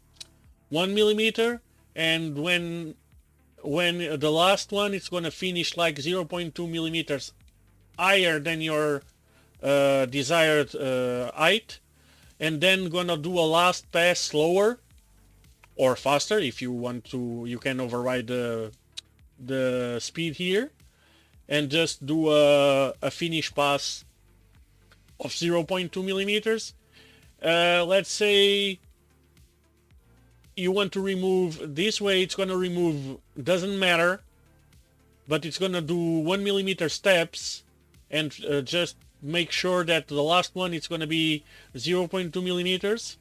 millimeter, and when the last one, it's going to finish like 0.2 millimeters higher than your desired height, and then gonna do a last pass slower or faster. If you want to, you can override the speed here and just do a finish pass of 0.2 millimeters. Let's say you want to remove this way, it's going to remove, doesn't matter, but it's going to do 1 millimeter steps, and just make sure that the last one is going to be 0.2 millimeters.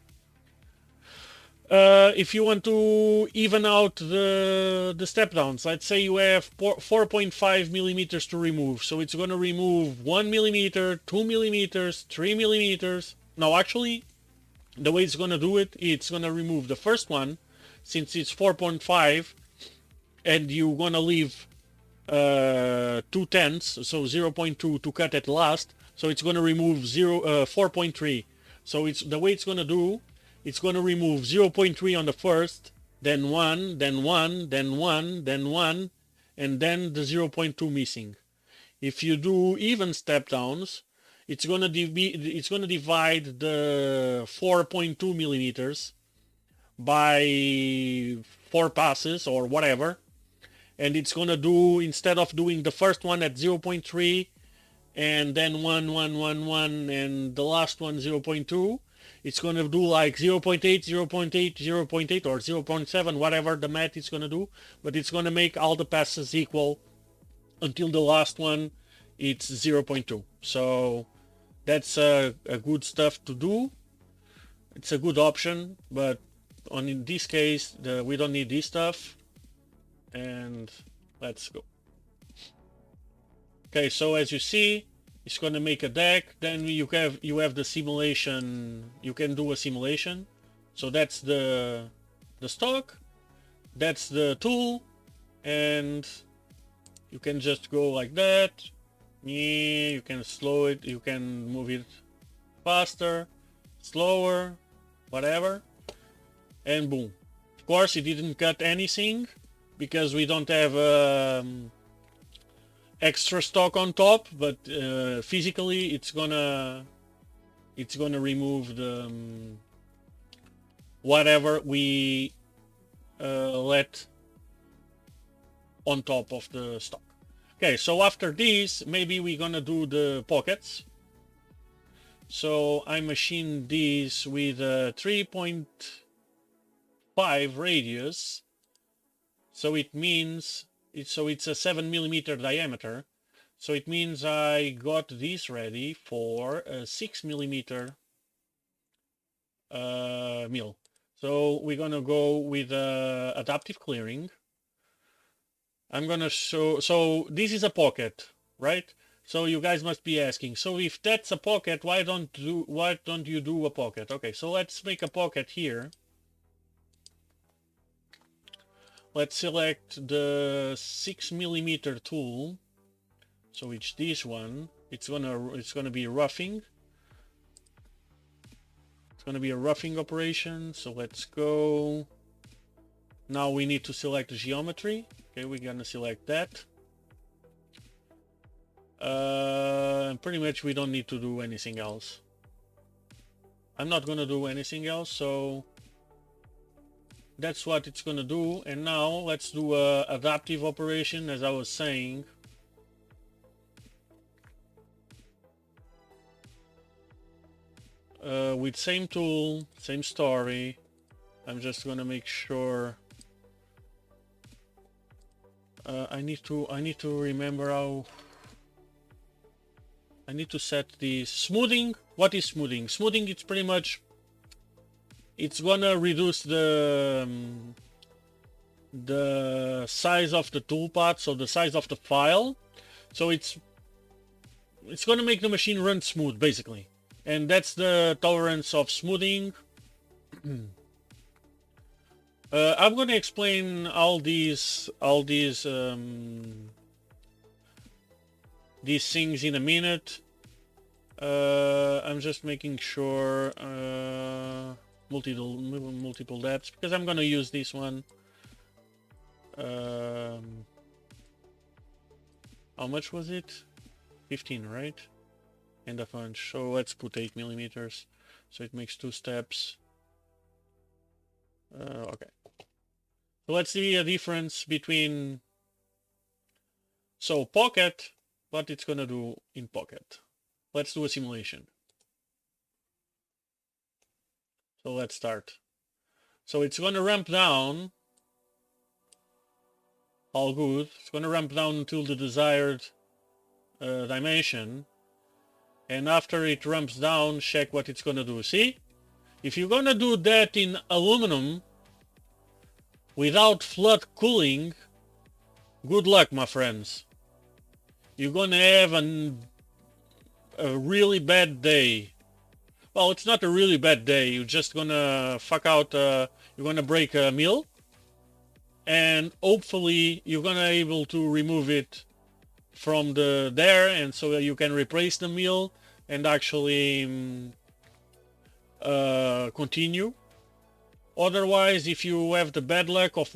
If you want to even out the step downs, let's say you have 4.5 millimeters to remove, so it's going to remove 1 millimeter, 2 millimeters, 3 millimeters. No, actually, the way it's going to do it, it's going to remove the first one, since it's 4.5, and you're going to leave 2/10, so 0.2 to cut at last, so it's going to remove 4.3. So it's the way it's going to do, it's going to remove 0.3 on the first, then 1, then 1, then 1, then 1, and then the 0.2 missing. If you do even step downs, it's going to divide the 4.2 millimeters by 4 passes or whatever, and it's going to do, instead of doing the first one at 0.3 and then 1, 1, 1, 1, and the last one 0.2, it's going to do like 0.8, 0.8, 0.8, or 0.7, whatever the math is going to do, but it's going to make all the passes equal until the last one it's 0.2. So that's a good stuff to do. It's a good option, but in this case we don't need this stuff. And let's go. Okay, so as you see, it's going to make a deck. Then you have the simulation. You can do a simulation. So that's the stock, that's the tool, and you can just go like that. You can slow it, you can move it faster, slower, whatever, and boom. Of course, it didn't cut anything because we don't have extra stock on top, but physically it's gonna remove the whatever we let on top of the stock. Okay, so after this, maybe we're gonna do the pockets. So I machined this with a 3.5 radius. So it means it's a 7 millimeter diameter. So it means I got this ready for a 6 millimeter mill. So we're gonna go with adaptive clearing. I'm gonna show. So this is a pocket, right? So you guys must be asking, so if that's a pocket, why don't you do a pocket? Okay, so let's make a pocket here. Let's select the 6 millimeter tool. So it's this one. It's gonna be roughing. It's gonna be a roughing operation. So let's go. Now we need to select the geometry. Okay, we're gonna select that. Pretty much we don't need to do anything else. I'm not gonna do anything else, so that's what it's gonna do. And now let's do a adaptive operation, as I was saying. With same tool, same story. I'm just gonna make sure. I need to remember how. I need to set the smoothing. What is smoothing? Smoothing, it's pretty much, it's gonna reduce the size of the toolpath, so the size of the file. So it's gonna make the machine run smooth, basically. And that's the tolerance of smoothing. I'm gonna explain all these things in a minute. I'm just making sure multiple depths, because I'm gonna use this one. How much was it? 15, right? And a bunch. So let's put 8 millimeters. So it makes 2 steps. Okay. So let's see a difference between. So pocket, what it's gonna do in pocket. Let's do a simulation. So let's start. So it's going to ramp down. All good. It's going to ramp down until the desired dimension. And after it ramps down, check what it's going to do. See? If you're going to do that in aluminum without flood cooling, good luck, my friends. You're going to have a really bad day. Well, it's not a really bad day. You're just going to fuck out, you're going to break a mill. And hopefully you're going to be able to remove it from there, and so you can replace the mill and actually continue. Otherwise, if you have the bad luck of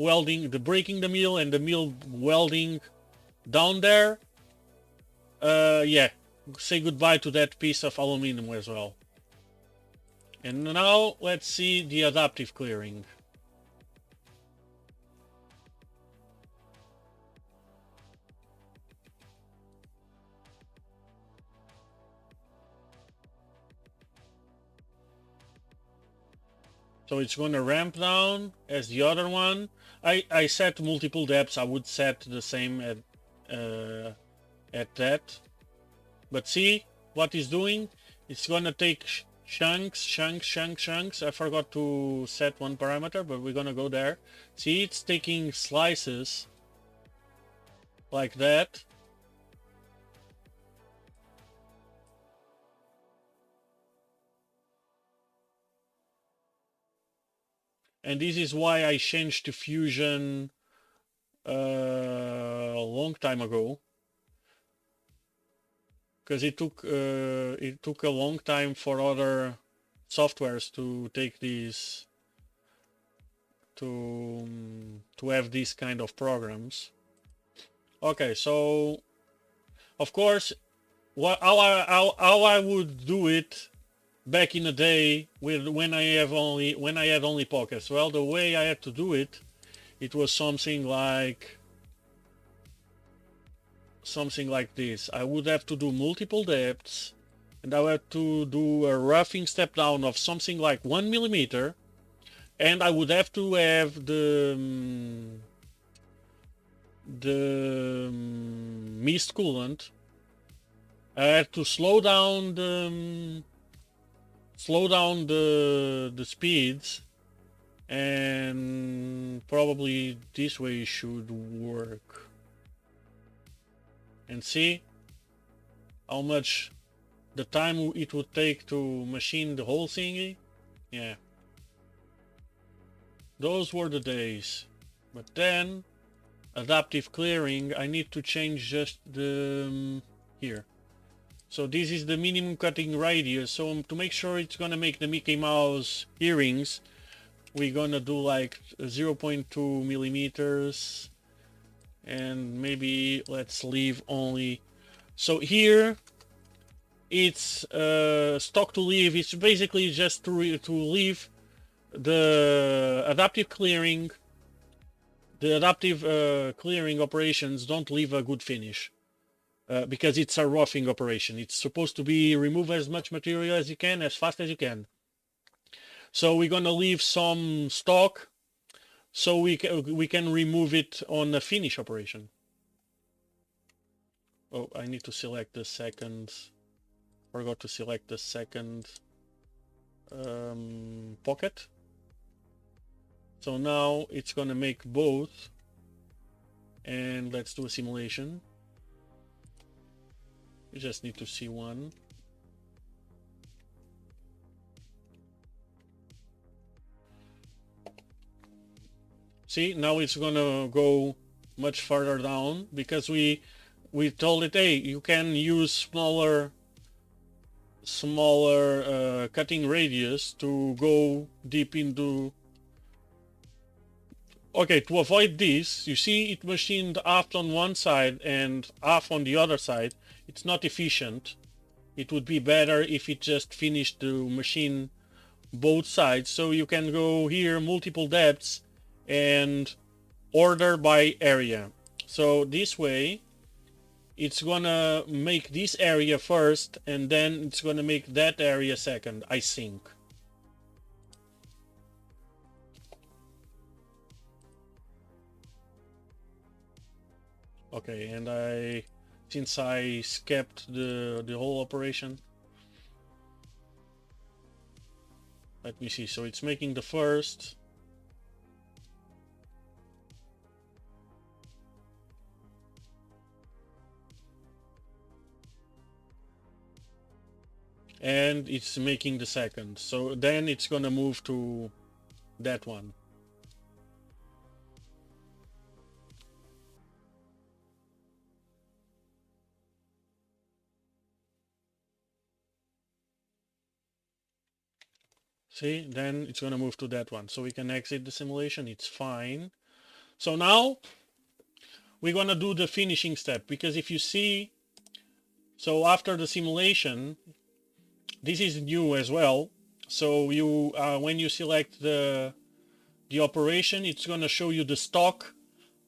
breaking the mill and the mill welding down there, yeah, say goodbye to that piece of aluminum as well. And now let's see the adaptive clearing. So it's going to ramp down as the other one. I set multiple depths. I would set the same at that. But see what it's doing? It's going to take chunks. I forgot to set one parameter, but we're going to go there. See, it's taking slices like that. And this is why I changed to Fusion a long time ago, because it took a long time for other softwares to take these to have these kind of programs. Okay, so of course, how I would do it back in the day when I had only pockets. Well, the way I had to do it, it was something like this. I would have to do multiple depths, and I would have to do a roughing step down of something like 1 millimeter, and I would have to have the mist coolant. I had to slow down the speeds, and probably this way should work. And see how much the time it would take to machine the whole thingy. Yeah, those were the days. But then adaptive clearing, I need to change just the here. So this is the minimum cutting radius. So to make sure it's gonna make the Mickey Mouse earrings, we're gonna do like 0.2 millimeters, and maybe let's leave only. So here it's stock to leave. It's basically just to leave the adaptive clearing. The adaptive clearing operations don't leave a good finish. Because it's a roughing operation. It's supposed to be remove as much material as you can, as fast as you can. So we're gonna leave some stock, so we can remove it on the finish operation. Oh, I need to select the second. Forgot to select the second pocket. So now it's gonna make both, and let's do a simulation. You just need to see one. See, now it's gonna go much farther down because we told it, hey, you can use smaller cutting radius to go deep into. Okay, to avoid this, you see it machined half on one side and half on the other side. It's not efficient. It would be better if it just finished the machine both sides. So you can go here, multiple depths, and order by area. So this way, it's gonna make this area first, and then it's gonna make that area second, I think. Okay, and since I skipped the whole operation, let me see. So it's making the first. And it's making the second. So then it's gonna move to that one. See, then it's gonna move to that one. So we can exit the simulation, it's fine. So now we're gonna do the finishing step, because if you see, so after the simulation, this is new as well. So you when you select the operation, it's gonna show you the stock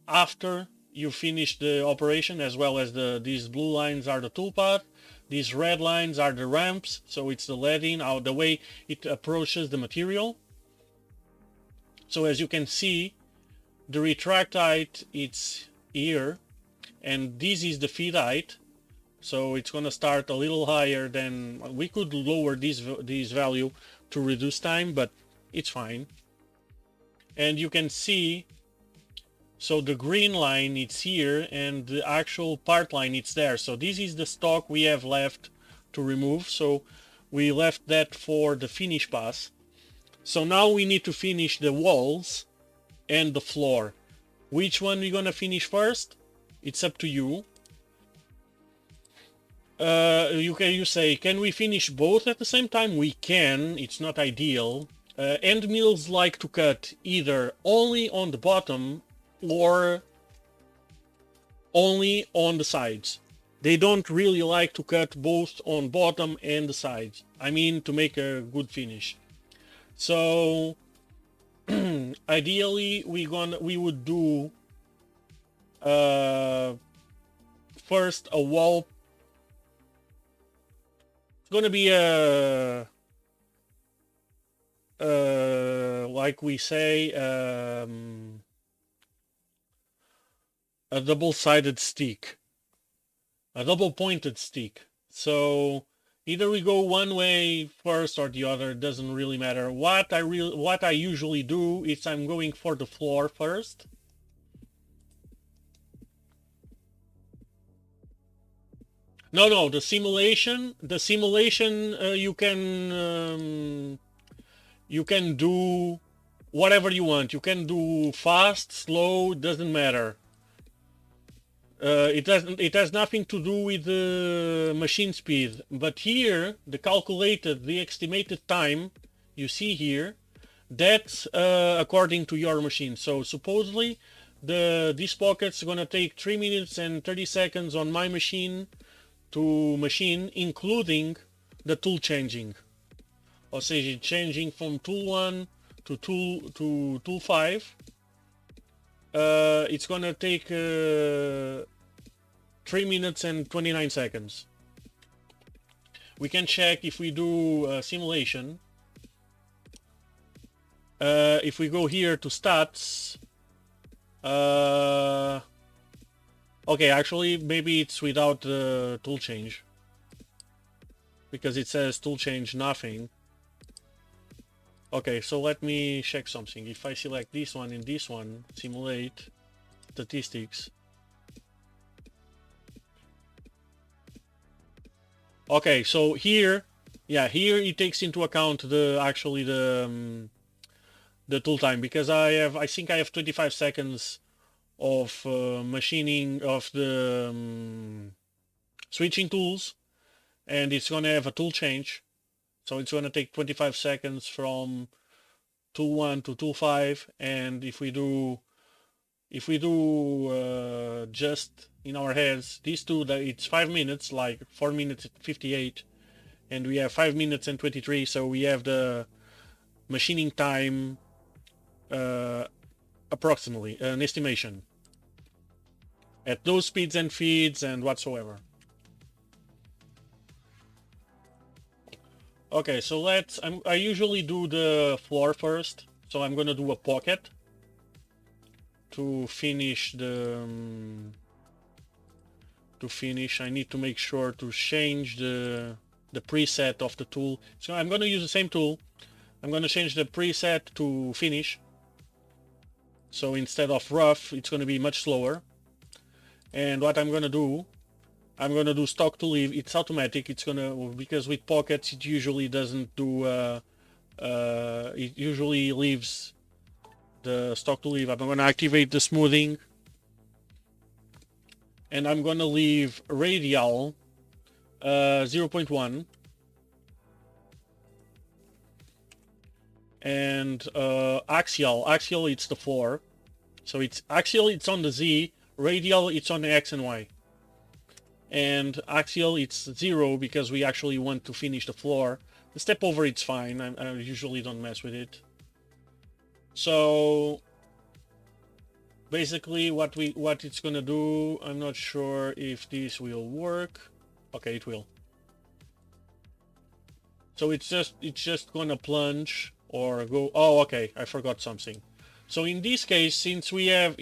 after you finish the operation, as well as these blue lines are the toolpath, these red lines are the ramps, so it's the leading, the way it approaches the material. So as you can see, the retract height, it's here, and this is the feed height. So it's going to start a little higher than, we could lower this value to reduce time, but it's fine. And you can see, so the green line, it's here, and the actual part line, it's there. So this is the stock we have left to remove. So we left that for the finish pass. So now we need to finish the walls and the floor. Which one we're gonna finish first? It's up to you. You say, can we finish both at the same time? We can. It's not ideal. End mills like to cut either only on the bottom or only on the sides. They don't really like to cut both on bottom and the sides. I mean, to make a good finish. So ideally we would do first a wall. It's gonna be a like we say, a double-sided stick, a double-pointed stick. So either we go one way first or the other, it doesn't really matter. What I usually do is I'm going for the floor first. No, the simulation you can do whatever you want. You can do fast, slow, doesn't matter. It has nothing to do with the machine speed. But here, the estimated time you see here, that's according to your machine. So supposedly, these pockets are gonna take 3 minutes and 30 seconds on my machine to machine, including the tool changing. Or say changing from tool 1 to tool 5. It's gonna take 3 minutes and 29 seconds. We can check if we do simulation. If we go here to stats, okay, actually maybe it's without the tool change, because it says tool change nothing. Okay, so let me check something. If I select this one and this one, simulate statistics. Okay, so here, yeah, here it takes into account the tool time, because I think I have 25 seconds of machining of the switching tools, and it's gonna have a tool change. So it's going to take 25 seconds from tool 1 to tool 5, and if we do just in our heads these two, that it's 5 minutes, like 4 minutes and 58, and we have 5 minutes and 23, so we have the machining time approximately, an estimation at those speeds and feeds and whatsoever. Okay, so I usually do the floor first, so I'm gonna do a pocket to finish the to finish, I need to make sure to change the preset of the tool. So I'm going to use the same tool. I'm going to change the preset to finish. So instead of rough, it's going to be much slower. And what I'm going to do, I'm going to do stock to leave. It's automatic. It's going to, because with pockets it usually doesn't do, it usually leaves the stock to leave. I'm going to activate the smoothing. And I'm going to leave radial 0.1. And axial it's the 4. So it's axial, it's on the Z. Radial, it's on the X and Y. And axial, it's 0 because we actually want to finish the floor. The step over, it's fine. I usually don't mess with it. So basically what it's gonna do, I'm not sure if this will work. Okay, it will. So it's just gonna plunge or go. Oh, okay, I forgot something. So in this case, since we have,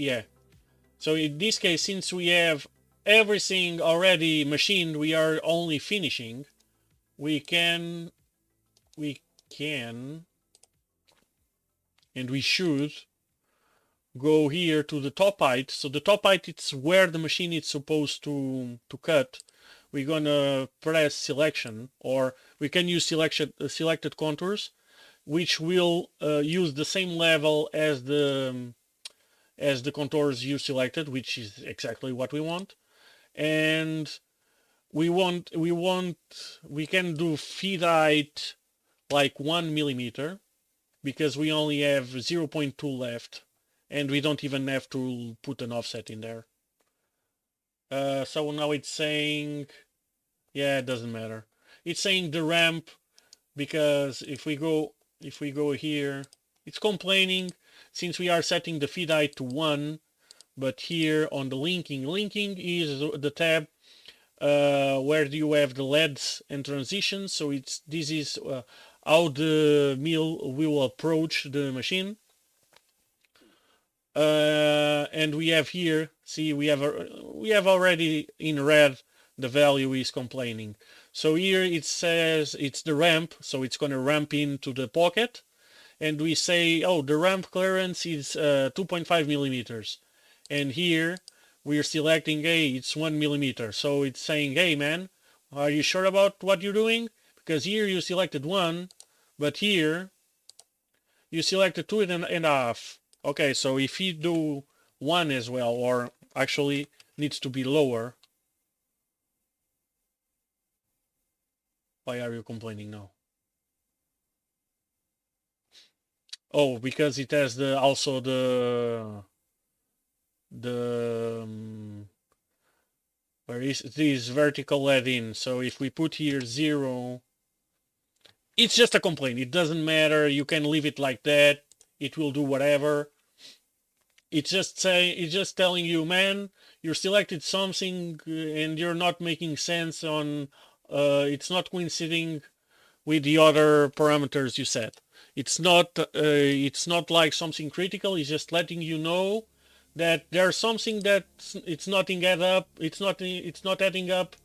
so in this case, since we have everything already machined, we are only finishing. We can, and we should go here to the top height. So the top height, it's where the machine is supposed to cut. We're gonna press selection, or we can use selected contours, which will use the same level as the contours you selected, which is exactly what we want. And we can do feed height like 1 millimeter, because we only have 0.2 left, and we don't even have to put an offset in there. So now it's saying, yeah, it doesn't matter. It's saying the ramp, because if we go here, it's complaining since we are setting the feed height to 1, but here on the linking is the tab where do you have the LEDs and transitions. So this is how the mill will approach the machine. And we have here, see, we have already in red the value is complaining. So here it says it's the ramp, so it's going to ramp into the pocket, and we say, oh, the ramp clearance is 2.5 millimeters, and here we are selecting, hey, it's 1 millimeter. So it's saying, hey man, are you sure about what you're doing? Because here you selected 1, but here you selected 2.5. Okay, so if you do 1 as well, or actually needs to be lower. Why are you complaining now? Oh, because it has also where is this vertical LED in. So if we put here 0, it's just a complaint. It doesn't matter. You can leave it like that. It will do whatever. It's just telling you, man, you selected something and you're not making sense on. It's not coinciding with the other parameters you set. It's not like something critical. It's just letting you know that there's something that it's not adding up. It's not adding up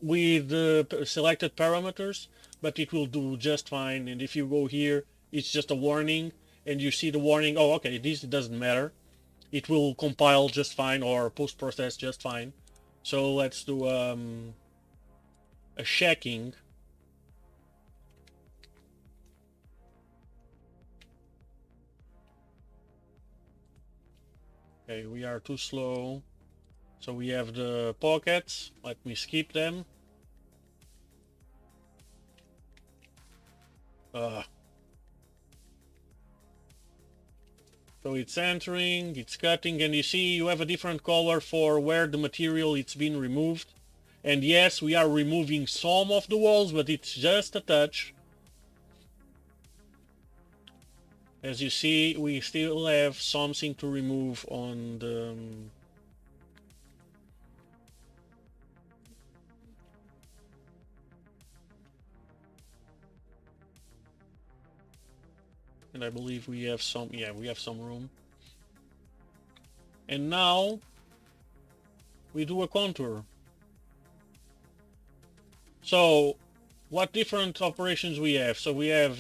with the selected parameters, but it will do just fine. And if you go here, it's just a warning, and you see the warning. Oh, okay, this doesn't matter. It will compile just fine or post-process just fine. So let's do a checking. Okay, we are too slow. So we have the pockets. Let me skip them. So it's entering, it's cutting, and you see you have a different color for where the material it's been removed. And yes, we are removing some of the walls, but it's just a touch. As you see, we still have something to remove on the... And I believe we have some, yeah, we have some room. And now we do a contour. So what different operations we have? So we have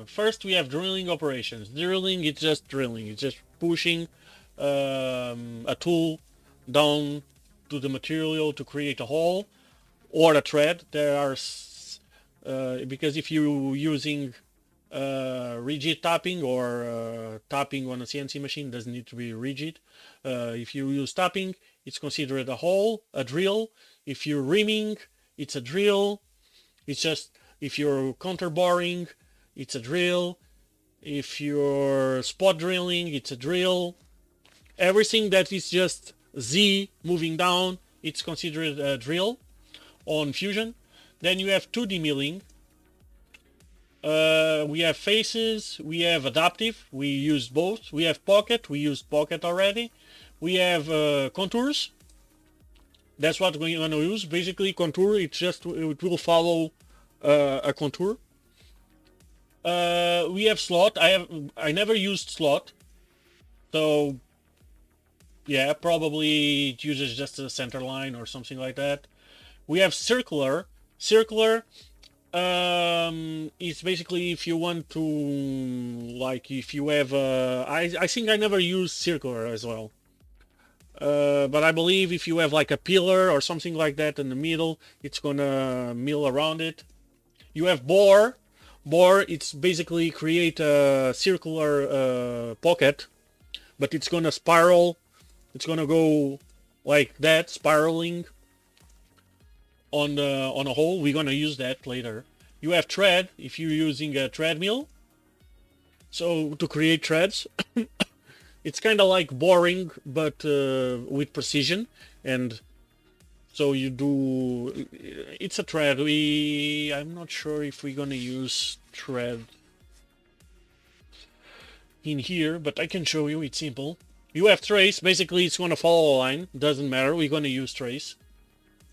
first we have drilling operations. Drilling, it's just drilling. It's just pushing a tool down to the material to create a hole or a thread. There are because if you're using rigid tapping or tapping on a CNC machine, doesn't need to be rigid. If you use tapping, it's considered a hole, a drill. If you're reaming, it's a drill. It's just, if you're counter boring, it's a drill. If you're spot drilling, it's a drill. Everything that is just Z moving down, it's considered a drill on Fusion. Then you have 2D milling. We have faces, we have adaptive, we use both. We have pocket, we used pocket already. We have contours. That's what we're going to use. Basically, contour, it will follow a contour. We have slot. I never used slot, so yeah, probably it uses just a center line or something like that. We have circular. Circular it's basically if you want to, like, if you have I think I never used circular as well. But I believe if you have like a pillar or something like that in the middle, it's gonna mill around it. You have bore. Bore, it's basically create a circular pocket, but it's gonna spiral. It's gonna go like that, spiraling on a hole. We're gonna use that later. You have thread if you're using a treadmill. So to create threads, it's kind of like boring, but with precision. And so you do. It's a thread. I'm not sure if we're gonna use thread in here, but I can show you. It's simple. You have trace. Basically, it's gonna follow a line. Doesn't matter. We're gonna use trace.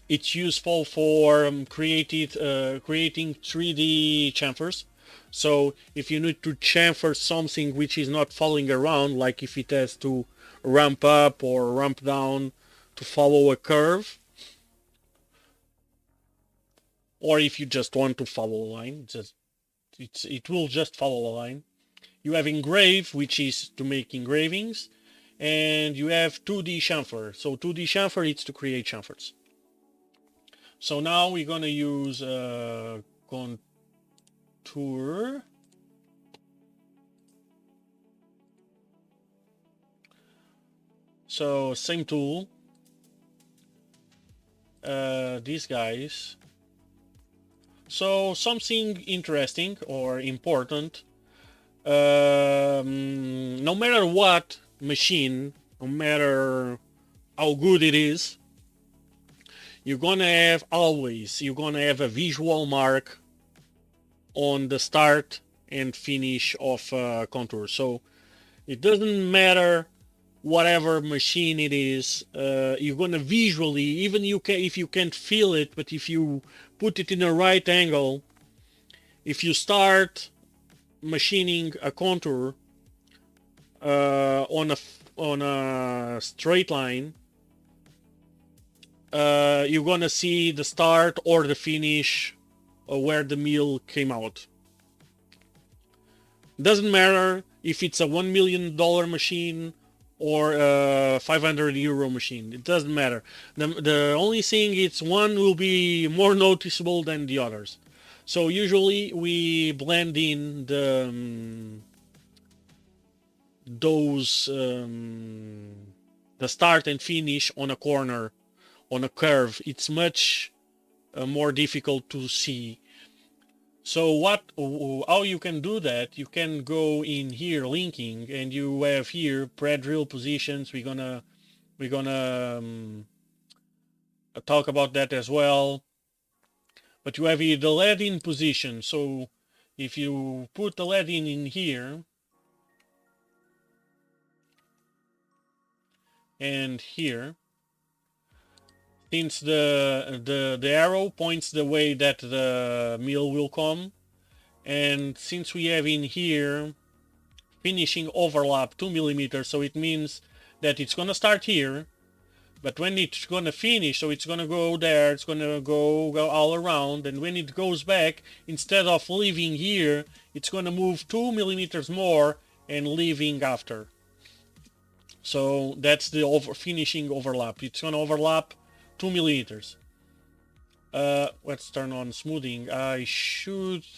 It's useful for creating 3D chamfers. So if you need to chamfer something which is not falling around, like if it has to ramp up or ramp down to follow a curve, or if you just want to follow a line, it will just follow a line. You have engrave, which is to make engravings, and you have 2D chamfer. So 2D chamfer, it's to create chamfers. So now we're gonna use contour. So same tool. These guys. So something interesting or important. No matter what machine, no matter how good it is, you're gonna have a visual mark on the start and finish of contour. So it doesn't matter whatever machine it is, you're gonna visually, even if you can't feel it, but if you put it in a right angle, if you start machining a contour on a straight line, you're gonna see the start or the finish where the mill came out. Doesn't matter if it's a $1 million machine or a 500 euro machine. It doesn't matter. The only thing is one will be more noticeable than the others. So usually we blend in the start and finish on a corner, on a curve. It's much more difficult to see. So how you can do that? You can go in here, linking, and you have here pre-drill positions. We're gonna talk about that as well. But you have here the lead in position. So if you put the lead in here and here, since the arrow points the way that the mill will come, and since we have in here finishing overlap 2 millimeters, so it means that it's gonna start here, But when it's gonna finish, so it's gonna go there, it's gonna go all around, and when it goes back, instead of leaving here, it's gonna move 2 millimeters more and leaving after. So that's the finishing overlap. It's gonna overlap 2 millimeters. Let's turn on smoothing. I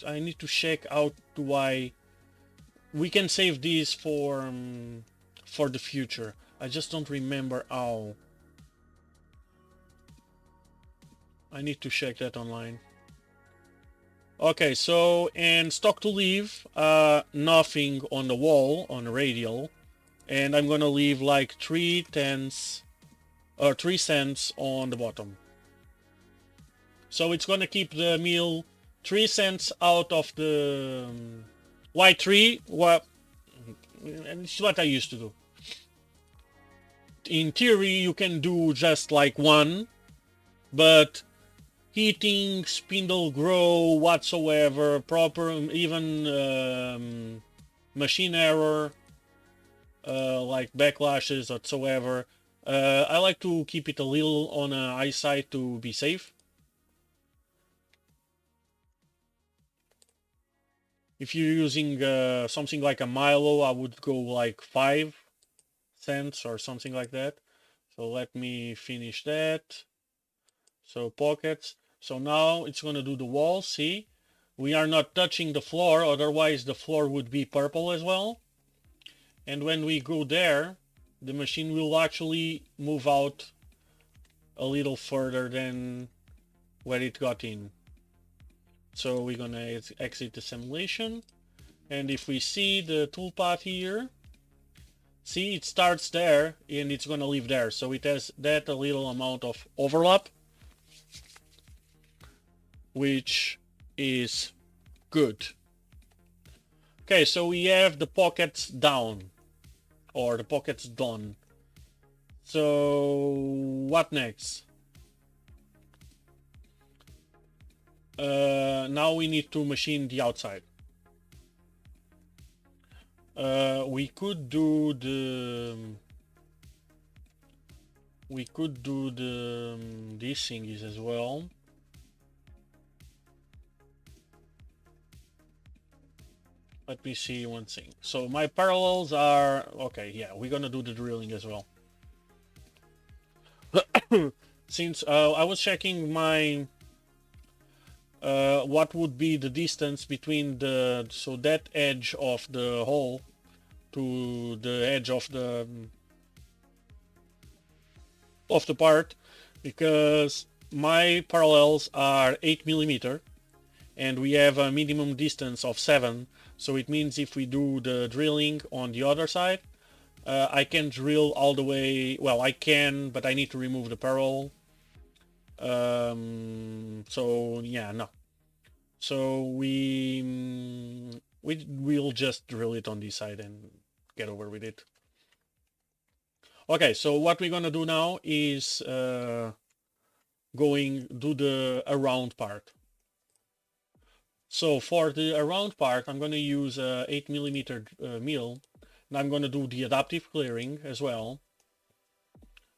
need to check out why we can save this for the future. I just don't remember how. I need to check that online. Okay, so and stock to leave, nothing on the wall, on the radial, and I'm gonna leave like 3/10 or 3 cents on the bottom. So it's gonna keep the meal 3 cents out of the why 3? Well, it's what I used to do. In theory, you can do just like 1, but heating, spindle grow, whatsoever, proper, even machine error, like backlashes whatsoever. I like to keep it a little on a high side to be safe. If you're using something like a Milo, I would go like 5 cents or something like that. So let me finish that. So pockets. So now it's going to do the wall. See, we are not touching the floor, otherwise the floor would be purple as well. And when we go there, the machine will actually move out a little further than where it got in. So we're going to exit the simulation. And if we see the toolpath here, see, it starts there and it's going to leave there. So it has that a little amount of overlap, which is good. Okay, so we have the pockets down, or the pockets done. So what next? Now we need to machine the outside. We could do these thingies as well. Let me see one thing. So my parallels are okay. Yeah, we're gonna do the drilling as well. Since I was checking my what would be the distance between that edge of the hole to the edge of the part, because my parallels are 8 millimeter and we have a minimum distance of 7. So it means if we do the drilling on the other side, I can drill all the way. Well, I can, but I need to remove the parallel. So yeah, no. So we'll just drill it on this side and get over with it. Okay, so what we're gonna do now is do the around part. So for the around part, I'm gonna use a 8 millimeter mill, and I'm gonna do the adaptive clearing as well.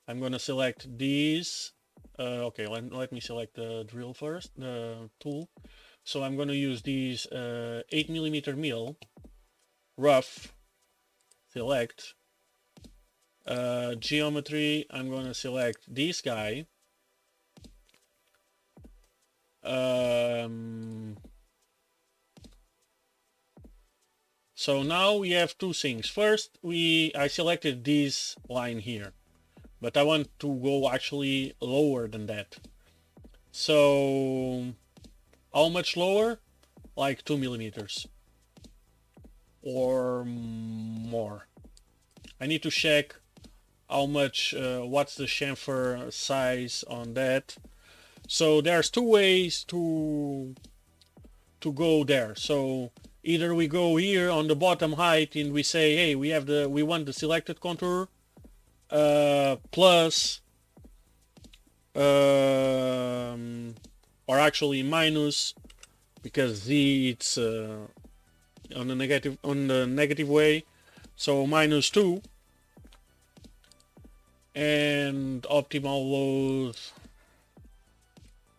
I'm gonna select these. Okay, let me select the drill first, the tool. So I'm going to use these 8 millimeter mill, rough, select, geometry, I'm going to select this guy, so now we have two things. First, I selected this line here, but I want to go actually lower than that. So how much lower? Like 2 millimeters or more. I need to check how much, what's the chamfer size on that. So there's two ways to go there. So either we go here on the bottom height and we say, hey, we want the selected contour plus or actually minus, because Z it's on the negative way, so -2, and optimal load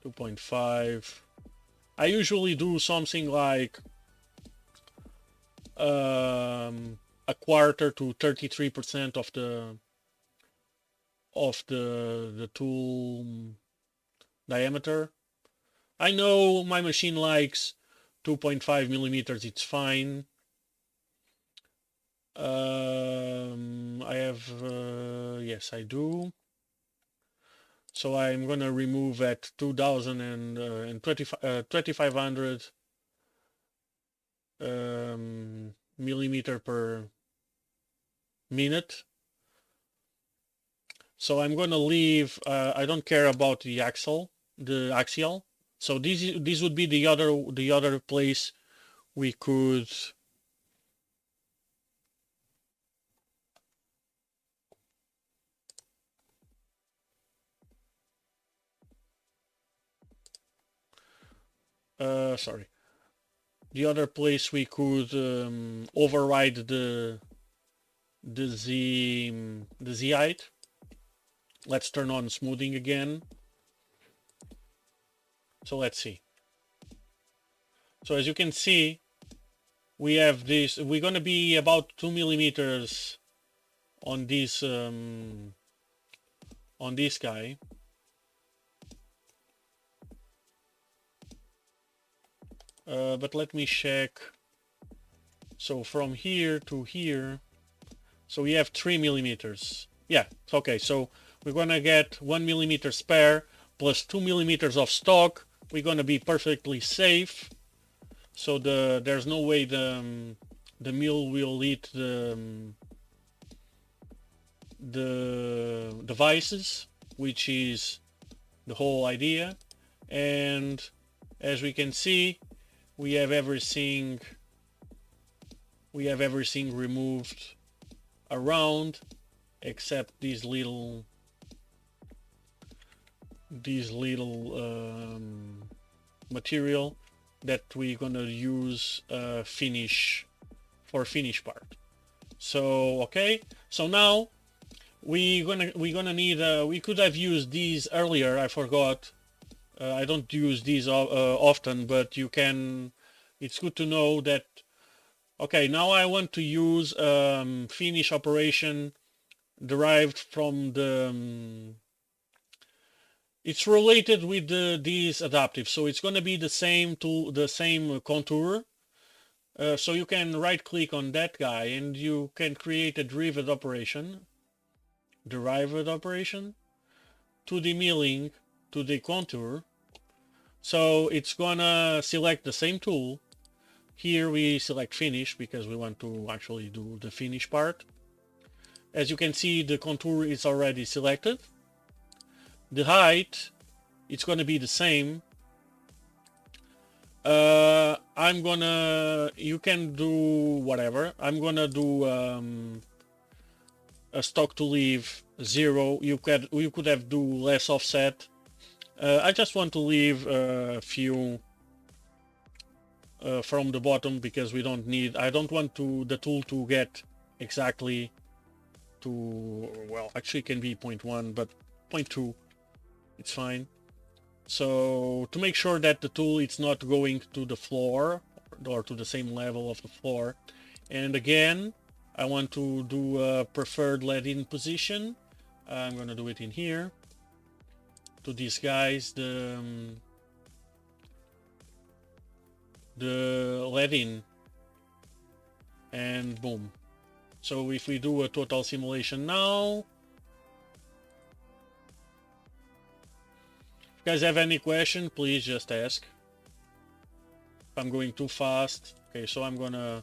2.5. I usually do something like a quarter to 33% of the tool diameter. I know my machine likes 2.5 millimeters, it's fine. I have, yes, I do. So I'm gonna remove at 2000 and 2500 millimeter per minute. So I'm gonna leave. I don't care about the axial. So this would be the other place we could. Sorry. The other place we could override the Z height. Let's turn on smoothing again. So let's see. So as you can see, we have this. We're gonna be about 2 millimeters on this guy. But let me check. So from here to here, so we have 3 millimeters. Yeah, okay. So we're gonna get 1 millimeter spare plus 2 millimeters of stock. We're gonna be perfectly safe. So there's no way the mill will eat the devices, which is the whole idea. And as we can see, we have everything removed around except these little material that we're gonna use finish part. So okay, so now we're gonna need we could have used these earlier. I forgot. I don't use these often, but you can. It's good to know that. Okay, now I want to use finish operation derived from the. It's related with these adaptive, so it's going to be the same contour. So you can right click on that guy and you can create a derived operation to the milling to the contour. So it's gonna select the same tool. Here we select finish because we want to actually do the finish part. As you can see, the contour is already selected. The height, it's gonna be the same. You can do whatever. I'm gonna do a stock to leave 0. You could have do less offset. I just want to leave a few from the bottom because we don't need. I don't want the tool to get exactly to. Well, actually, it can be 0.1, but 0.2, it's fine. So to make sure that the tool is not going to the floor or to the same level of the floor. And again, I want to do a preferred lead-in position. I'm gonna do it in here. To these guys, the lead-in, and boom. So if we do a total simulation now, if you guys have any question, please just ask. If I'm going too fast, okay, so I'm gonna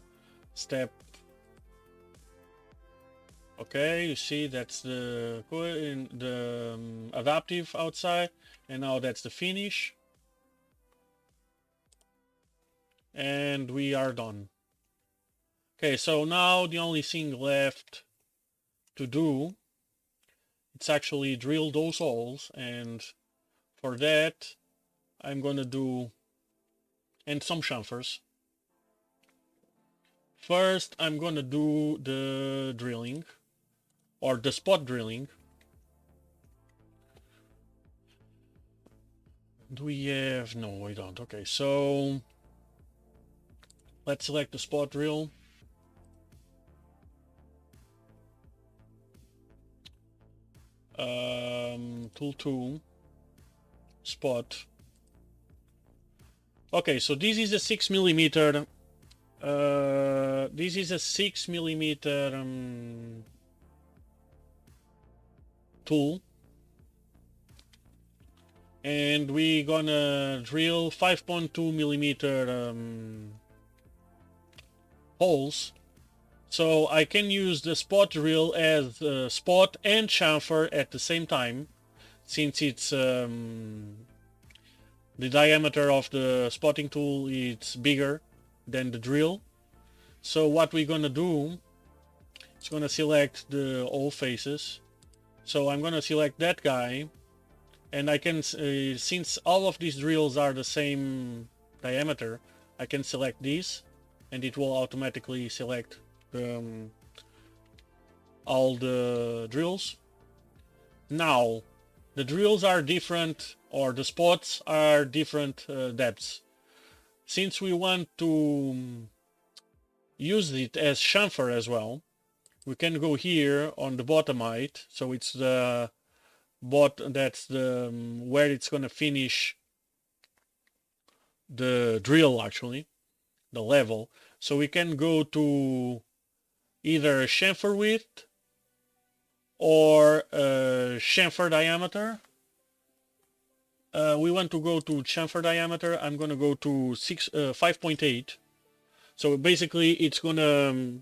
step. Okay, you see that's the adaptive outside, and now that's the finish. And we are done. Okay, so now the only thing left to do, it's actually drill those holes, and for that I'm gonna do, and some chamfers. First I'm gonna do the drilling, or the spot drilling. Do we have... No, we don't. Okay, so let's select the spot drill. Tool 2, spot. Okay, so this is a 6mm. This is a 6mm tool, and we're gonna drill 5.2mm holes. So I can use the spot drill as spot and chamfer at the same time, since it's the diameter of the spotting tool is bigger than the drill. So what we're gonna do is gonna select all faces. So I'm gonna select that guy, and I can, since all of these drills are the same diameter, I can select these, and it will automatically select all the drills. Now the drills are different, or the spots are different depths. Since we want to use it as chamfer as well, we can go here on the bottom height. So it's the that's the where it's gonna finish the drill, actually the level. So we can go to either chamfer width or chamfer diameter. We want to go to chamfer diameter. I'm gonna go to 5.8. So basically it's gonna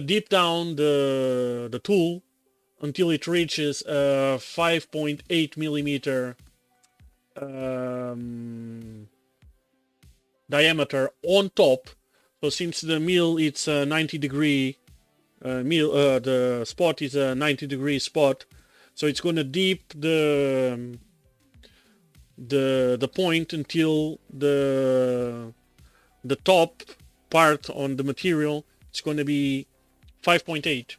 dip down the tool until it reaches 5.8mm diameter on top. So since the mill it's a 90-degree mill, the spot is a 90-degree spot, so it's going to dip the point until the top part on the material it's going to be 5.8,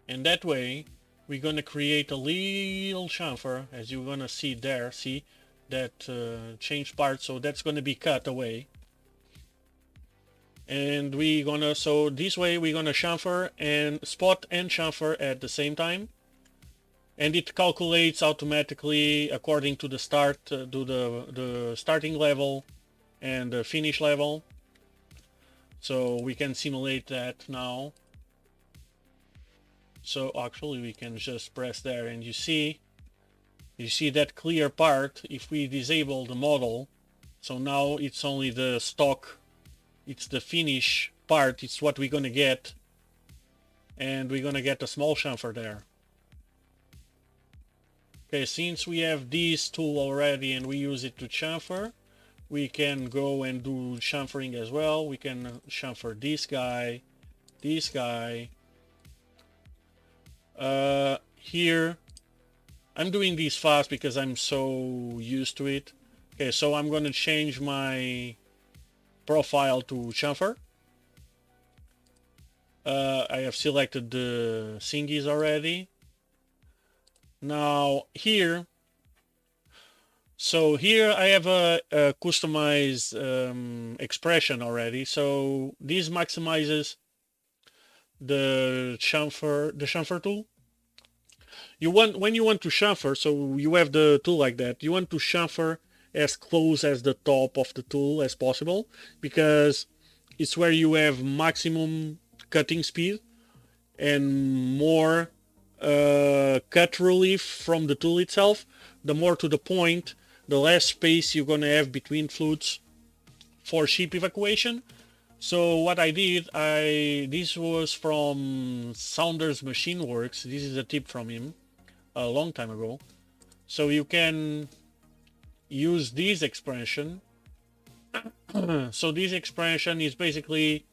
and that way we're going to create a little chamfer, as you're going to see there. See that changed part, so that's going to be cut away, and we're gonna, so this way we're gonna chamfer and spot and chamfer at the same time, and it calculates automatically according to the start, the starting level and the finish level. So we can simulate that now. So actually we can just press there, and you see that clear part if we disable the model. So now it's only the stock, it's the finish part, it's what we're gonna get, and we're gonna get a small chamfer there. Okay, since we have this tool already and we use it to chamfer, we can go and do chamfering as well. We can chamfer this guy, here. I'm doing this fast because I'm so used to it. Okay, so I'm gonna change my profile to chamfer. I have selected the thingies already. Now here, so here I have a customized expression already. So this maximizes the chamfer tool. When you want to chamfer, so you have the tool like that, you want to chamfer as close as the top of the tool as possible, because it's where you have maximum cutting speed and more cut relief from the tool itself. The more to the point, the less space you're gonna have between flutes for ship evacuation. So what I did, this was from Saunders Machine Works. This is a tip from him a long time ago. So you can use this expression. So this expression is basically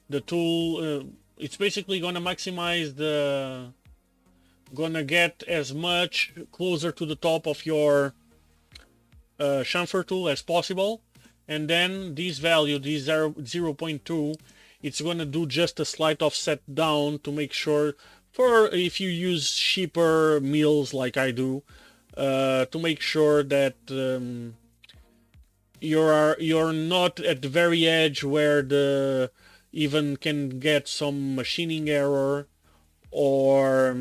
the tool, it's basically gonna maximize gonna get as much closer to the top of your chamfer tool as possible, and then this value, this 0.2, it's gonna do just a slight offset down to make sure, for if you use cheaper mills like I do, to make sure that you're not at the very edge where the even can get some machining error, or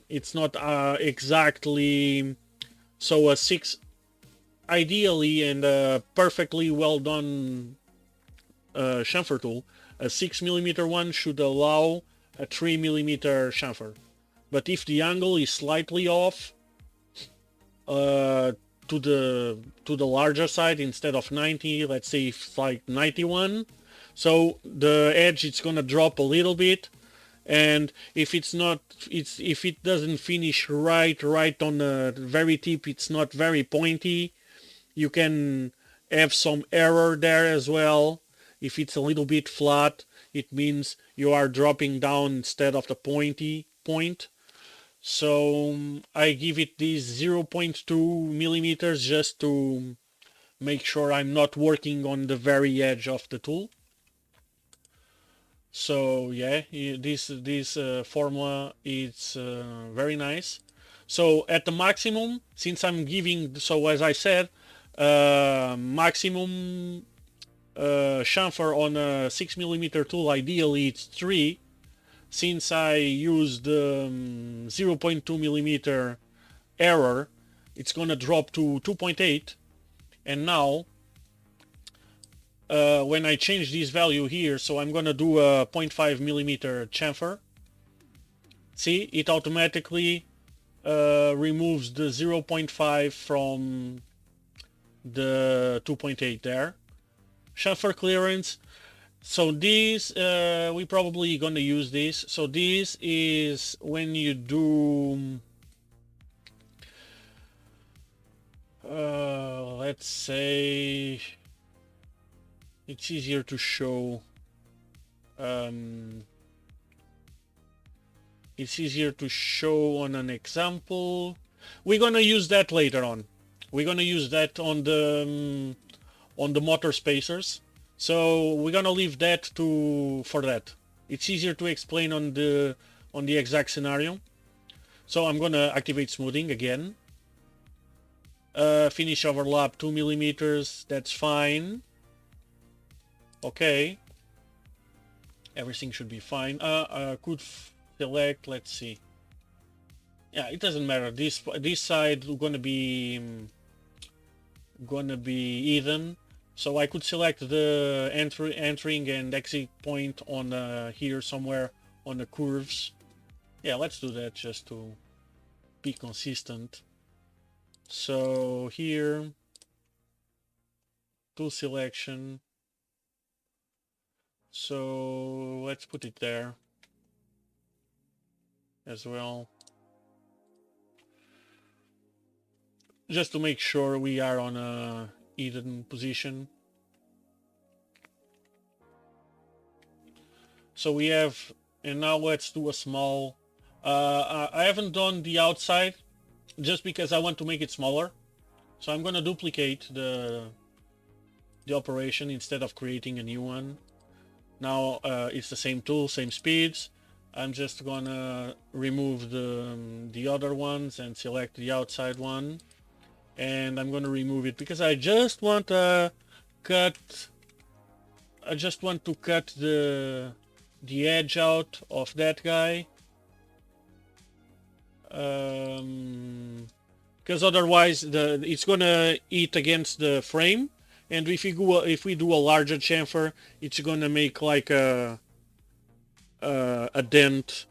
it's not exactly. So a 6, ideally, and a perfectly well done chamfer tool, a 6mm one should allow a 3mm chamfer. But if the angle is slightly off to the larger side, instead of 90, let's say it's like 91, so the edge it's gonna drop a little bit, and if if it doesn't finish right on the very tip, it's not very pointy, you can have some error there as well. If it's a little bit flat, it means you are dropping down instead of the pointy point. So I give it these 0.2 millimeters just to make sure I'm not working on the very edge of the tool. So yeah, this formula is very nice. So at the maximum, since I'm giving, so as I said, maximum chamfer on a 6mm tool, ideally it's 3. Since I used 0.2mm error, it's gonna drop to 2.8. And now when I change this value here, so I'm gonna do a 0.5mm chamfer. See, it automatically removes the 0.5 from the 2.8 there. Chamfer clearance. So this, we probably gonna use this. So this is when you do, let's say, it's easier to show. It's easier to show on an example. We're gonna use that later on. We're gonna use that on the motor spacers. So we're gonna leave that for that. It's easier to explain on the exact scenario. So I'm gonna activate smoothing again. Finish overlap 2mm. That's fine. Okay. Everything should be fine. Could select. Let's see. Yeah, it doesn't matter. This side gonna be even. So I could select the entering and exit point on here somewhere on the curves. Yeah, let's do that just to be consistent. So here, tool selection. So let's put it there as well, just to make sure we are on a even position. So we have, and now let's do a small, I haven't done the outside just because I want to make it smaller. So I'm gonna duplicate the operation instead of creating a new one. Now it's the same tool, same speeds. I'm just gonna remove the other ones and select the outside one. And I'm gonna remove it because I just want to cut the edge out of that guy, because otherwise it's gonna eat against the frame, and if we do a larger chamfer, it's gonna make like a dent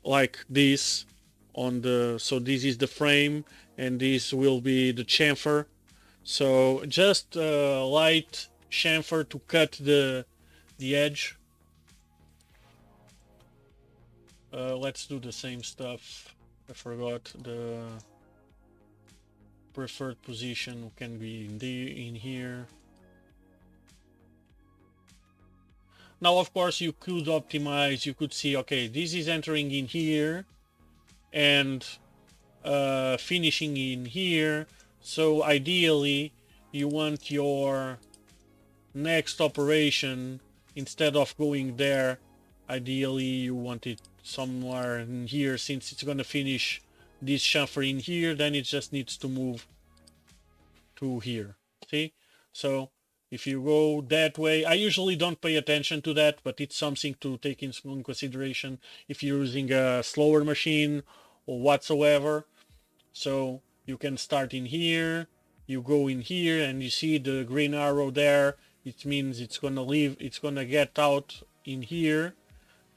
like this on the, so this is the frame and this will be the chamfer. So just light chamfer to cut the edge. Let's do the same stuff. I forgot the preferred position can be in here. Now of course you could optimize, you could see, okay, this is entering in here and finishing in here. So ideally you want your next operation, instead of going there, ideally you want it somewhere in here, since it's going to finish this chamfer in here, then it just needs to move to here. See? So if you go that way, I usually don't pay attention to that, but it's something to take in consideration if you're using a slower machine or whatsoever. So you can start in here, you go in here, and you see the green arrow there. It means it's gonna leave, it's gonna get out in here.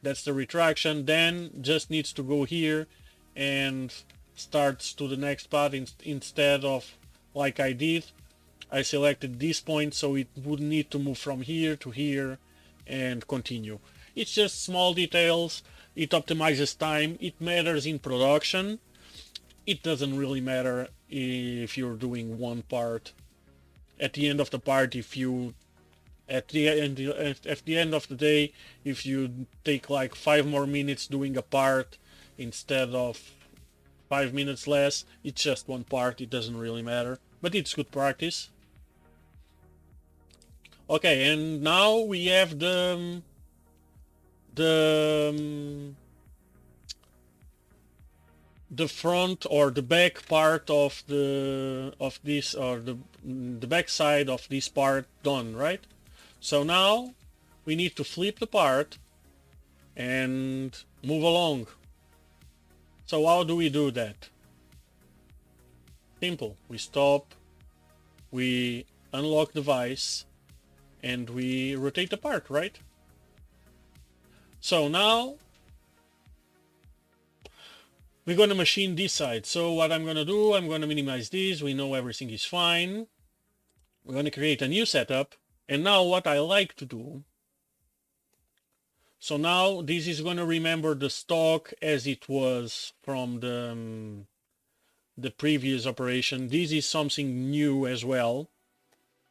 That's the retraction. Then just needs to go here and starts to the next path instead of like I did. I selected this point, so it would need to move from here to here and continue. It's just small details. It optimizes time. It matters in production. It doesn't really matter if you're doing one part. At the end of the part, if you at the end of the day, if you take like 5 more minutes doing a part instead of 5 minutes less, it's just one part. It doesn't really matter, but it's good practice. Okay, and now we have the front or the back part of this, or the back side of this part done, right? So now we need to flip the part and move along. So how do we do that? Simple. We stop, we unlock the vise, and we rotate the part, right? So now we're going to machine this side. So what I'm going to do, I'm going to minimize this. We know everything is fine. We're going to create a new setup. And now what I like to do, so now this is going to remember the stock as it was from the previous operation. This is something new as well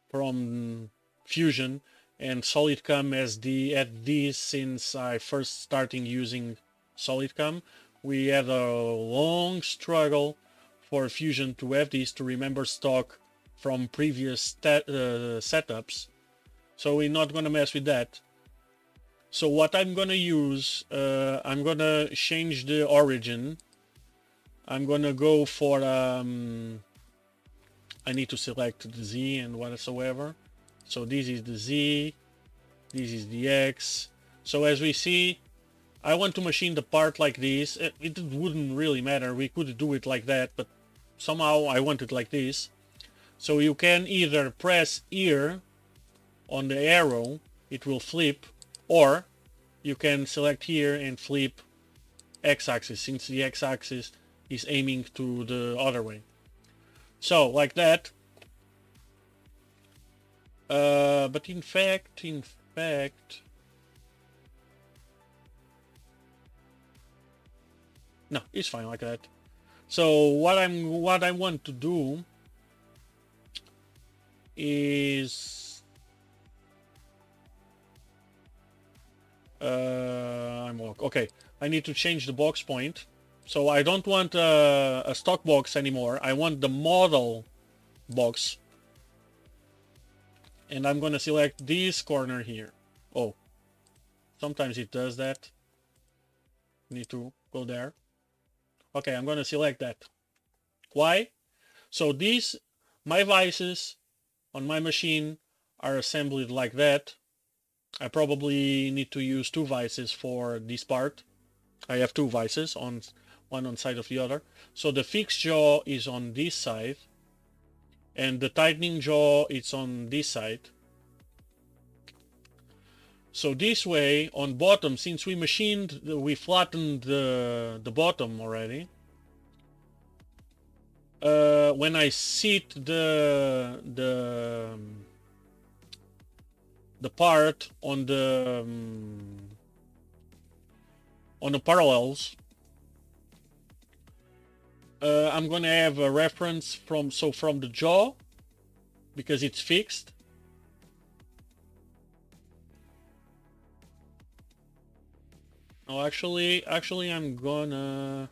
from Fusion, and SolidCam has had this since I first started using SolidCam. We had a long struggle for Fusion to have this to remember stock from previous setups. So we're not going to mess with that. So what I'm going to use, I'm going to change the origin. I'm going to go for, I need to select the Z and whatsoever. So this is the Z, this is the X. So as we see, I want to machine the part like this. It wouldn't really matter. We could do it like that, but somehow I want it like this. So you can either press here on the arrow, it will flip, or you can select here and flip X-axis, since the X-axis is aiming to the other way. So like that. But in fact, no, it's fine like that. So what I want to do is okay. I need to change the box point. So I don't want a stock box anymore. I want the model box. And I'm going to select this corner here. Oh, sometimes it does that. Need to go there. Okay, I'm going to select that. Why? So these, my vices on my machine are assembled like that. I probably need to use 2 vices for this part. I have 2 vices, on one on side of the other. So the fixed jaw is on this side, and the tightening jaw is on this side. So this way, on bottom, since we flattened the bottom already, when I sit the part on the parallels, I'm gonna have a reference from the jaw, because it's fixed. Oh, actually, I'm gonna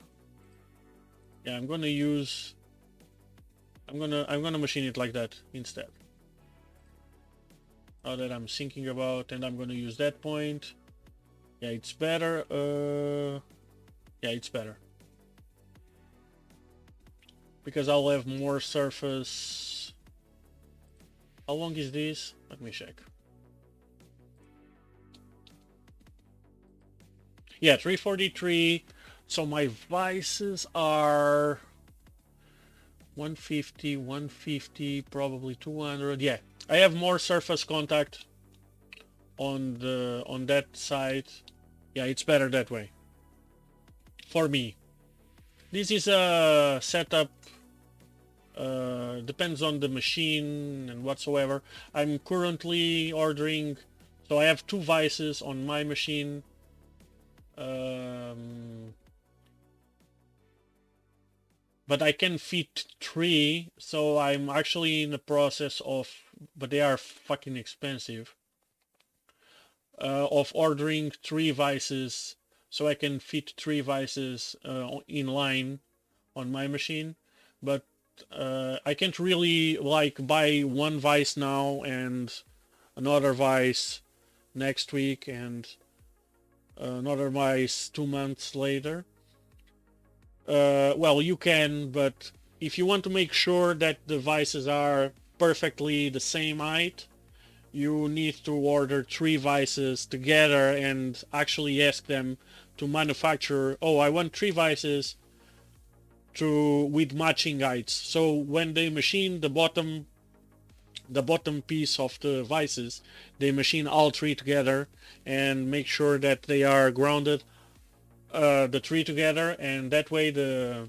machine it like that instead. Now that I'm thinking about, and I'm gonna use that point. Yeah, it's better. Yeah, it's better. because I'll have more surface. How long is this? Let me check. Yeah, 343. So my vices are 150, 150, probably 200. Yeah, I have more surface contact on that side. Yeah, it's better that way for me. This is a setup, depends on the machine and whatsoever. I'm currently ordering, so I have 2 vices on my machine. But I can fit 3, so I'm actually in the process of, but they are fucking expensive, of ordering 3 vices, so I can fit 3 vices in line on my machine. But I can't really like buy 1 vice now and another vice next week and another vice 2 months later. Well, you can, but if you want to make sure that the vices are perfectly the same height, you need to order 3 vices together and actually ask them to manufacture, oh, I want 3 vices with matching heights. So when they machine the bottom piece of the vices, they machine all 3 together and make sure that they are grounded, the 3 together, and that way the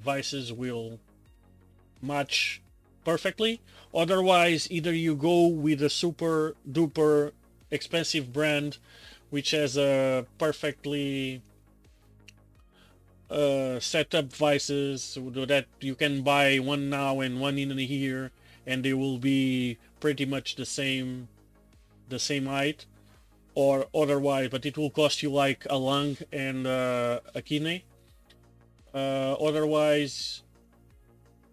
vices will match perfectly. Otherwise, either you go with a super duper expensive brand which has a perfectly set up vices so that you can buy one now and one in a year and they will be pretty much the same height, or otherwise, but it will cost you like a lung and a kidney. Otherwise,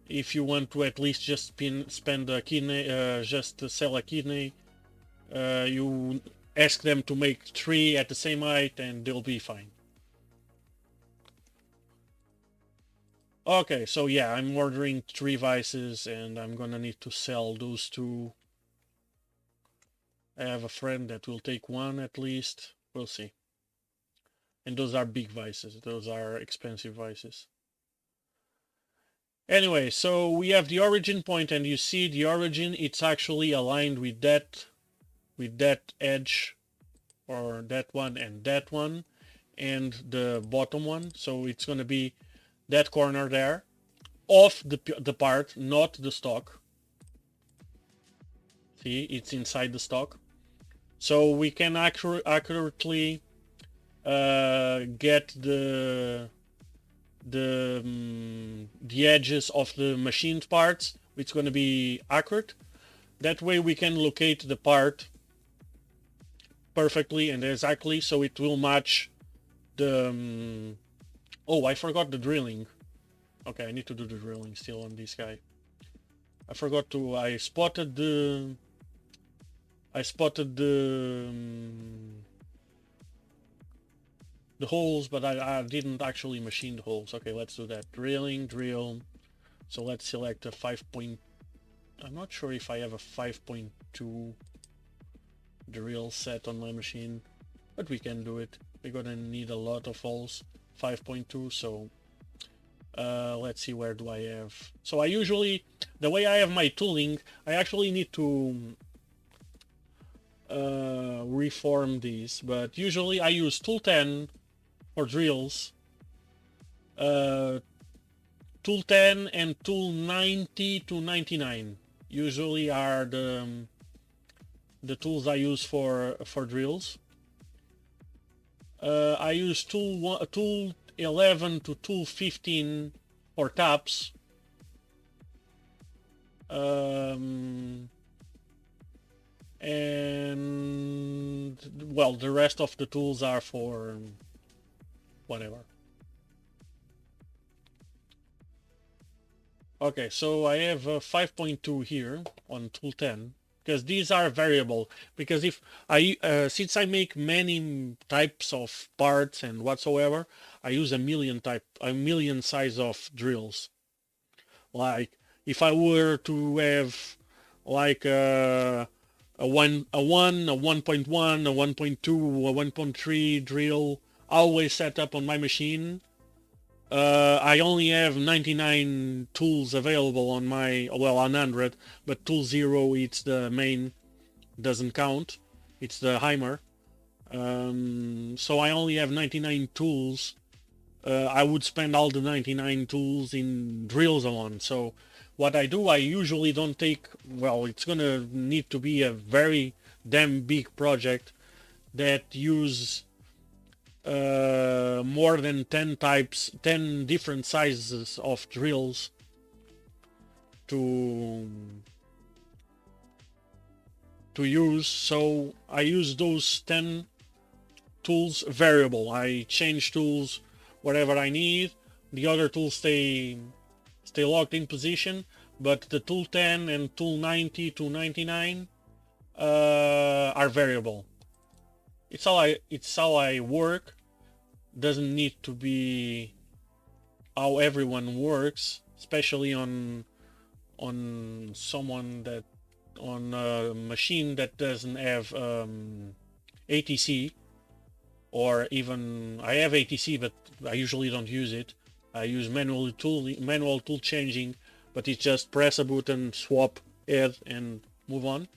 if you want to at least just spend a kidney, just to sell a kidney, you ask them to make 3 at the same height and they'll be fine. Okay, so yeah, I'm ordering 3 vices and I'm gonna need to sell those 2. I have a friend that will take 1 at least. We'll see. And those are big vices. Those are expensive vices. Anyway, so we have the origin point, and you see the origin, it's actually aligned with that edge, or that one and that one, and the bottom one. So it's going to be that corner there of the part, not the stock. See, it's inside the stock. So we can accurately get the edges of the machined parts. It's going to be accurate. That way we can locate the part perfectly and exactly, so it will match the oh, I forgot the drilling. Okay, I need to do the drilling still on this guy. I forgot to. I spotted the holes, but I didn't actually machine the holes. Okay, let's do that. Drill. So let's select a 5. I'm not sure if I have a 5.2 drill set on my machine, but we can do it. We're gonna need a lot of holes. 5.2, so let's see, where do I have? So I usually, the way I have my tooling, I actually need to reform these, but usually I use tool 10 for drills, tool 10 and tool 90 to 99 usually are the tools I use for drills. I use tool 11 to tool 15 for taps. And well, the rest of the tools are for whatever. Okay, so I have a 5.2 here on tool 10. because these are variable. Because if I since I make many types of parts and whatsoever, I use a million size of drills. Like if I were to have like a 1.1, a 1.2, a 1.3 drill always set up on my machine, I only have 99 tools available on my, well, 100, but tool 0, it's the main, doesn't count. It's the Heimer. So I only have 99 tools. I would spend all the 99 tools in drills alone. So what I do, I usually don't take, well, it's gonna need to be a very damn big project that use more than 10 different sizes of drills to use. So I use those 10 tools variable. I change tools whatever I need. The other tools stay locked in position, but the tool 10 and tool 90 to 99 are variable. It's how I work. Doesn't need to be how everyone works, especially on someone that on a machine that doesn't have ATC, or even I have ATC, but I usually don't use it. I use manual tool changing, but it's just press a button, swap head, and move on.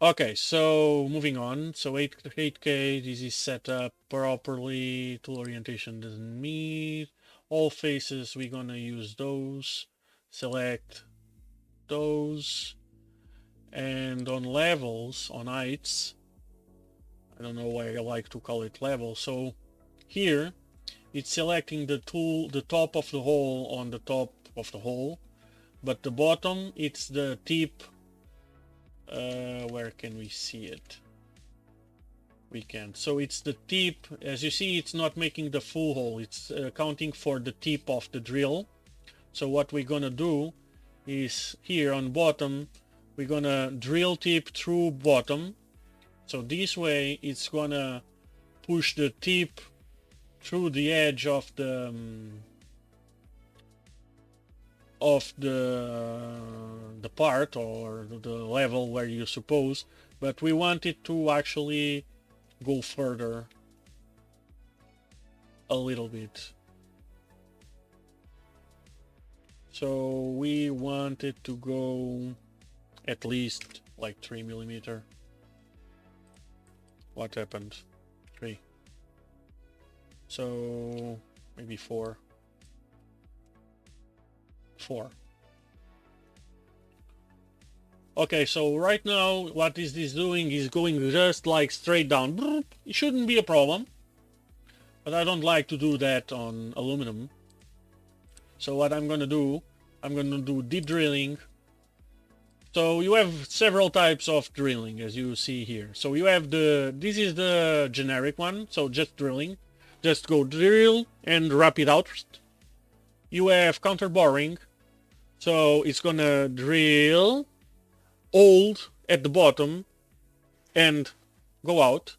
Okay, so moving on. So 8K, this is set up properly. Tool orientation doesn't meet. All faces, we're gonna use those. Select those. And on levels, on heights, I don't know why I like to call it level. So here, it's selecting the tool, the top of the hole on the top of the hole, but the bottom, it's the tip. Where can we see it? We can. So it's the tip. As you see, it's not making the full hole. It's counting for the tip of the drill. So what we're gonna do is here on bottom, we're gonna drill tip through bottom. So this way, it's gonna push the tip through the edge of the part or the level where you suppose, but we want it to actually go further a little bit. So we want it to go at least like 3 millimeter. What happened? 3. So maybe 4. 4. Okay, so right now what is this doing is going just like straight down. It shouldn't be a problem, but I don't like to do that on aluminum. So what I'm gonna do, I'm gonna do deep drilling. So you have several types of drilling, as you see here. So you have this is the generic one, so just drilling. Just go drill and wrap it out. You have counter boring, so it's gonna drill, hold at the bottom, and go out.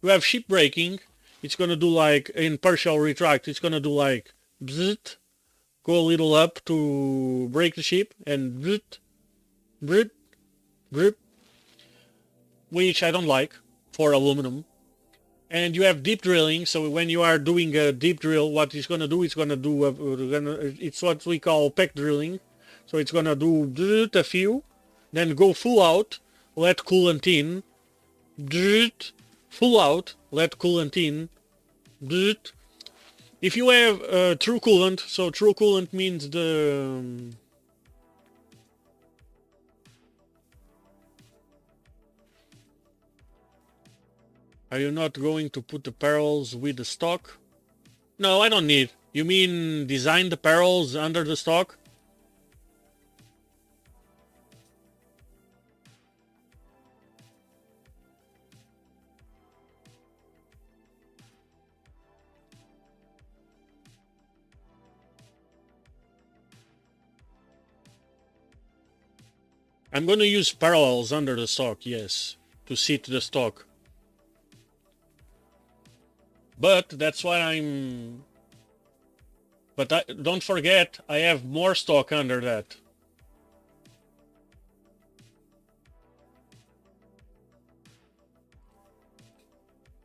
You have ship breaking, it's gonna do like in partial retract, it's gonna do like bzzzt, go a little up to break the ship, and bzzzt, bzzzt, bzzzt, which I don't like for aluminum. And you have deep drilling, so when you are doing a deep drill, what it's gonna do, it's gonna do it's what we call peck drilling. So it's gonna do a few, then go full out, let coolant in, full out, let coolant in. If you have true coolant, so true coolant means the are you not going to put the parallels with the stock? No, I don't need. You mean design the parallels under the stock? I'm gonna use parallels under the stock, yes, to seat the stock. But that's why I'm... But don't forget, I have more stock under that.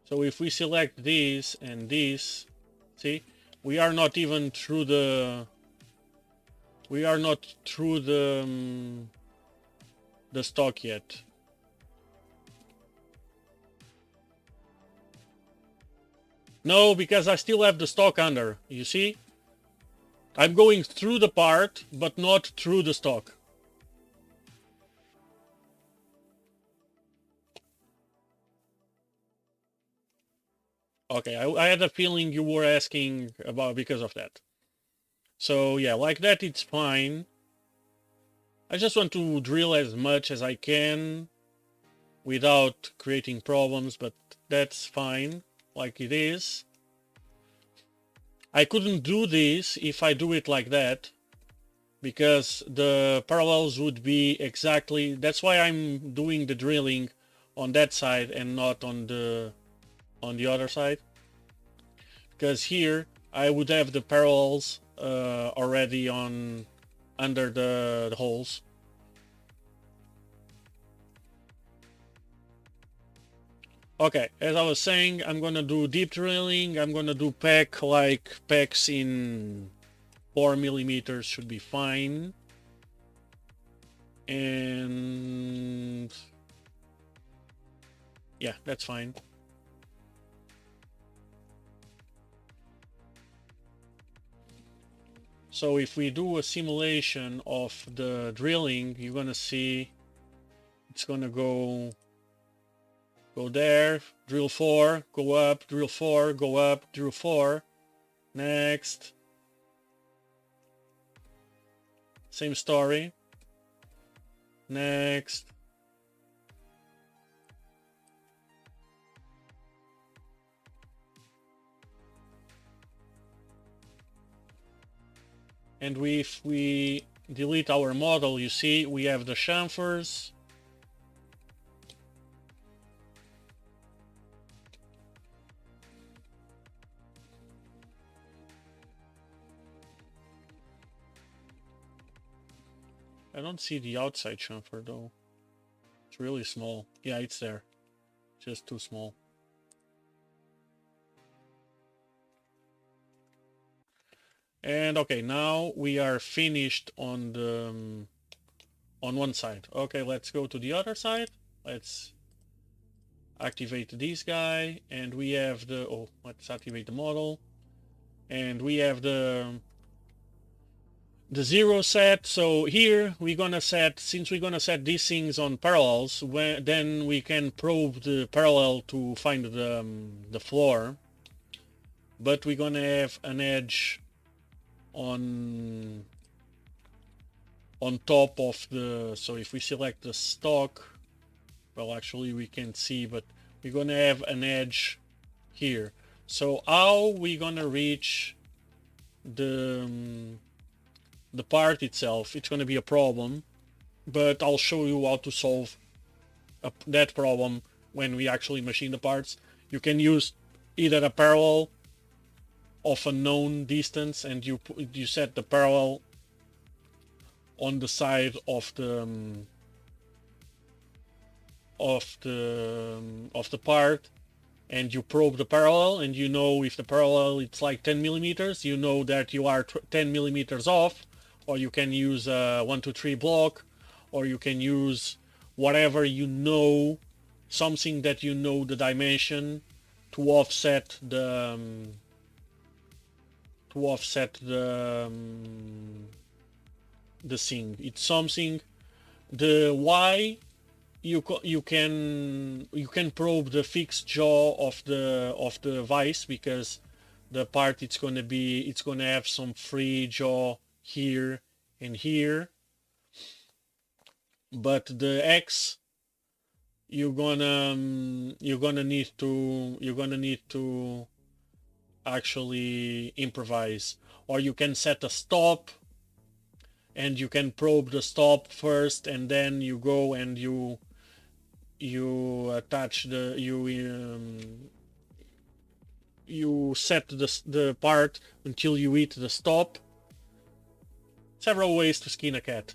So if we select these and these, see, we are not even through the... We are not through the stock yet. No, because I still have the stock under, you see? I'm going through the part, but not through the stock. Okay, I had a feeling you were asking about because of that. So yeah, like that it's fine. I just want to drill as much as I can without creating problems, but that's fine, like it is. I couldn't do this if I do it like that, because the parallels would be exactly... That's why I'm doing the drilling on that side and not on the other side, because here I would have the parallels already on under the holes. Okay, as I was saying, I'm gonna do deep drilling. I'm gonna do peck, like pecks in 4 millimeters should be fine. And yeah, that's fine. So if we do a simulation of the drilling, you're gonna see it's gonna go there, drill 4, go up, drill 4, go up, drill 4, next. Same story. Next. And if we delete our model, you see we have the chamfers. I don't see the outside chamfer though. It's really small. Yeah, it's there. Just too small. And okay, now we are finished on the on one side. Okay, let's go to the other side. Let's activate this guy, and we have the... Oh, let's activate the model. And we have the 0 set. So here we're gonna set, since we're gonna set these things on parallels, then we can probe the parallel to find the floor. But we're gonna have an edge on top of the... So if we select the stock, well, actually we can't see, but we're gonna have an edge here. So how we gonna reach the part itself? It's gonna be a problem, but I'll show you how to solve that problem when we actually machine the parts. You can use either a parallel of a known distance, and you set the parallel on the side of the part, and you probe the parallel, and you know if the parallel it's like 10 millimeters, you know that you are 10 millimeters off. Or you can use a 1, 2, 3 block, or you can use whatever you know, something that you know the dimension to offset the thing. It's something. The Y, you can probe the fixed jaw of the vise, because the part it's gonna have some free jaw here and here. But the X, you're gonna need to actually improvise. Or you can set a stop, and you can probe the stop first, and then you go and you attach the you set the part until you hit the stop. Several ways to skin a cat.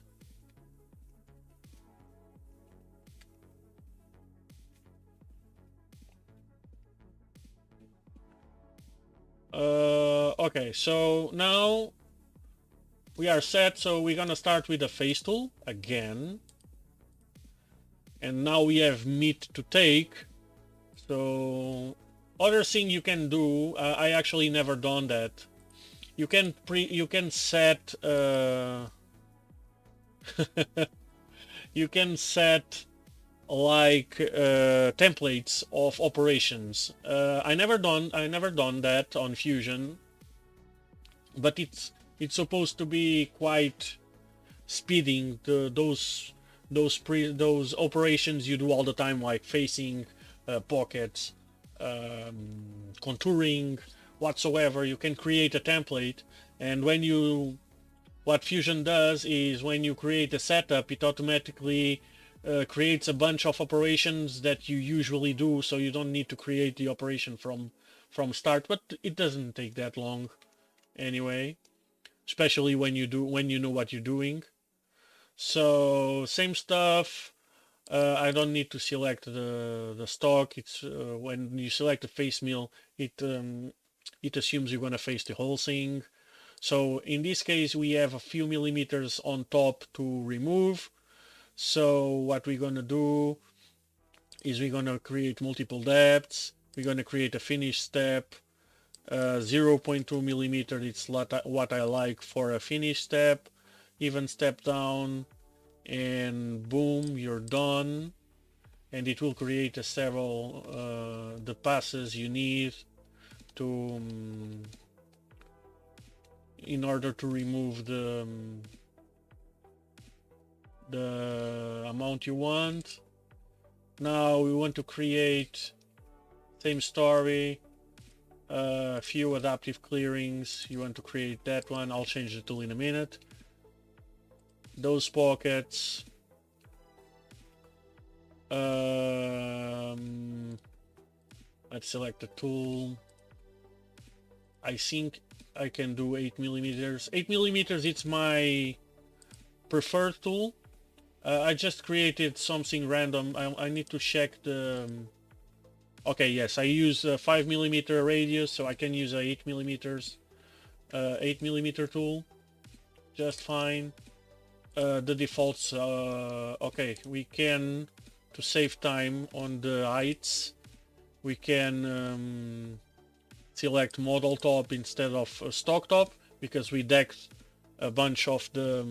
Okay, so now we are set, so we're gonna start with the face tool again. And now we have meat to take. So other thing you can do, I actually never done that. You can set you can set like templates of operations. I never done that on Fusion, but it's supposed to be quite speeding those operations you do all the time, like facing, pockets, contouring, whatsoever. You can create a template, and what Fusion does is when you create a setup, it automatically creates a bunch of operations that you usually do, so you don't need to create the operation from start. But it doesn't take that long anyway, especially when you know what you're doing. So same stuff. I don't need to select the stock. It's when you select the face mill, it assumes you're gonna face the whole thing. So in this case, we have a few millimeters on top to remove. So what we're gonna do is we're gonna create multiple depths. We're gonna create a finish step. 0.2 millimeter. It's what I like for a finish step. Even step down, and boom, you're done. And it will create several the passes you need to in order to remove the amount you want. Now we want to create same story, a few adaptive clearings. You want to create that one. I'll change the tool in a minute. Those pockets, let's select the tool. I think I can do 8 millimeters. 8 millimeters, it's my preferred tool. I just created something random. I need to check the okay, yes, I use a 5 millimeter radius, so I can use a 8 millimeters 8 millimeter tool just fine. The defaults, okay, we can, to save time on the heights, we can select model top instead of stock top, because we decked a bunch of the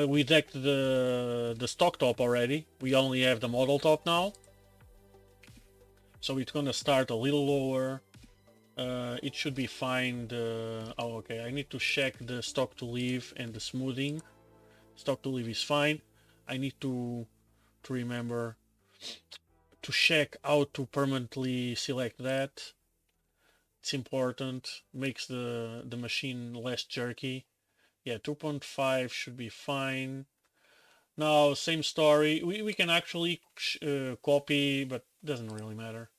we decked the stock top already. We only have the model top now, so it's gonna start a little lower. It should be fine. Oh, okay, I need to check the stock to leave and the smoothing. Stock to leave is fine. I need to remember to check how to permanently select that. It's important. Makes the machine less jerky. Yeah, 2.5 should be fine. Now, same story. We can actually copy, but doesn't really matter.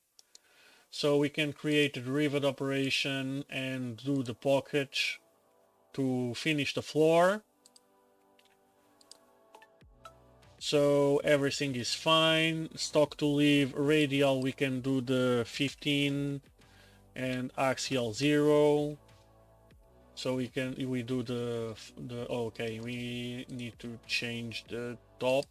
So we can create a derivative operation and do the pocket to finish the floor. So everything is fine. Stock to leave, radial, we can do the 15 and axial 0. So we do the okay, we need to change the top.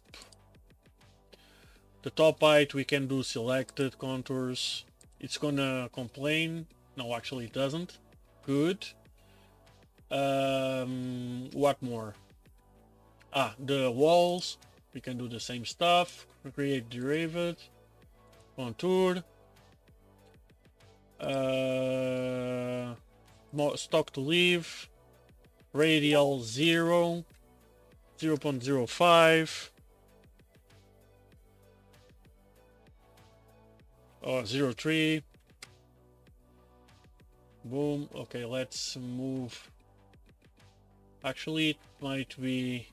The top height, we can do selected contours. It's gonna complain. No, actually it doesn't. Good. What more? The walls, we can do the same stuff. Create derivative, contour, stock to leave, radial 0, 0.05, 0.3. Boom. Okay, let's move Actually, it might be...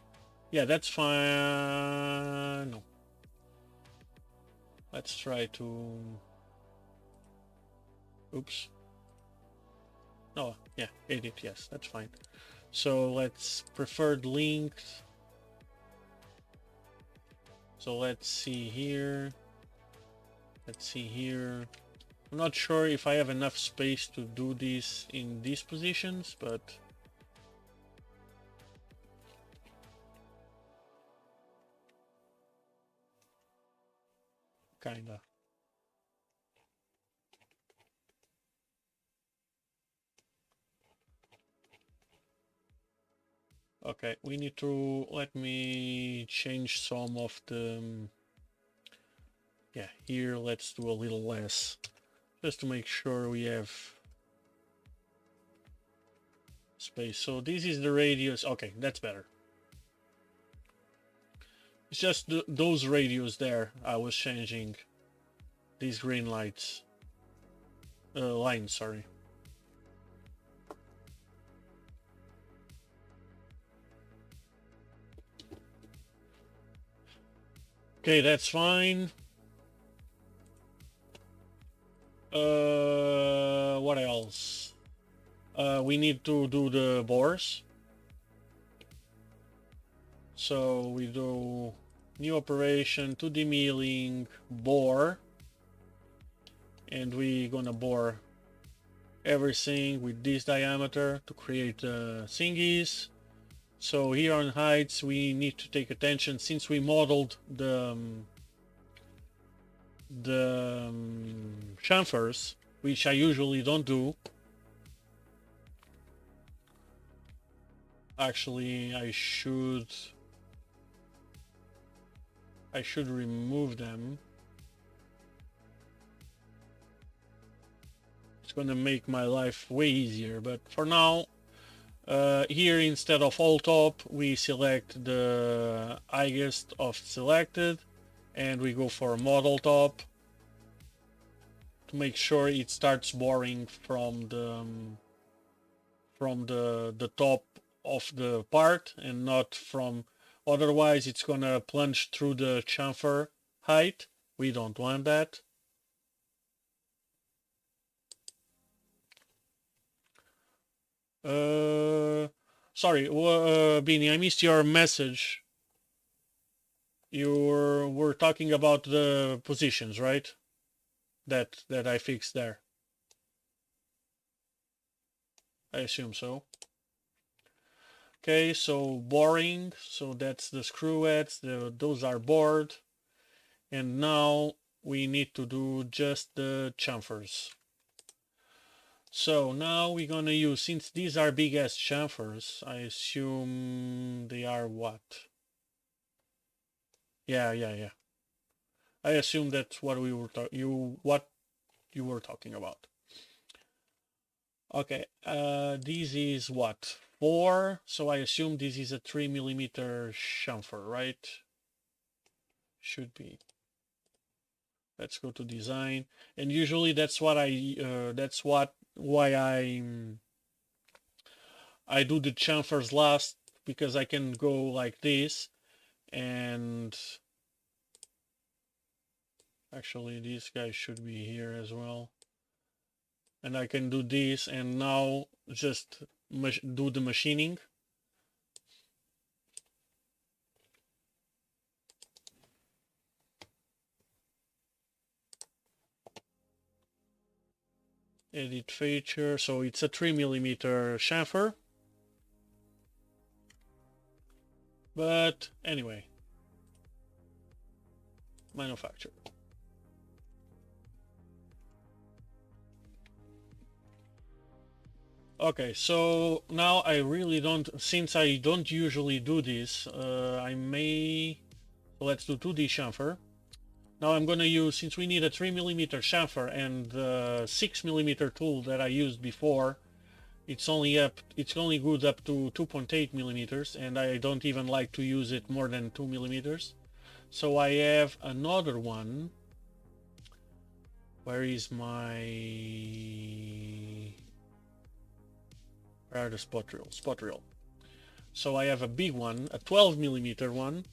Yeah, that's fine. No. Let's try to... Oops. Oh, yeah, edit, yes, that's fine. So let's preferred links. So let's see here. Let's see here. I'm not sure if I have enough space to do this in these positions, but kinda. Okay, we need to, let me change some of the, yeah, here let's do a little less, just to make sure we have space. So this is the radius. Okay, that's better. It's just those radius there I was changing, these green lights, lines, sorry. Okay, that's fine. What else? We need to do the bores. So we do new operation, 2D milling, bore, and we gonna bore everything with this diameter to create thingies. So here on heights we need to take attention, since we modeled the chamfers, which I usually don't do. Actually, I should remove them. It's gonna make my life way easier, but for now, here instead of all top, we select the highest of selected, and we go for model top to make sure it starts boring from the top of the part and not from, otherwise it's gonna plunge through the chamfer height. We don't want that. Sorry, Beanie, I missed your message. You were talking about the positions, right? That I fixed there. I assume so. Okay, so boring. So that's the screw heads. Those are bored. And now we need to do just the chamfers. So now we're gonna use, since these are big ass chamfers, I assume they are what? Yeah. I assume that's what we were what you were talking about. Okay, this is what? 4, so I assume this is a 3mm chamfer, right? Should be. Let's go to design, and usually that's what why I do the chamfers last, because I can go like this, and actually this guy should be here as well, and I can do this, and now just do the machining. Edit feature, so it's a 3mm chamfer. But anyway, manufacture. Okay, so now I really don't, since I don't usually do this, I may, let's do 2D chamfer. Now I'm gonna use, since we need a 3mm chamfer and the 6mm tool that I used before, it's only good up to 2.8 millimeters, and I don't even like to use it more than 2 millimeters. So I have another one. Where is my... Where are the spot reel? Spot reel. So I have a big one, a 12 millimeter one,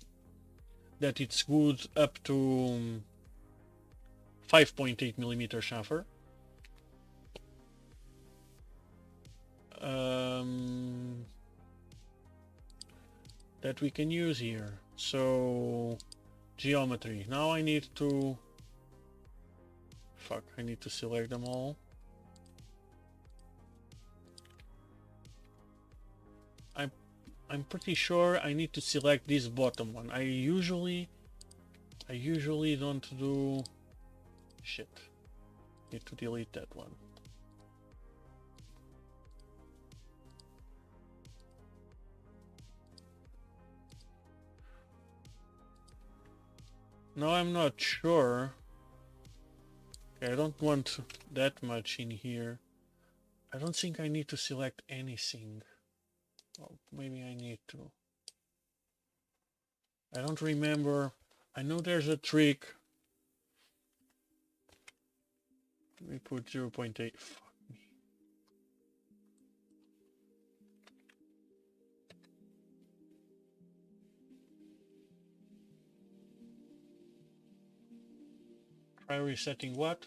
that it's good up to 5.8 millimeter chamfer. That we can use here. So geometry. Now I need to I need to select them all. I'm pretty sure I need to select this bottom one. I usually don't do shit. Need to delete that one. No, I'm not sure. Okay, I don't want that much in here. I don't think I need to select anything. Oh, maybe I need to. I don't remember. I know there's a trick. Let me put 0.8. Fuck me. Try resetting what?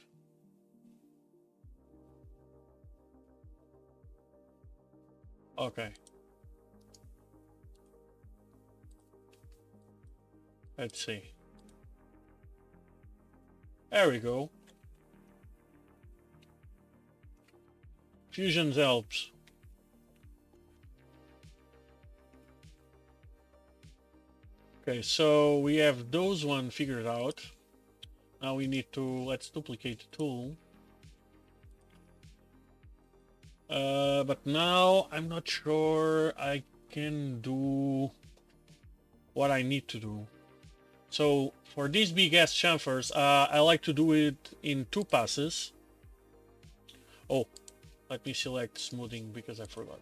Okay. Let's see. There we go. Fusion helps. Okay, so we have those one figured out. Now we need to, let's duplicate the tool. But now I'm not sure I can do what I need to do. So for these big ass chamfers, I like to do it in 2 passes. Oh, let me select smoothing because I forgot.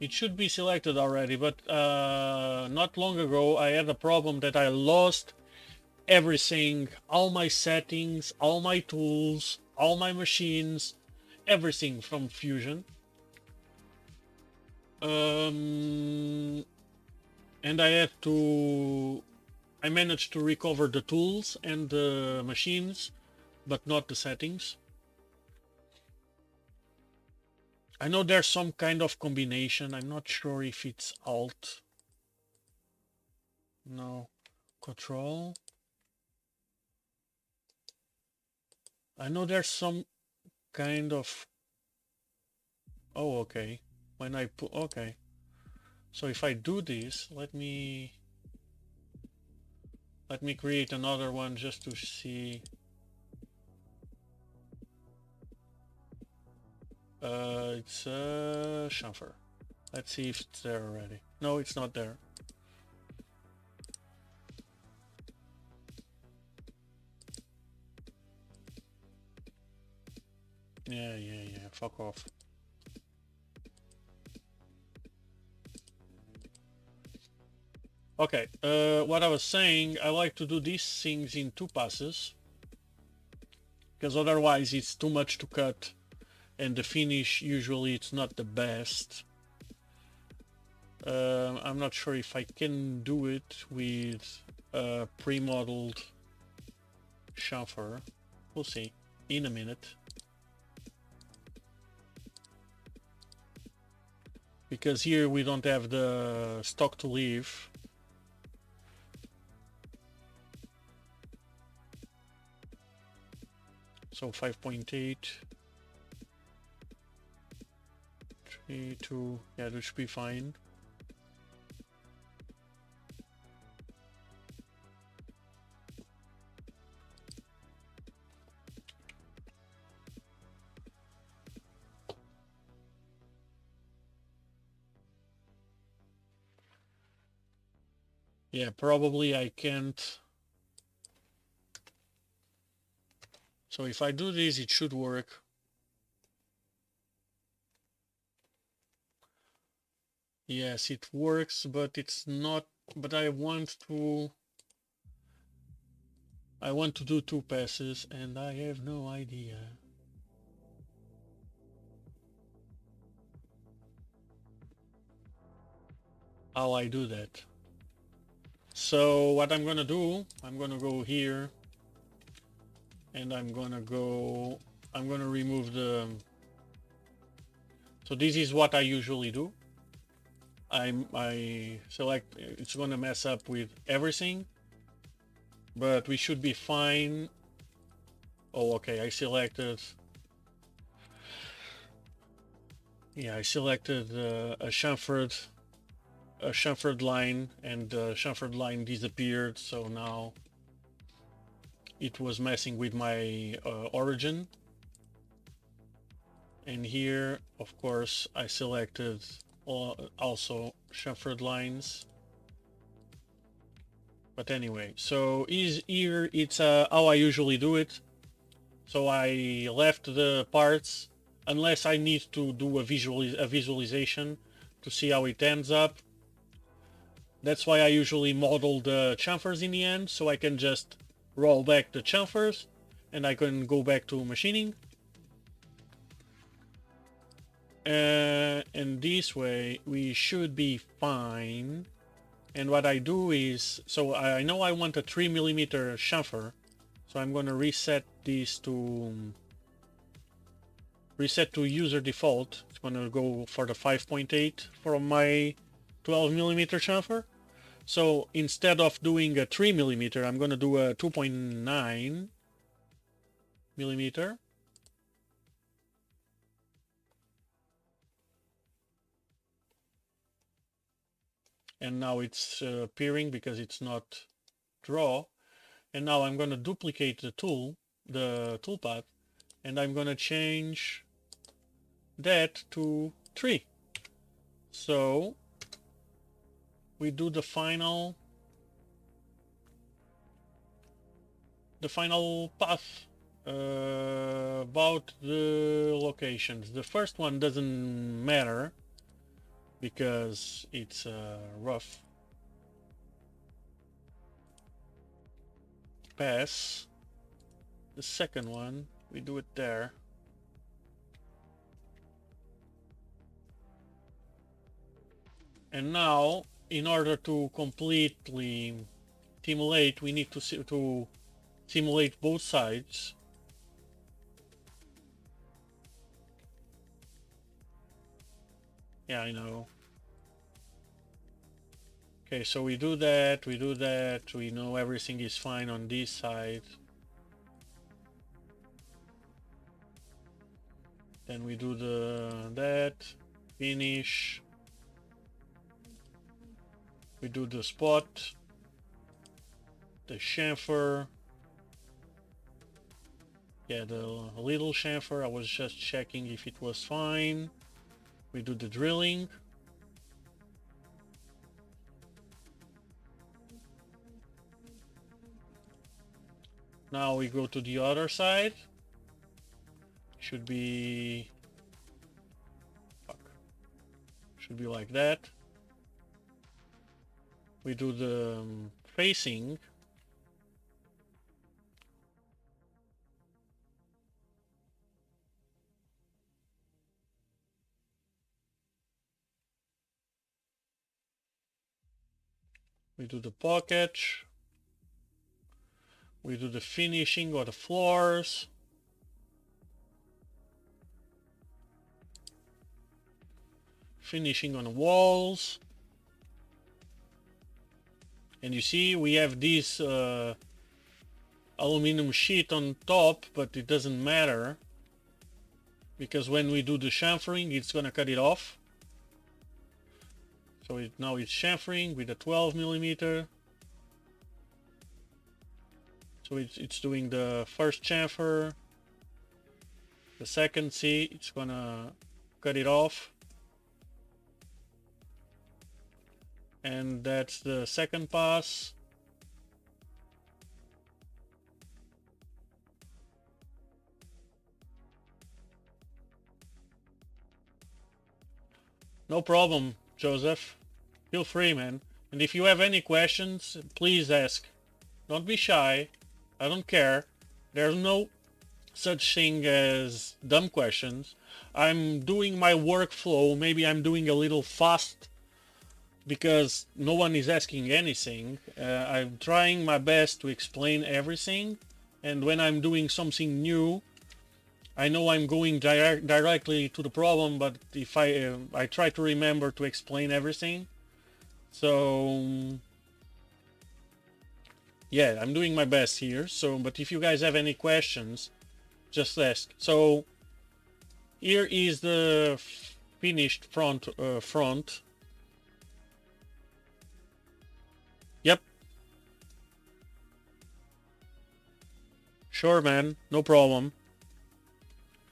It should be selected already, but not long ago I had a problem that I lost everything, all my settings, all my tools, all my machines, everything from Fusion. And I managed to recover the tools and the machines, but not the settings. I know there's some kind of combination. I'm not sure if it's Alt. No. Control. I know there's some kind of... Oh, okay. When I put... Okay. So if I do this, let me create another one just to see. It's a chamfer. Let's see if it's there already. No, it's not there. Yeah, fuck off. Okay, what I was saying, I like to do these things in 2 passes, because otherwise it's too much to cut, and the finish usually it's not the best. I'm not sure if I can do it with a pre-modeled chamfer. We'll see in a minute. Because here we don't have the stock to leave. So 5.8, 3, 2, yeah, that should be fine. Yeah, probably I can't. So if I do this, it should work. Yes, it works, but it's not, but I want to do 2 passes and I have no idea. how I do that. So what I'm gonna do, I'm gonna go here and I'm gonna remove the, so this is what I usually do. I select, it's gonna mess up with everything, but we should be fine. Oh, okay, I selected, yeah, I selected a chamfered line, and the chamfered line disappeared, so now it was messing with my origin. And here, of course, I selected also chamfered lines. But anyway, so here it's how I usually do it. So I left the parts, unless I need to do a visualization to see how it ends up. That's why I usually model the chamfers in the end, so I can just roll back the chamfers and I can go back to machining. And this way we should be fine. And what I do is, so I know I want a 3mm chamfer, so I'm going to reset this to user default. It's going to go for the 5.8 for my 12mm chamfer. So instead of doing a 3mm, I'm going to do a 2.9mm. And now it's appearing because it's not draw. And now I'm going to duplicate the toolpath, and I'm going to change that to 3. So we do the final path about the locations. The first one doesn't matter because it's rough pass. The second one, we do it there. And now, in order to completely simulate, we need to simulate both sides. Yeah, I know. Okay, so we do that, we know everything is fine on this side. Then we do that, finish. We do the spot, the chamfer. Yeah, the little chamfer, I was just checking if it was fine. We do the drilling. Now we go to the other side. Should be like that. We do the facing. We do the pocket. We do the finishing or the floors. Finishing on the walls. And you see we have this aluminum sheet on top, but it doesn't matter because when we do the chamfering, it's gonna cut it off. So now it's chamfering with a 12mm. So it's doing the first chamfer, the second, see, it's gonna cut it off. And that's the second pass. No problem, Joseph. Feel free, man. And if you have any questions, please ask. Don't be shy. I don't care. There's no such thing as dumb questions. I'm doing my workflow. Maybe I'm doing a little fast because no one is asking anything, I'm trying my best to explain everything, and when I'm doing something new, I know I'm going directly to the problem, but if I try to remember to explain everything. So yeah, I'm doing my best here. So, but if you guys have any questions, just ask. So here is the finished front. Yep. Sure, man. No problem.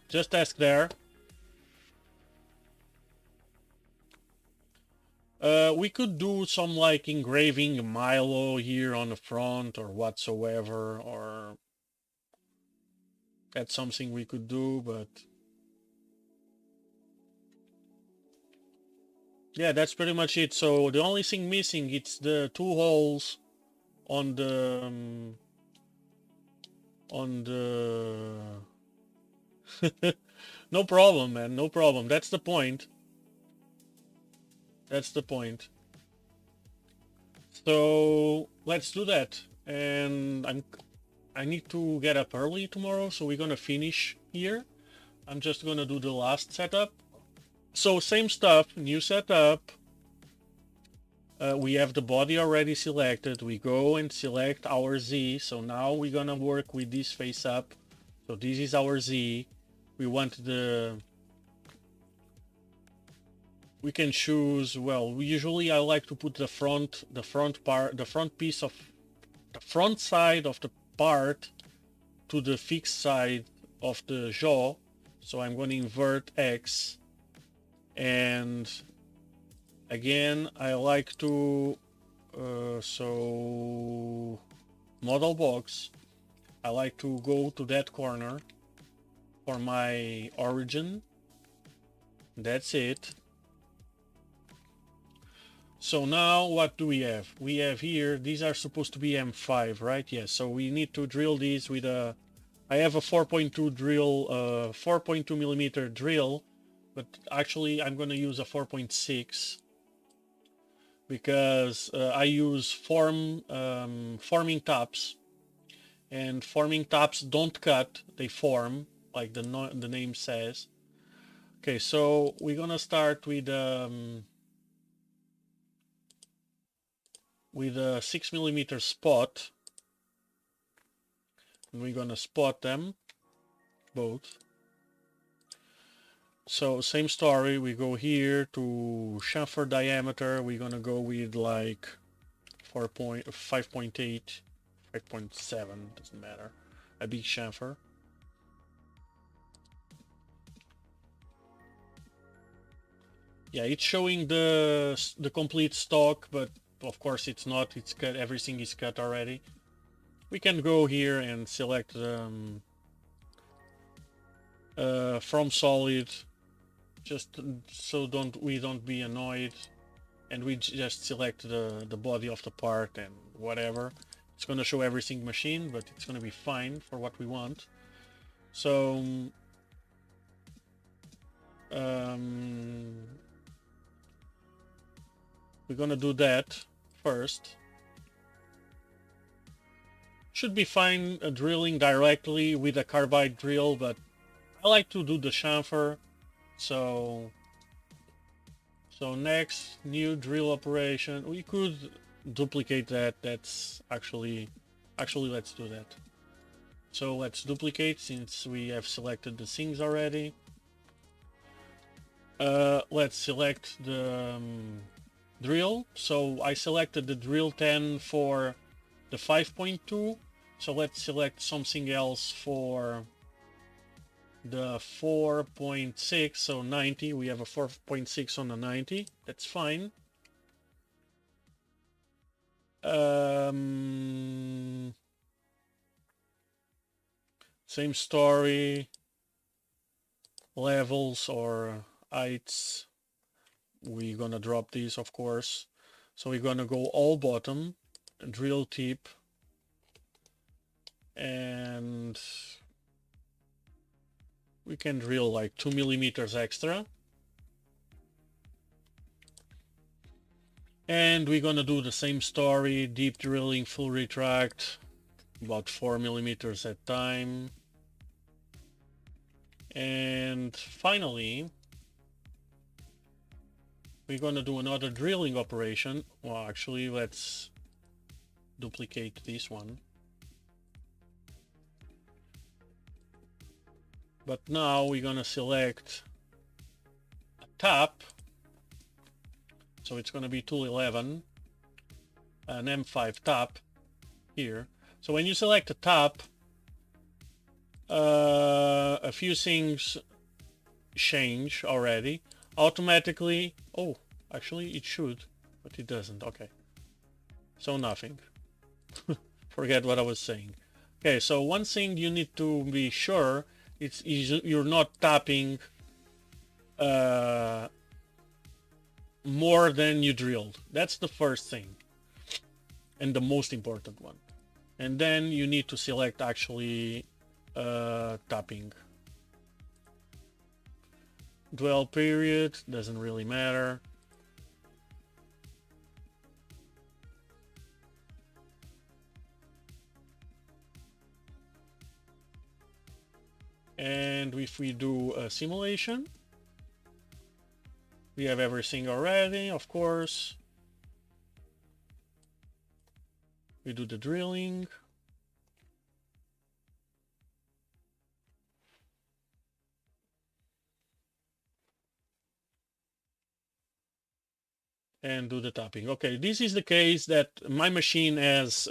Just ask there. We could do some like engraving Milo here on the front or whatsoever, or that's something we could do, but yeah, that's pretty much it. So the only thing missing, it's the two holes on the no problem, man, no problem. That's the point. That's the point. So let's do that. And I need to get up early tomorrow, so we're gonna finish here. I'm just gonna do the last setup. So same stuff, new setup. We have the body already selected. We go and select our Z. So now we're gonna work with this face up. So this is our Z. We want we can choose, well, usually I like to put the front piece of the front side of the part to the fixed side of the jaw. So I'm going to invert X, and again I like to so model box, I like to go to that corner for my origin. That's it. So now what do we have? We have here, these are supposed to be M5, right? Yes, so we need to drill these with a, I have a 4.2 drill, 4.2 millimeter drill, but actually I'm going to use a 4.6 because I use forming tops, and forming tops don't cut, they form, like the name says. Okay, so we're going to start with a 6 millimeter spot, and we're gonna spot them both. So same story, we go here to chamfer diameter, we're gonna go with like 5.8, 5.7, doesn't matter, a big chamfer. Yeah, it's showing the complete stock, but of course it's not, it's cut, everything is cut already. We can go here and select from solid, just so we don't be annoyed, and we just select the body of the part and whatever. It's going to show everything machine, but it's going to be fine for what we want. So we're going to do that first. Should be fine drilling directly with a carbide drill, but I like to do the chamfer. So next, new drill operation. We could duplicate that. That's actually let's do that. So let's duplicate since we have selected the things already. Let's select the drill. So I selected the drill 10 for the 5.2. So let's select something else for the 4.6, so 90. We have a 4.6 on the 90. That's fine. Same story. Levels or heights. We're gonna drop these, of course. So we're gonna go all bottom, drill tip, and we can drill like 2 millimeters extra. And we're gonna do the same story, deep drilling, full retract, about 4 millimeters at time. And finally, we're gonna do another drilling operation. Well, actually, let's duplicate this one. But now we're gonna select a tap. So it's gonna be tool 11, an M5 tap here. So when you select a tap, a few things change already. Automatically, oh, actually it should, but it doesn't. Okay. So nothing. Forget what I was saying. Okay, so one thing you need to be sure is you're not tapping more than you drilled. That's the first thing and the most important one. And then you need to select actually tapping. Dwell period doesn't really matter. And if we do a simulation, we have everything already, of course. We do the drilling. And do the tapping. Okay, this is the case that my machine has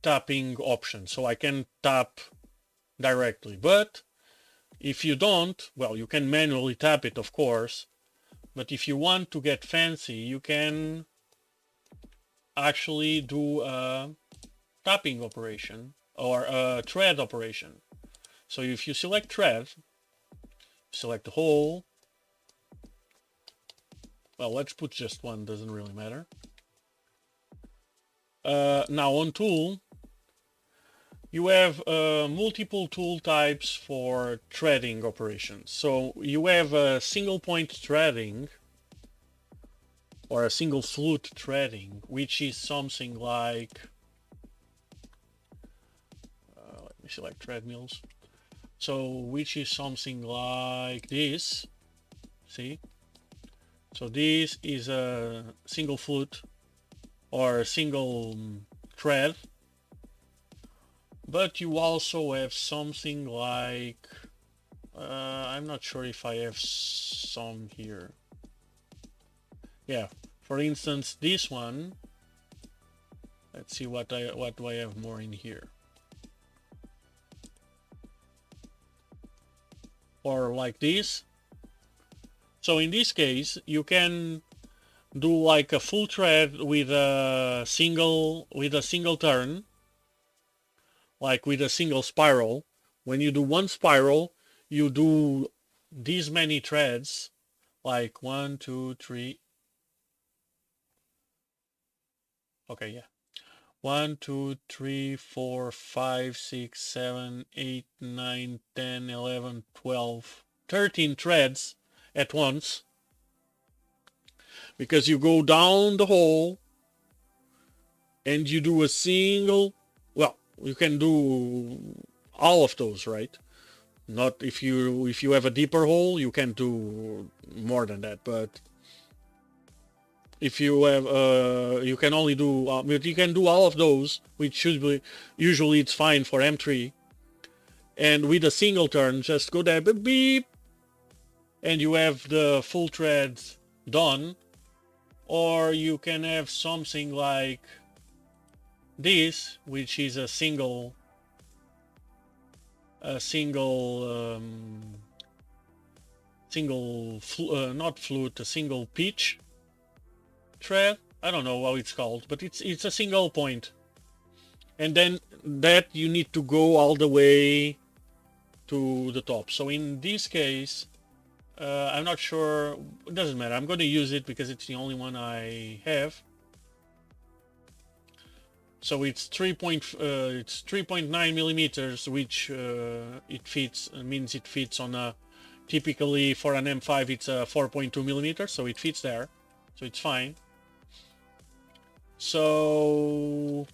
tapping option, so I can tap directly. But if you don't, well, you can manually tap it, of course. But if you want to get fancy, you can actually do a tapping operation or a thread operation. So if you select thread, select the hole. Well, let's put just one, doesn't really matter. Now on tool, you have multiple tool types for threading operations. So you have a single point threading or a single flute threading, which is something like, let me select treadmills. So which is something like this, see? So this is a single flute or a single thread. But you also have something like, I'm not sure if I have some here. Yeah, for instance, this one. Let's see what do I have more in here. Or like this. So in this case, you can do like a full thread with a single turn, like with a single spiral. When you do one spiral, you do these many threads, like 1, 2, 3. Okay, yeah. 1, 2, 3, 4, 5, 6, 7, 8, 9, 10, 11, 12, 13 threads at once. Because you go down the hole and you do a single, well, you can do all of those, right? Not if you have a deeper hole, you can do more than that, but if you have you can only do but you can do all of those, which should be usually it's fine for M3. And with a single turn, just go there, beep, and you have the full thread done. Or you can have something like this, which is a single not flute, a single pitch thread. I don't know how it's called, but it's a single point. And then that you need to go all the way to the top. So in this case, I'm not sure, it doesn't matter. I'm going to use it because it's the only one I have. So it's 3.9 millimeters, which it fits, means it fits on a Typically for an M5 it's 4.2 millimeters, so it fits there, so it's fine. So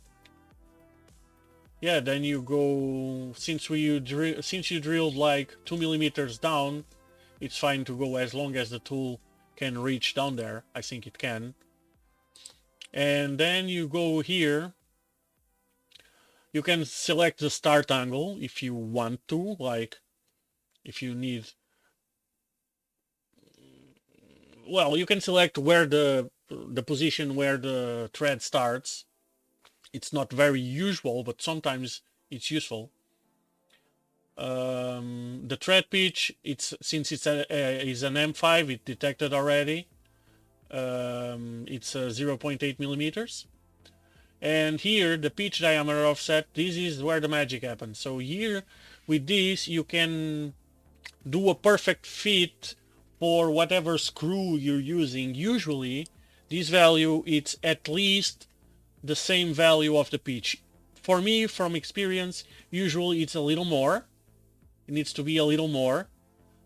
yeah, then you go, since you drilled like 2 millimeters down, it's fine to go as long as the tool can reach down there. I think it can. And then you go here. You can select the start angle if you want to, like if you need. Well, you can select where the position where the thread starts. It's not very usual, but sometimes it's useful. The thread pitch, since it's is an M5, it detected already. It's 0.8 millimeters. And here, the pitch diameter offset, this is where the magic happens. So here, with this, you can do a perfect fit for whatever screw you're using. Usually, this value, it's at least the same value of the pitch. For me, from experience, usually it's a little more. It needs to be a little more.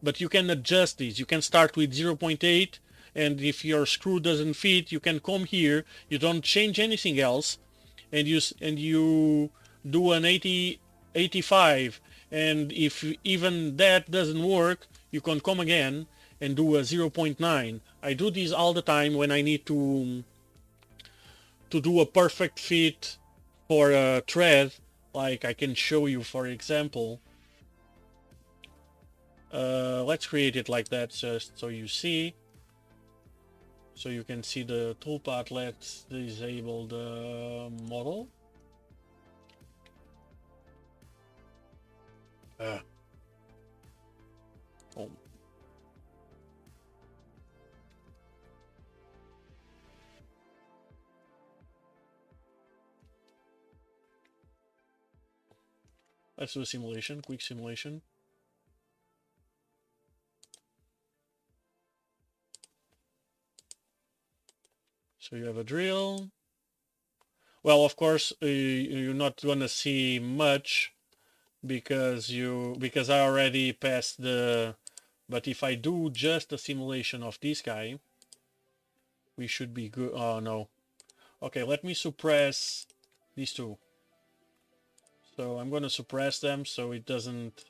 But you can adjust this. You can start with 0.8, and if your screw doesn't fit, you can come here. You don't change anything else, and you do an 85. And if even that doesn't work, you can come again and do a 0.9. I do this all the time when I need to do a perfect fit for a thread. Like I can show you, for example. Let's create it like that, just so you see. So you can see the toolpath. Let's disable the model. Oh. Let's do a simulation, quick simulation. So you have a drill. Well, of course, you're not gonna see much because I already passed the. But if I do just a simulation of this guy, we should be good. Oh no. Okay, let me suppress these two. So I'm gonna suppress them so it doesn't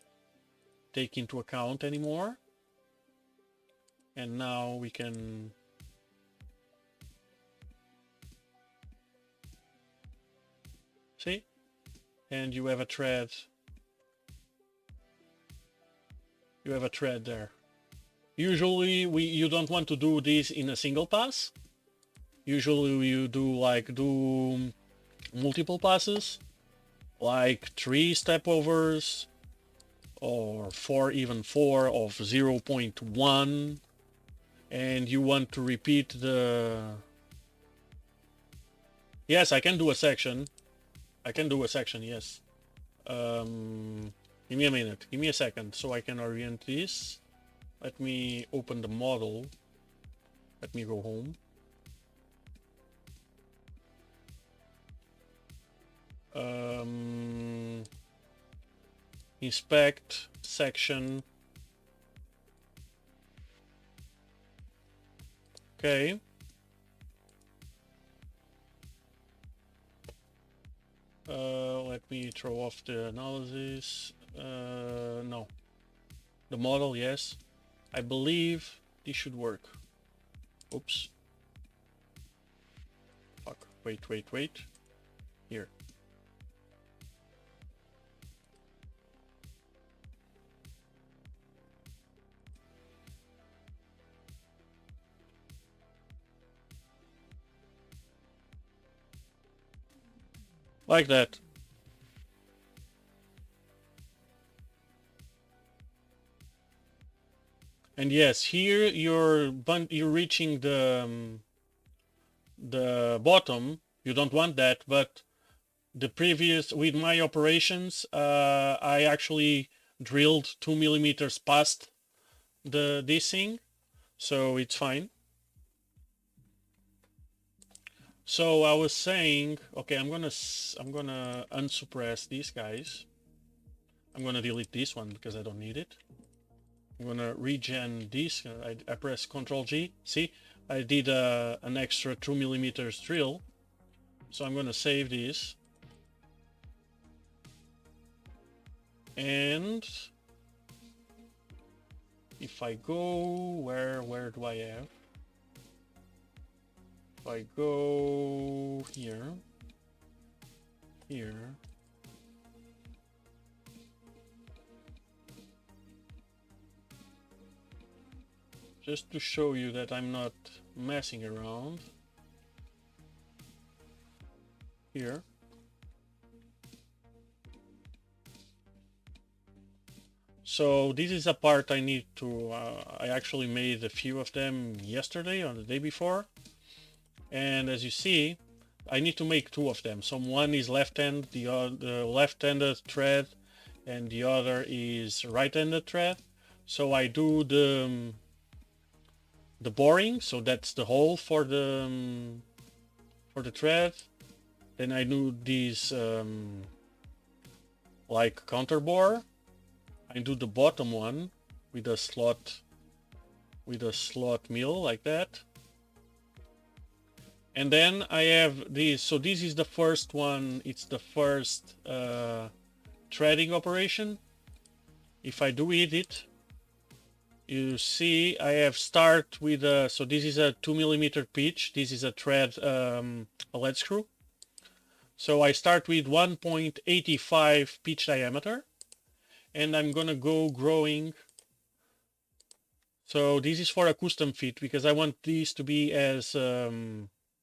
take into account anymore. And now we can. See? And you have a thread. You have a thread there. Usually you don't want to do this in a single pass. Usually you do multiple passes, like 3 step overs or 4 of 0.1, and you want to repeat the. Yes, I can do a section. I can do a section, yes. Give me a minute. Give me a second so I can orient this. Let me open the model. Let me go home. Inspect section. Okay. Let me throw off the analysis. No. The model, yes. I believe this should work. Oops. Fuck. Wait. Here. Like that. And yes, here you're reaching the bottom. You don't want that, but the previous, with my operations, I actually drilled 2 millimeters past this thing, so it's fine. So I was saying, okay, I'm gonna unsuppress these guys. I'm gonna delete this one because I don't need it. I'm gonna regen this. I press Ctrl G. See, I did an extra 2mm drill. So I'm gonna save this. And if I go, where do I have? If I go here, just to show you that I'm not messing around, here. So this is a part I need to, I actually made a few of them yesterday or the day before. And as you see, I need to make two of them. So one is left-hand, the left-handed thread, and the other is right-handed thread. So I do the boring, so that's the hole for the thread. Then I do these like counter bore. I do the bottom one with a slot mill like that. And then I have this. So this is the first one. It's the first threading operation. If I do it, you see I have start with a, so this is a 2mm pitch. This is a thread, a lead screw. So I start with 1.85 pitch diameter, and I'm gonna go growing. So this is for a custom fit because I want these to be as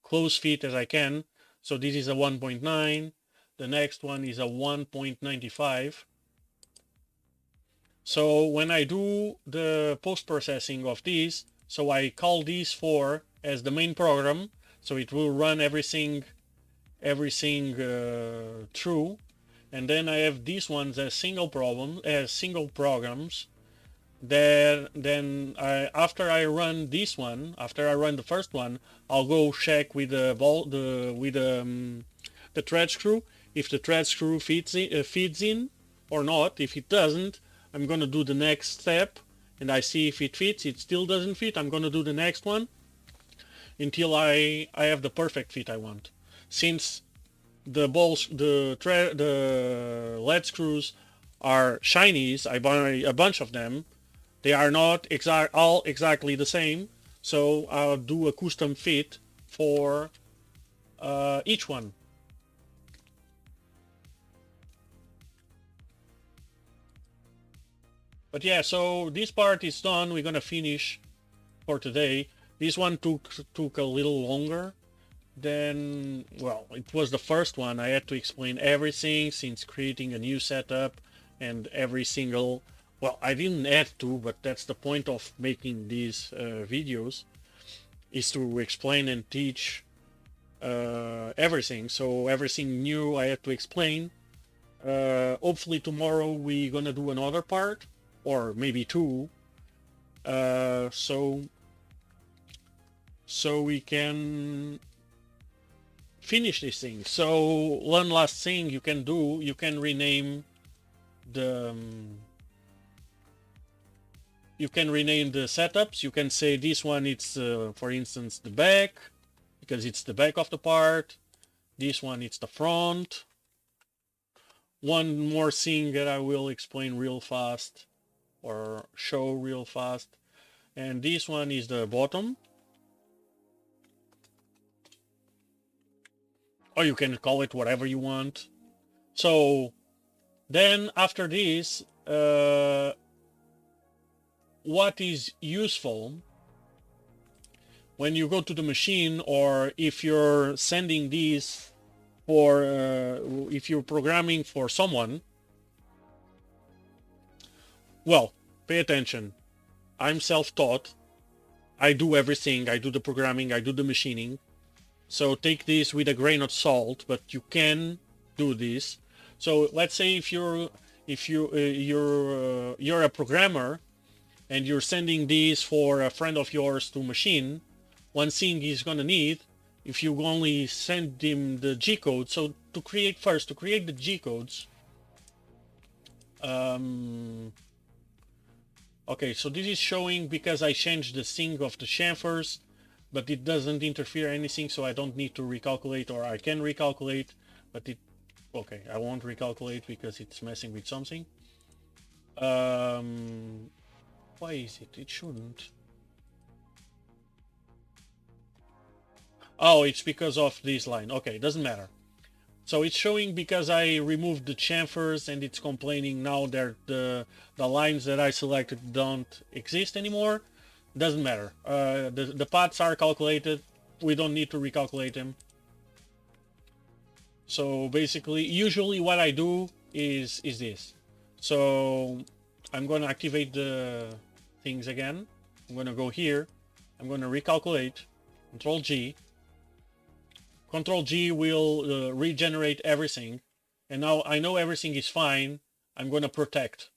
close fit as I can. So this is a 1.9. The next one is a 1.95. So when I do the post-processing of these, so I call these four as the main program, so it will run everything through, and then I have these ones as single programs. Then after I run this one, after I run the first one, I'll go check with the thread screw if the thread screw feeds in or not. If it doesn't, I'm gonna do the next step, and I see if it fits. It still doesn't fit. I'm gonna do the next one until I have the perfect fit I want. Since the lead screws are shinies, I buy a bunch of them. They are not all exactly the same, so I'll do a custom fit for each one. But yeah, so this part is done. We're gonna finish for today. This one took a little longer than, well, it was the first one. I had to explain everything since creating a new setup and every single, well, I didn't have to, but that's the point of making these videos, is to explain and teach everything. So everything new I have to explain. Hopefully tomorrow we're gonna do another part, or maybe two, so we can finish this thing. So one last thing you can do, you can rename the setups. You can say this one, it's for instance the back, because it's the back of the part. This one, it's the front. One more thing that I will explain real fast, or show real fast, and this one is the bottom, or you can call it whatever you want. So then after this, what is useful when you go to the machine, or if you're sending these for if you're programming for someone, well, pay attention. I'm self-taught. I do everything. I do the programming, I do the machining. So take this with a grain of salt, but you can do this. So let's say if you're a programmer and you're sending these for a friend of yours to machine, one thing he's gonna need, if you only send him the G code, so to create the G codes, Okay, so this is showing because I changed the sync of the chamfers, but it doesn't interfere anything, so I don't need to recalculate, or I can recalculate, but it, okay, I won't recalculate because it's messing with something. Why is it? It shouldn't. Oh, it's because of this line. Okay, doesn't matter. So it's showing because I removed the chamfers, and it's complaining now that the lines that I selected don't exist anymore. Doesn't matter. The paths are calculated. We don't need to recalculate them. So basically, usually what I do is this. So I'm going to activate the things again. I'm going to go here. I'm going to recalculate. Control G. Control G will regenerate everything. And now I know everything is fine. I'm going to protect.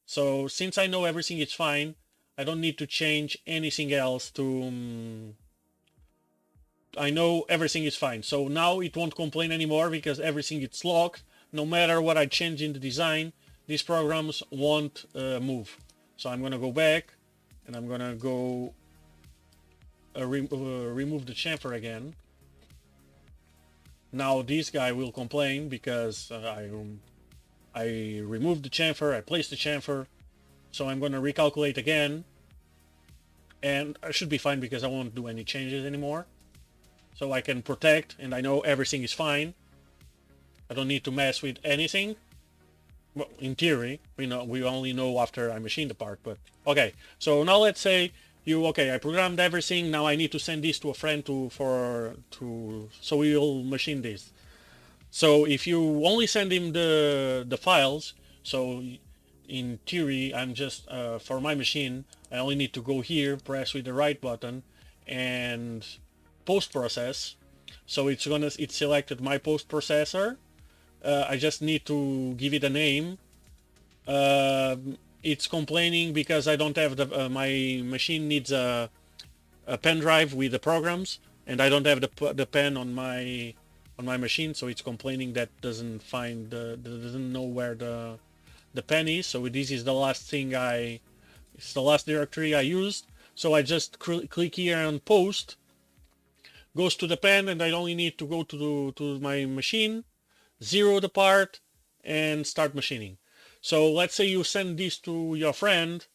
So since I know everything is fine, I don't need to change anything else to... I know everything is fine. So now it won't complain anymore because everything is locked. No matter what I change in the design, these programs won't move. So I'm going to go back, and I'm going to go remove the chamfer again. Now this guy will complain because I removed the chamfer, I placed the chamfer, so I'm going to recalculate again, and I should be fine because I won't do any changes anymore. So I can protect, and I know everything is fine. I don't need to mess with anything. Well, in theory, we only know after I machine the part, but okay. So now let's say I programmed everything. Now I need to send this to a friend so we'll machine this. So if you only send him the files, so in theory, I'm just for my machine, I only need to go here, press with the right button, and post process. So it's selected my post processor. I just need to give it a name. It's complaining because I don't have my machine needs a pen drive with the programs, and I don't have the pen on my machine, so it's complaining that doesn't know where the pen is. So this is the last thing it's the last directory I used. So I just click here on post, goes to the pen, and I only need to go to my machine, zero the part, and start machining. So let's say you send this to your friend.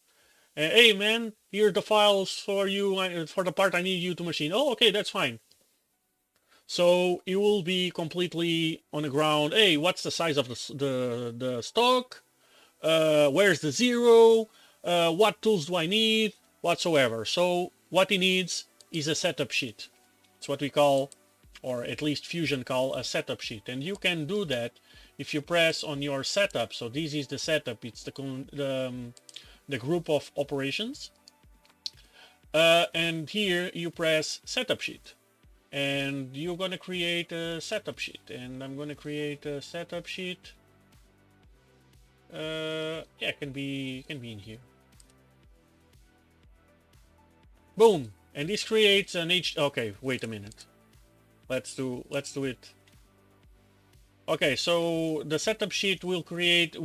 Hey man, here are the files for you for the part I need you to machine. Oh, okay, that's fine. So it will be completely on the ground. Hey, what's the size of the stock? Where's the zero? What tools do I need? Whatsoever. So what he needs is a setup sheet. It's what we call, or at least Fusion call, a setup sheet. And you can do that if you press on your setup. So this is the setup. It's the group of operations. And here you press setup sheet. And you're going to create a setup sheet. And I'm going to create a setup sheet. Yeah, it can be in here. Boom. And this creates an okay, wait a minute. Let's do it. Okay, so the setup sheet will create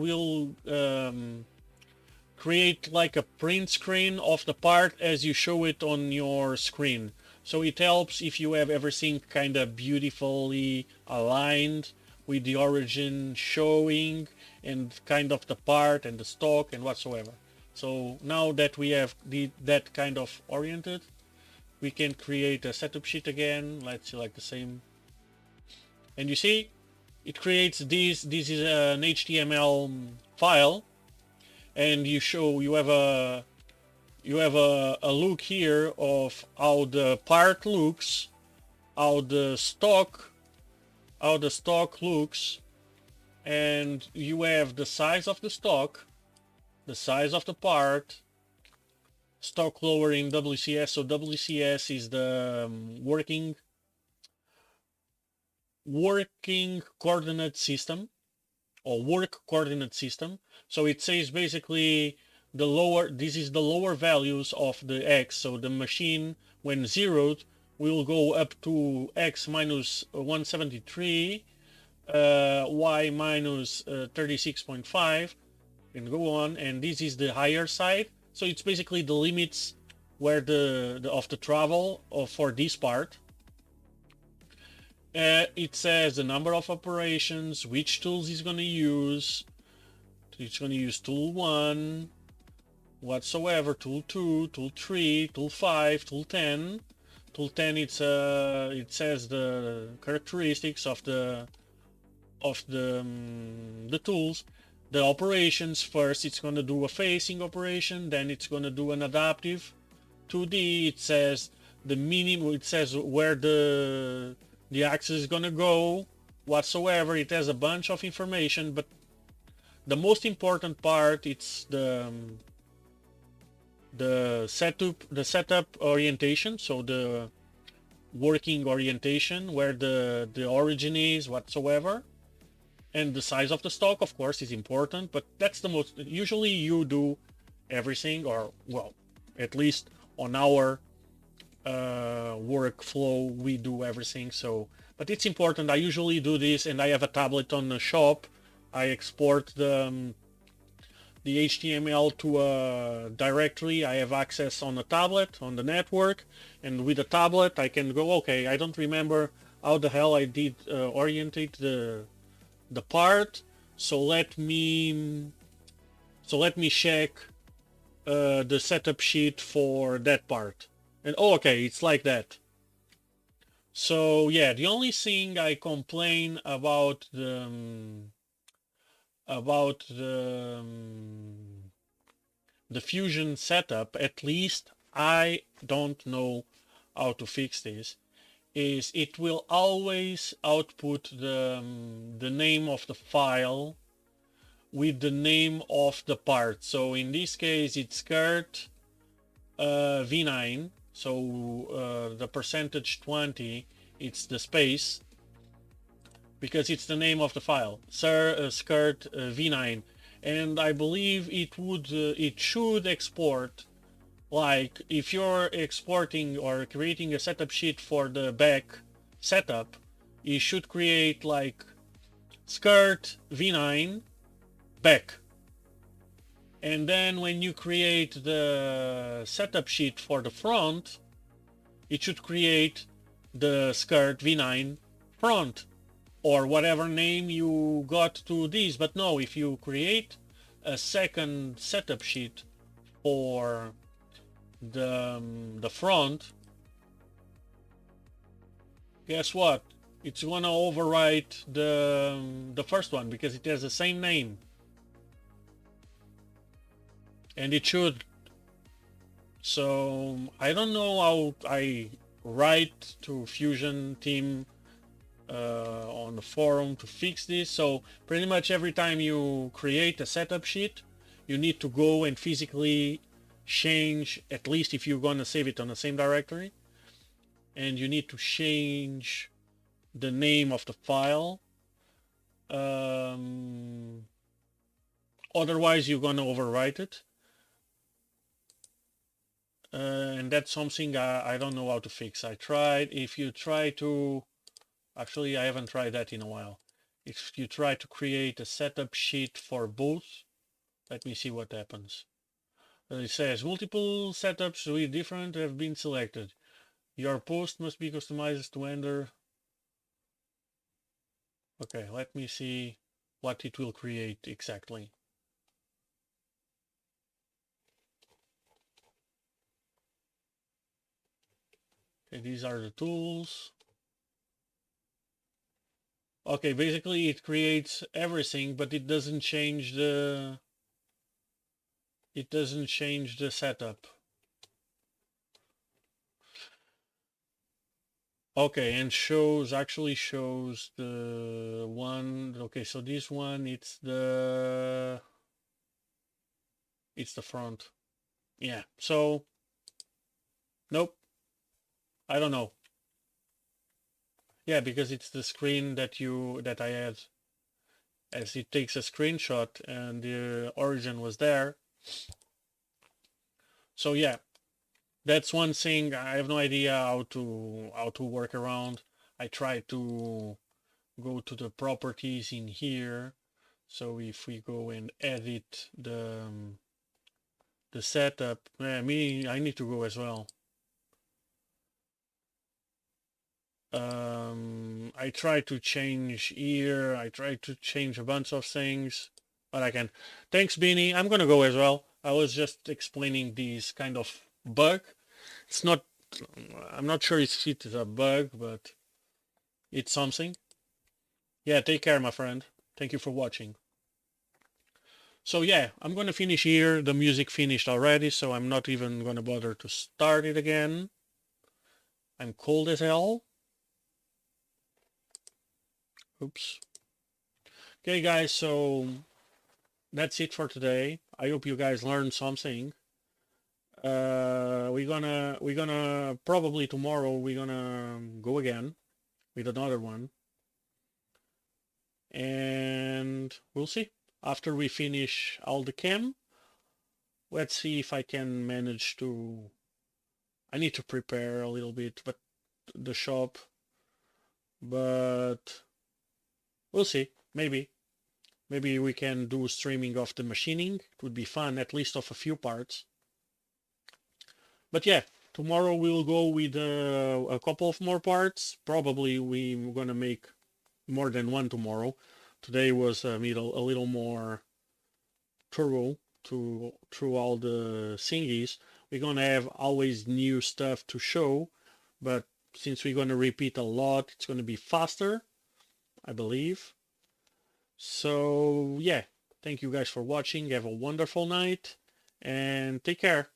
like a print screen of the part as you show it on your screen. So it helps if you have everything kind of beautifully aligned with the origin showing and kind of the part and the stock and whatsoever. So now that we have that kind of oriented, we can create a setup sheet again. Let's select the same. And you see, it creates this is an HTML file, and you have a look here of how the part looks, how the stock looks, and you have the size of the stock, the size of the part, stock lower in WCS. So WCS is the working coordinate system, or work coordinate system. So it says basically this is the lower values of the X. So the machine, when zeroed, will go up to X minus 173, Y minus 36.5, and go on. And this is the higher side. So it's basically the limits where of the travel for this part. It says the number of operations, which tools he's going to use. He's going to use tool 1 whatsoever, tool 2, tool 3, tool 5, tool 10. Tool 10, it says the characteristics of the tools. The operations, first it's going to do a facing operation, then it's going to do an adaptive. 2D, it says the minimum, it says where the axis is going to go whatsoever. It has a bunch of information, but the most important part, it's the setup orientation, so the working orientation, where the origin is whatsoever. And the size of the stock, of course, is important, but that's the most. Usually you do everything, or well, at least on our workflow, we do everything. So, but it's important. I usually do this, and I have a tablet on the shop. I export the HTML to a directory. I have access on a tablet, on the network, and with a tablet I can go, okay, I don't remember how the hell I did orientate the part, so let me check the setup sheet for that part. And oh, okay, it's like that. So yeah, the only thing I complain about the Fusion setup, at least I don't know how to fix this, is it will always output the name of the file with the name of the part. So in this case it's skirt V9, so the percentage 20, it's the space, because it's the name of the file, skirt V9, and I believe it should export, like if you're exporting or creating a setup sheet for the back setup, you should create like skirt V9 back, and then when you create the setup sheet for the front, it should create the skirt V9 front, or whatever name you got to these. But no, if you create a second setup sheet for the front, guess what? It's gonna overwrite the first one because it has the same name, and it should. So I don't know how I write to Fusion team on the forum to fix this. So pretty much every time you create a setup sheet, you need to go and physically change, at least if you're gonna save it on the same directory, and you need to change the name of the file. Otherwise you're gonna overwrite it, and that's something I don't know how to fix. I tried. If you try to, actually I haven't tried that in a while. If you try to create a setup sheet for both, let me see what happens. It says multiple setups with different have been selected. Your post must be customized to enter. Okay, let me see what it will create exactly. Okay, these are the tools. Okay, basically it creates everything, but it doesn't change the setup. Okay, and actually shows the one. Okay, so this one, it's the front. Yeah, so nope, I don't know. Yeah, because it's the screen that I had, as it takes a screenshot and the origin was there. So yeah, that's one thing. I have no idea how to work around. I tried to go to the properties in here. So if we go and edit the setup. I need to go as well. I try to change here. I try to change a bunch of things, but I can. Thanks, Beanie. I'm gonna go as well. I was just explaining these kind of bug. It's not. I'm not sure it's a bug, but it's something. Yeah, take care, my friend. Thank you for watching. So yeah, I'm gonna finish here. The music finished already, so I'm not even gonna bother to start it again. I'm cold as hell. Oops. Okay, guys, so that's it for today. I hope you guys learned something. We're gonna probably tomorrow we're gonna go again with another one, and we'll see after we finish all the chem. Let's see if I can manage to. I need to prepare a little bit, but the shop, but we'll see. Maybe we can do streaming of the machining. It would be fun, at least of a few parts. But yeah, tomorrow we'll go with a couple of more parts. Probably we're gonna make more than one tomorrow. Today was a little more thorough through all the thingies. We're gonna have always new stuff to show, but since we're gonna repeat a lot, it's gonna be faster, I believe. So yeah, thank you guys for watching. Have a wonderful night and take care.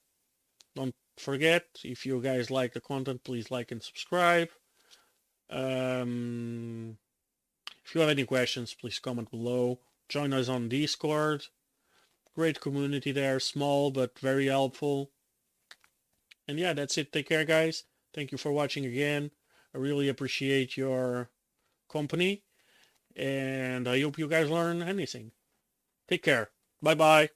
Don't forget, if you guys like the content, please like and subscribe. If you have any questions, please comment below. Join us on Discord. Great community there, small but very helpful. And yeah, that's it. Take care, guys. Thank you for watching again. I really appreciate your company, and I hope you guys learn anything. Take care. Bye-bye.